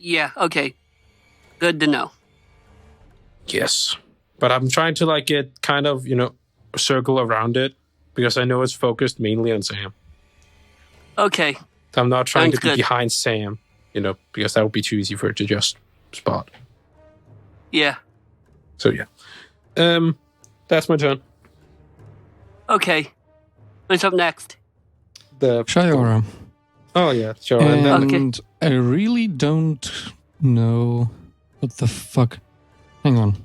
Yeah. Okay. Good to know. Yes. But I'm trying to get kind of, circle around it because I know it's focused mainly on Sam. Okay. I'm not trying to be good. behind Sam, because that would be too easy for it to just spot. Yeah. So yeah. That's my turn. Okay. Who's up next? Shiora. Oh yeah, sure. And I really don't know what the fuck. Hang on.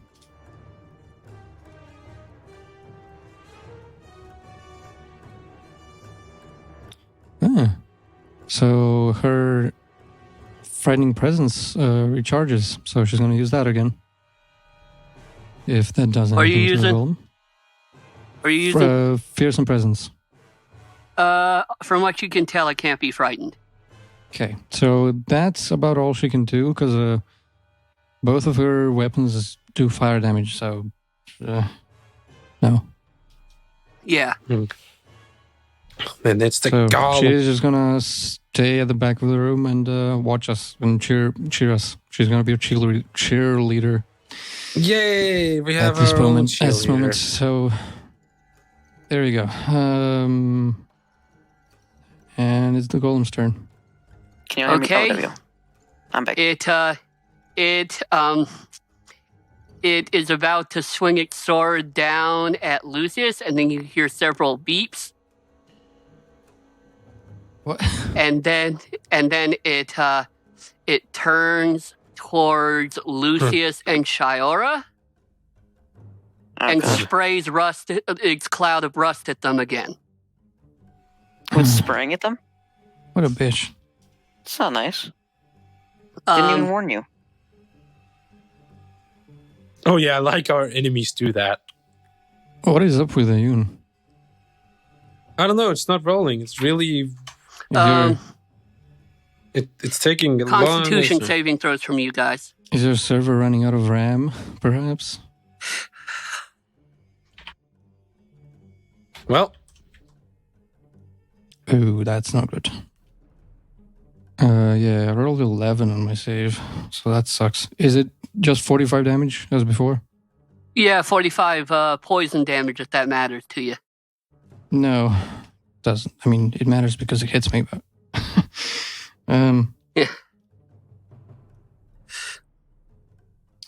So her frightening presence recharges, so she's going to use that again. If that does anything to the golem. Are you using fearsome presence? From what you can tell, it can't be frightened. Okay, so that's about all she can do because both of her weapons do fire damage. So no. Yeah. Then it's the golem. She's just gonna stay at the back of the room and watch us and cheer us. She's gonna be a cheerleader. Yay! We have at this our moment. Own At this moment, so there we go. And it's the golem's turn. Can you hear me? Oh, there we go. I'm back. It is about to swing its sword down at Lucius, and then you hear several beeps. What? And then it turns towards Lucius and Shiora and sprays its cloud of rust at them again. What's spraying at them? What a bitch. It's not nice. Didn't even warn you. Oh yeah, I like our enemies do that. What is up with Ayun? I don't know. It's not rolling. It's really. It's taking a long Constitution saving throws from you guys. Is your server running out of RAM, perhaps? Well. Ooh, that's not good. Yeah, I rolled 11 on my save, so that sucks. Is it just 45 damage as before? Yeah, 45 poison damage if that matters to you. No, doesn't. I mean, it matters because it hits me, but... Yeah.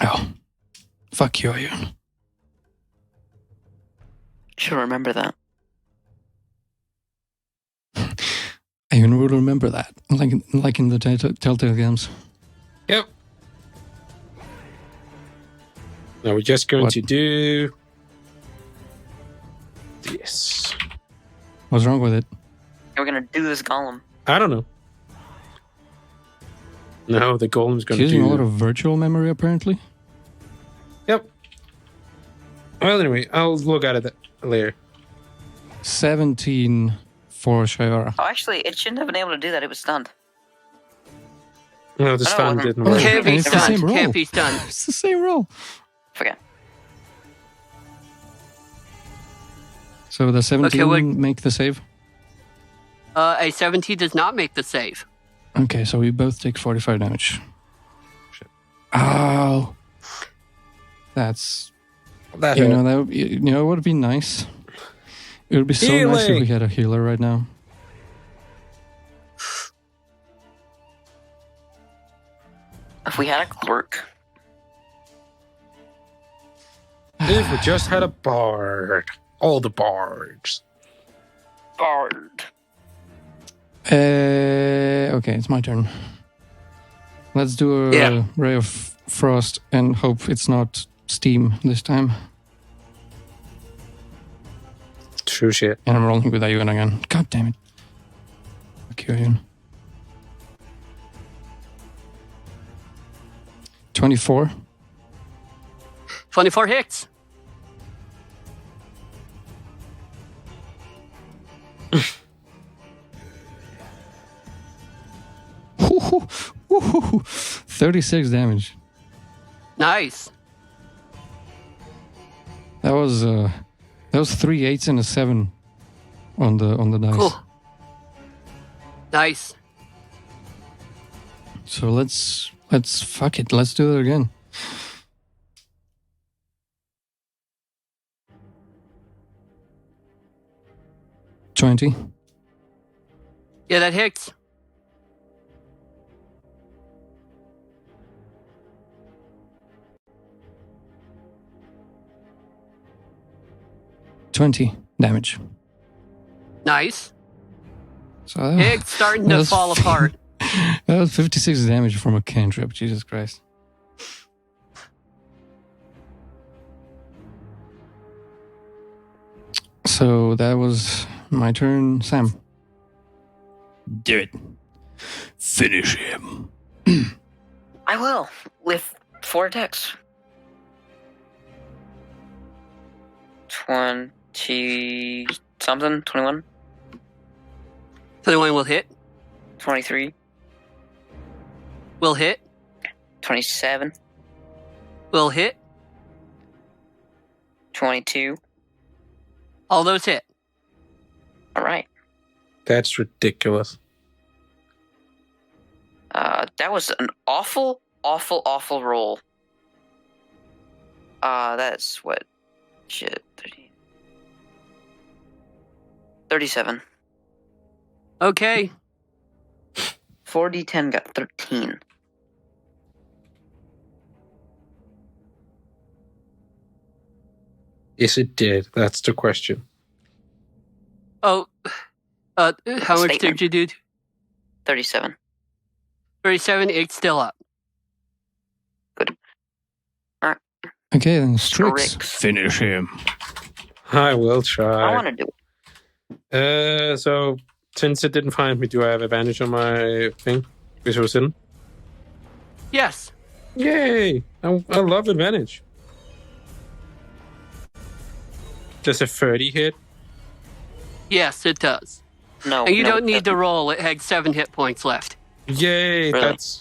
Oh. Fuck you, Ayun. Should remember that. Ayun will remember that, like in the Telltale games. Yep. Now we're just going What? to do this. What's wrong with it? We're gonna do this golem. I don't know. No, the golem's going It's to using do... a lot of virtual memory, apparently. Yep. Well, anyway, I'll look at it later. 17 for Shayara. Oh, actually, it shouldn't have been able to do that. It was stunned. No, the Oh, stun no, didn't Oh, work. Can't be and it's the same stunned. roll. Can't be stunned. It's the same roll. Forget. So the 17 Okay, wait. make the save? A 17 does not make the save. Okay, so we both take 45 damage. Shit. Oh. That's... That You hurt. know, that would be, you know what would be nice? It would be so nice if we Healing. had a healer right now. If we had a clerk, If we just had a bard. All the bards. bard. Okay, it's my turn. Let's do a Yeah. Ray of Frost and hope it's not Steam this time. True shit. And I'm rolling with Ayun again. God damn it. Fuck you, Ayun. 24. 24 hits. Woohoo. 36 damage. Nice. That was 3 8s and a 7 on the dice. Cool. Nice. So let's fuck it. Let's do it again. $20. Yeah, that hits. $20 damage. Nice. So It's starting to That's fall apart. that was 56 damage from a cantrip. Jesus Christ. So that was my turn. Sam. Do it. Finish him. I will with 4 attacks. 20 something, 21, 21 will hit. 23, Will hit. 27, Will hit. 22. All those hit. All right. That's ridiculous. That was an awful roll. That's what? Shit. 30, 37. Okay. 4d10 got 13. Yes, it did. That's the question. Oh, how much Statement. did you do? 37. 37. It's still up. Okay, then Strix. Strix. Finish him. I will I try. want to do it. So since it didn't find me, do I have advantage on my thing? Visual Sin? Yes. Yay! I love advantage. Does a 30 hit? Yes, it does. No. And you no, don't need to roll. It had 7 hit points left. Yay! Really? That's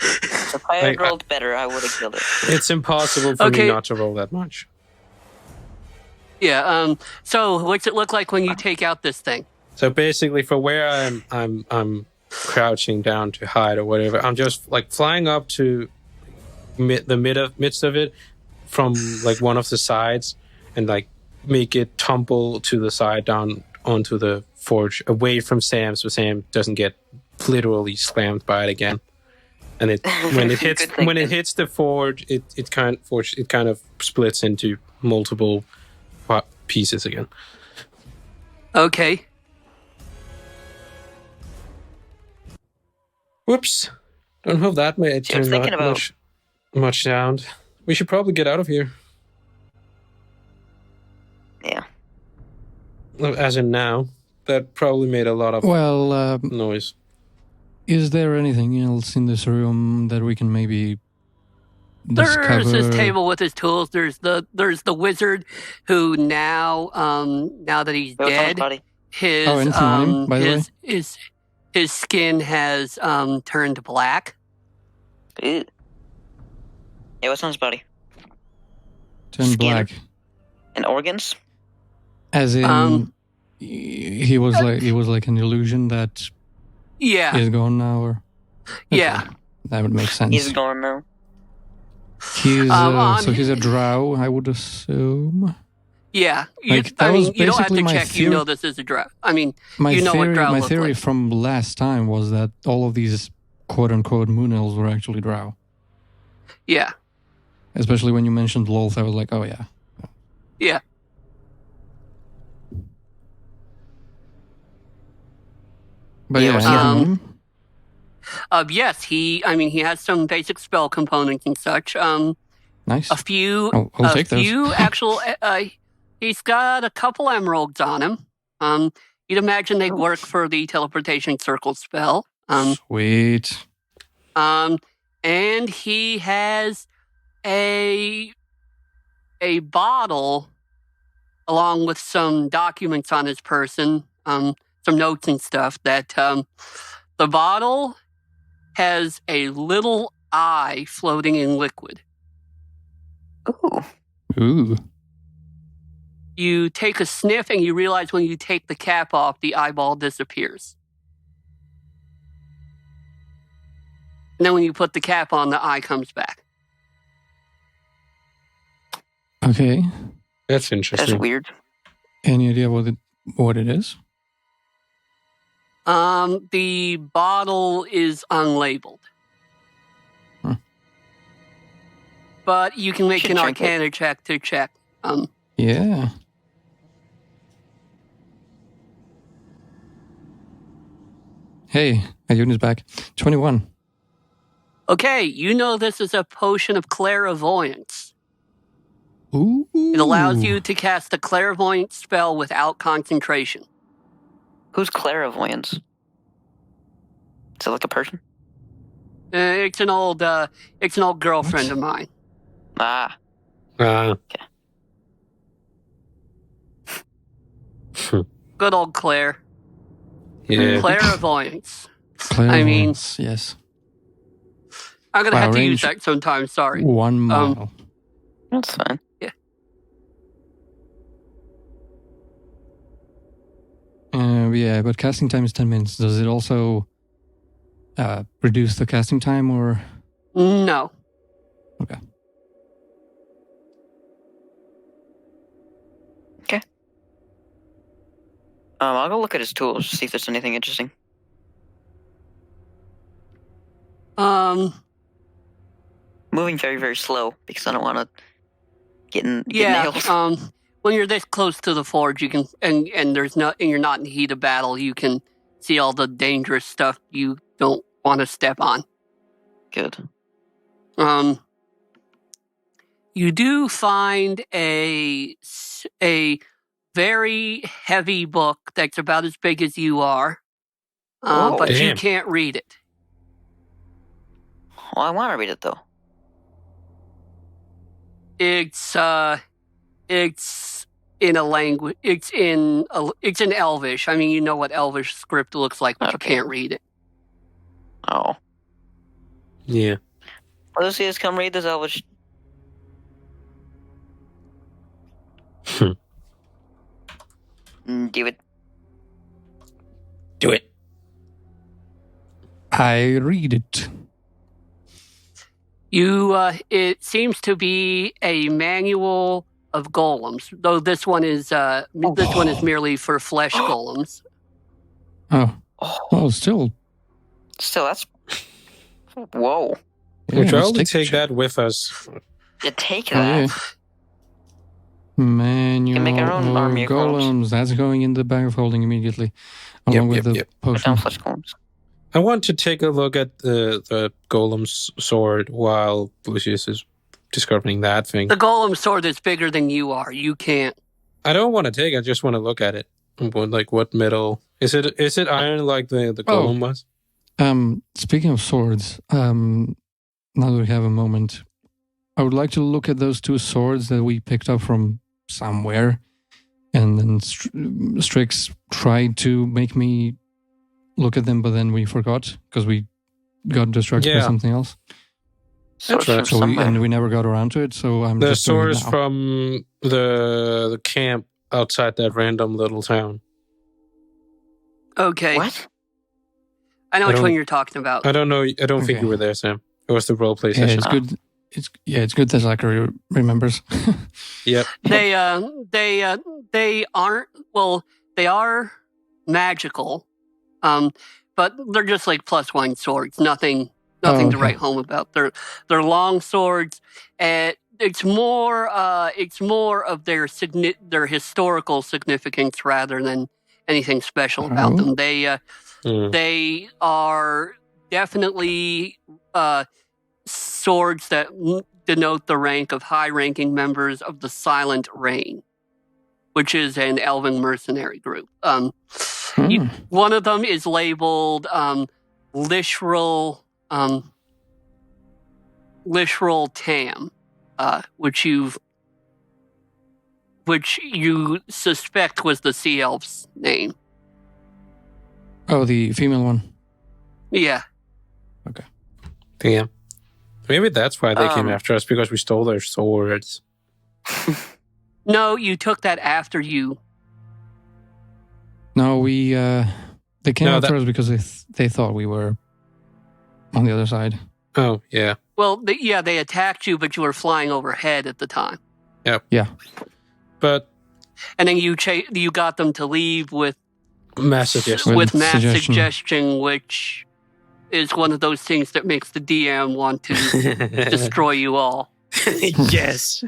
If I had I- rolled better, I would have killed it. it's impossible for Okay. me not to roll that much. Yeah. So what's it look like when you take out this thing? So basically, for where I'm crouching down to hide or whatever, I'm just like flying up to the midst of it from like one of the sides and like make it tumble to the side down onto the forge away from Sam, so Sam doesn't get literally slammed by it again. And it when it hits Good when it thinking. hits the forge, it kind of splits into multiple pieces again. Okay. Whoops. don't know if that may See, I turn was thinking that about- much sound. We should probably get out of here. Yeah. As in now. That probably made a lot of Well, noise. is there anything else in this room that we can maybe discover? There's his table with his tools. There's the wizard who now that he's What's on his dead, body? his Oh, anything on him, by the way? his skin has turned black. Ew. Yeah, what's on his body? Turn Skin? black. And organs? As in, he was like an illusion that Yeah, is gone now, or yeah. that would make sense. He's gone now. He's on so he's a drow, I would assume. Yeah, Like, that was you don't have basically to my check. You theory- know this is a drow. I mean, My You know what theory, drow my look theory like. from last time was that all of these quote unquote moon elves were actually drow. yeah, Especially when you mentioned Lolth, I was like, oh yeah. yeah. But Yeah, yeah, what's anything he- on him? Yes, he has some basic spell components and such. Nice. A few, I'll take those. actual. He's got a couple emeralds on him. You'd imagine they work for the teleportation circle spell. Sweet. And he has a bottle along with some documents on his person, some notes and stuff. That the bottle has a little eye floating in liquid. Ooh. Ooh. You take a sniff and you realize when you take the cap off, the eyeball disappears. And then when you put the cap on, the eye comes back. Okay. That's That's interesting. weird. Any idea what it is? The bottle is unlabeled. Huh. But you can make Should an drink it. Arcana check to check. Yeah. Hey, Ayuna's back. 21. Okay, you know this is a potion of clairvoyance. Ooh. It allows you to cast a clairvoyant spell without concentration. Who's clairvoyance? Is it like a person? It's an old girlfriend of mine. Ah. Good old Claire. Yeah. Clairvoyance. Clairvoyance, yes. I'm gonna Wow, have to range- use that sometime. Sorry. 1 mile. That's fine. Yeah, but casting time is 10 minutes. Does it also reduce the casting time, or? No. Okay. I'll go look at his tools, see if there's anything interesting. Moving very, very slow because I don't want to get Yeah. nails. When you're this close to the forge, you can, and you're not in the heat of battle, you can see all the dangerous stuff you don't want to step on. Good. You do find a very heavy book that's about as big as you are, Oh, but you damn. can't read it. Well, I want to read it though. It's in a language. It's in Elvish. I mean, you know what Elvish script looks like, but you Okay. can't read it. Oh. Yeah. Lucius, come read this Elvish. Do it. Do it. I read it. It seems to be a manual of golems, though this one is merely for flesh golems. Oh, Oh, well, still. still, that's. Whoa. Yeah, We'll let's probably the take ch- that with us. You take Oh, that. yeah. Manual make our own of army of golems. golems. That's going in the bag of holding immediately, along Yep, with the yep. Put down potion. flesh columns. I want to take a look at the golem's sword while Lucius is discovering that thing. The golem sword is bigger than you are. You can't. I don't want to take it. I just want to look at it. Like what metal? Is it iron like the golem was? Speaking of swords, now that we have a moment, I would like to look at those 2 swords that we picked up from somewhere, and then Strix tried to make me look at them, but then we forgot because we got distracted by something else. Source right. from We never got around to it. So I'm the just doing it source now. from the camp outside that random little town. Okay. What? I know I which don't- one you're talking about. I don't know. I don't think Okay. you were there, Sam. It was the roleplay Yeah, session. it's good. It's good that Zachary remembers. Yep. They aren't. Well, they are magical, but they're just like +1 swords. Nothing to okay. write home about. They're long swords, and it's more of their historical significance rather than anything special about Oh. them. Mm. They are definitely swords that denote the rank of high-ranking members of the Silent Reign, which is an elven mercenary group. Hmm. One of them is labeled Lishral Tam, which you suspect was the Sea Elf's name. Oh, the female one. Yeah. Damn. Maybe that's why they came Um, after us, because we stole their swords. No, you took that after you. No, we they came No, after us because they thought we were on the other side. Oh, yeah. Well, they attacked you, but you were flying overhead at the time, But and then you got them to leave with massive yes. with mass suggestion. suggestion, which is one of those things that makes the DM want to destroy you all. Yes.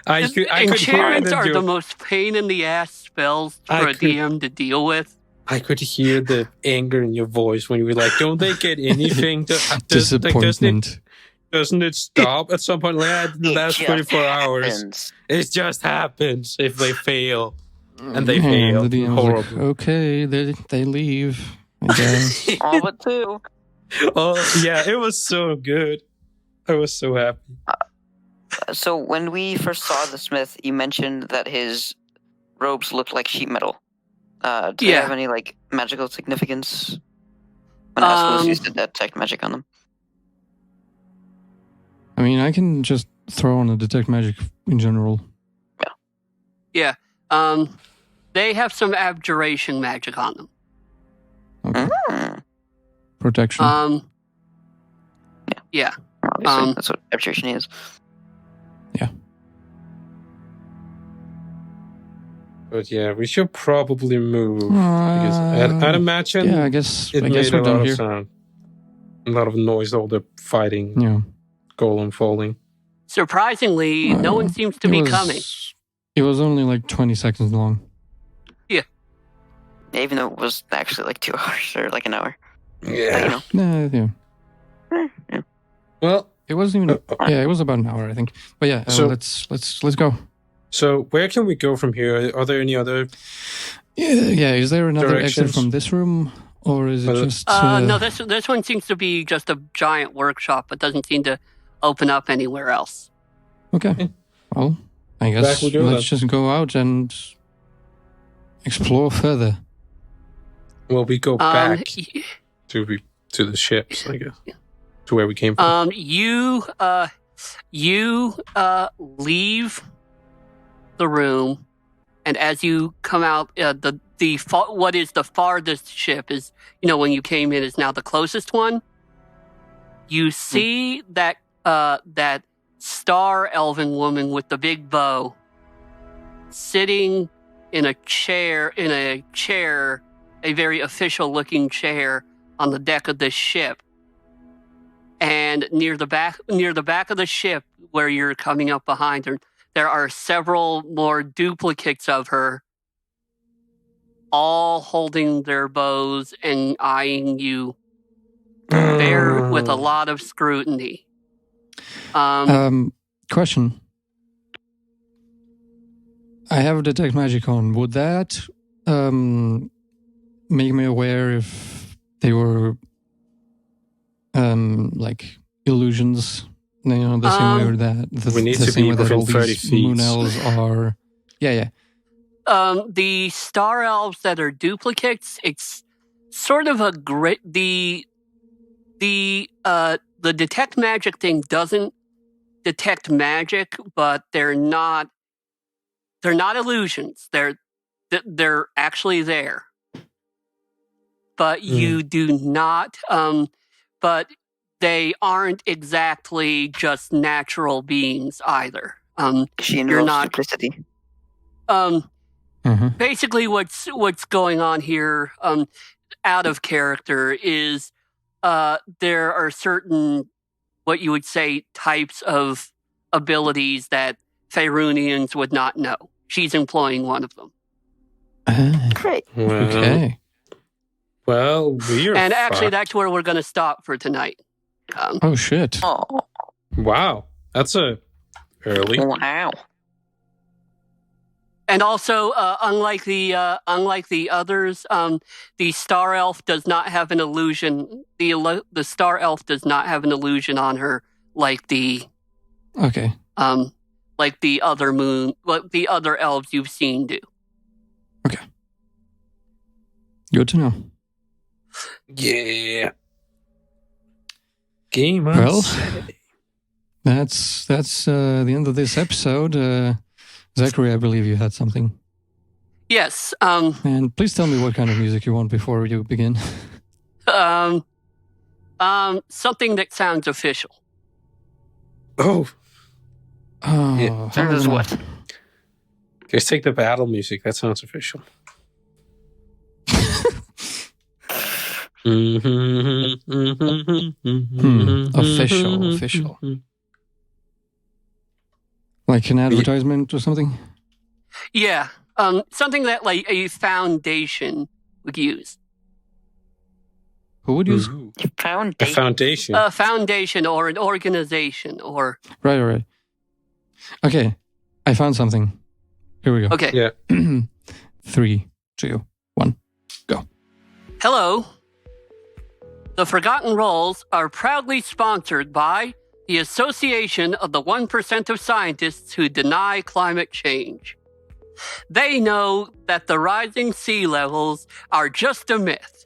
I could hear it Enchantments in are your- the most pain in the ass spells for I a could- DM to deal with. I could hear the anger in your voice when you were like, "Don't they get anything? Disappointment. Doesn't it stop at some point? Like, the It last just 24 hours. happens. It just happens if they fail, and they And fail the DM was like, horribly. okay, they leave. I guess. All but 2. Oh yeah, it was so good. I was so happy. So when we first saw the smith, you mentioned that his robes looked like sheet metal. Do they Yeah. have any like magical significance? When Ascalus used to detect magic on them. I mean, I can just throw on a detect magic in general. They have some abjuration magic on them. Okay. Mm. Protection. Yeah. Obviously, that's what abjuration is. But yeah, we should probably move because I'd imagine yeah, I guess it we're made a lot done of here. sound, a lot of noise, all the fighting, Yeah. golem falling. Surprisingly, no one seems to be coming. It was only like 20 seconds long. Even though it was actually like 2 hours or like an hour. Yeah. But, Nah, yeah. yeah. Well, It wasn't even. Yeah, it was about an hour, I think. But yeah, So- let's go. so where can we go from here? Are there any other? Yeah. Is there another exit Directions? from this room, or is it just? No, this one seems to be just a giant workshop, but doesn't seem to open up anywhere else. Okay. Well, I guess Back we go, let's just go out and explore further. Well, we go back y- to the ships, I guess, to where we came from. you leave the room, and as you come out, what is the farthest ship is, when you came in, is now the closest one. You see that star elven woman with the big bow sitting in a chair, a very official looking chair on the deck of this ship. And near the back of the ship, where you're coming up behind her, there are several more duplicates of her, all holding their bows and eyeing you bear with a lot of scrutiny. Question. I have detect magic on. Would that make me aware if they were like illusions? You know, the same way that we need the to same be way that all within 30 these feet. moon elves are. Yeah. The star elves that are duplicates, it's sort of a grit. The detect magic thing doesn't detect magic, but they're not illusions. They're actually there. But you do not but they aren't exactly just natural beings either. She you're involves not duplicity. Basically what's going on here out of character is there are certain what you would say types of abilities that Faerunians would not know. She's employing one of them. Great. Okay. Well, we're and actually fucked. that's where we're going to stop for tonight. Oh shit. Oh, Wow, that's a early. wow. And also, unlike the others, the star elf does not have an illusion. The star elf does not have an illusion on her like the Okay. like the other elves you've seen do. Okay. Good to know. Yeah. Game on Well, Saturday. that's the end of this episode. Zachary, I believe you had something. Yes. And please tell me what kind of music you want before you begin. Something that sounds official. Oh, Oh, Yeah. That is what? let's take the battle music. That sounds official. Official. Like an advertisement or something? Yeah. Something that like a foundation would use. Who would use? Ooh. You found A date. foundation. A foundation or an organization or Right. Okay, I found something. Here we go. okay. Yeah. 3, 2, 1, go. Hello. The Forgotten Roles are proudly sponsored by the Association of the 1% of Scientists Who Deny Climate Change. They know that the rising sea levels are just a myth.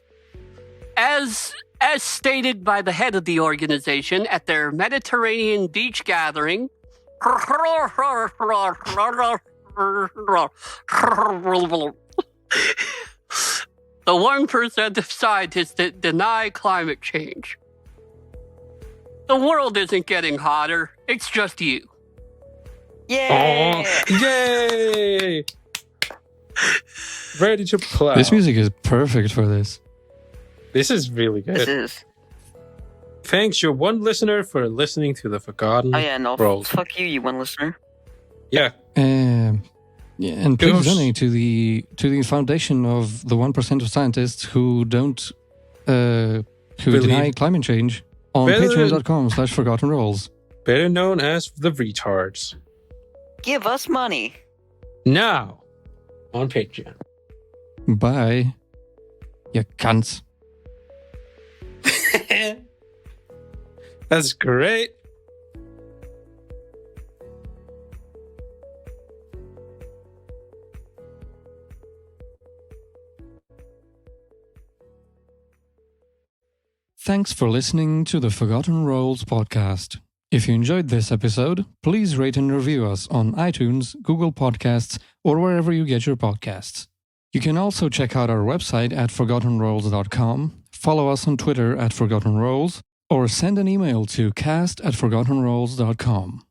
As stated by the head of the organization at their Mediterranean beach gathering, the 1% of scientists that deny climate change. The world isn't getting hotter, it's just you. Yeah. Oh, yay! Ready to plow. This music is perfect for this. This is really good. This is. Thanks, your one listener, for listening to the Forgotten Oh yeah, no. Roles. Fuck you, you one listener. Yeah. Yeah, and please Gosh. donate to the foundation of the 1% of scientists who don't who deny climate change on Better- patreon.com/forgotten roles. Better known as the Retards. Give us money. Now, on Patreon. Bye. You cunts. That's great. Thanks for listening to the Forgotten Roles podcast. If you enjoyed this episode, please rate and review us on iTunes, Google Podcasts, or wherever you get your podcasts. You can also check out our website at forgottenroles.com, follow us on Twitter at Forgotten Roles, or send an email to cast@forgottenroles.com.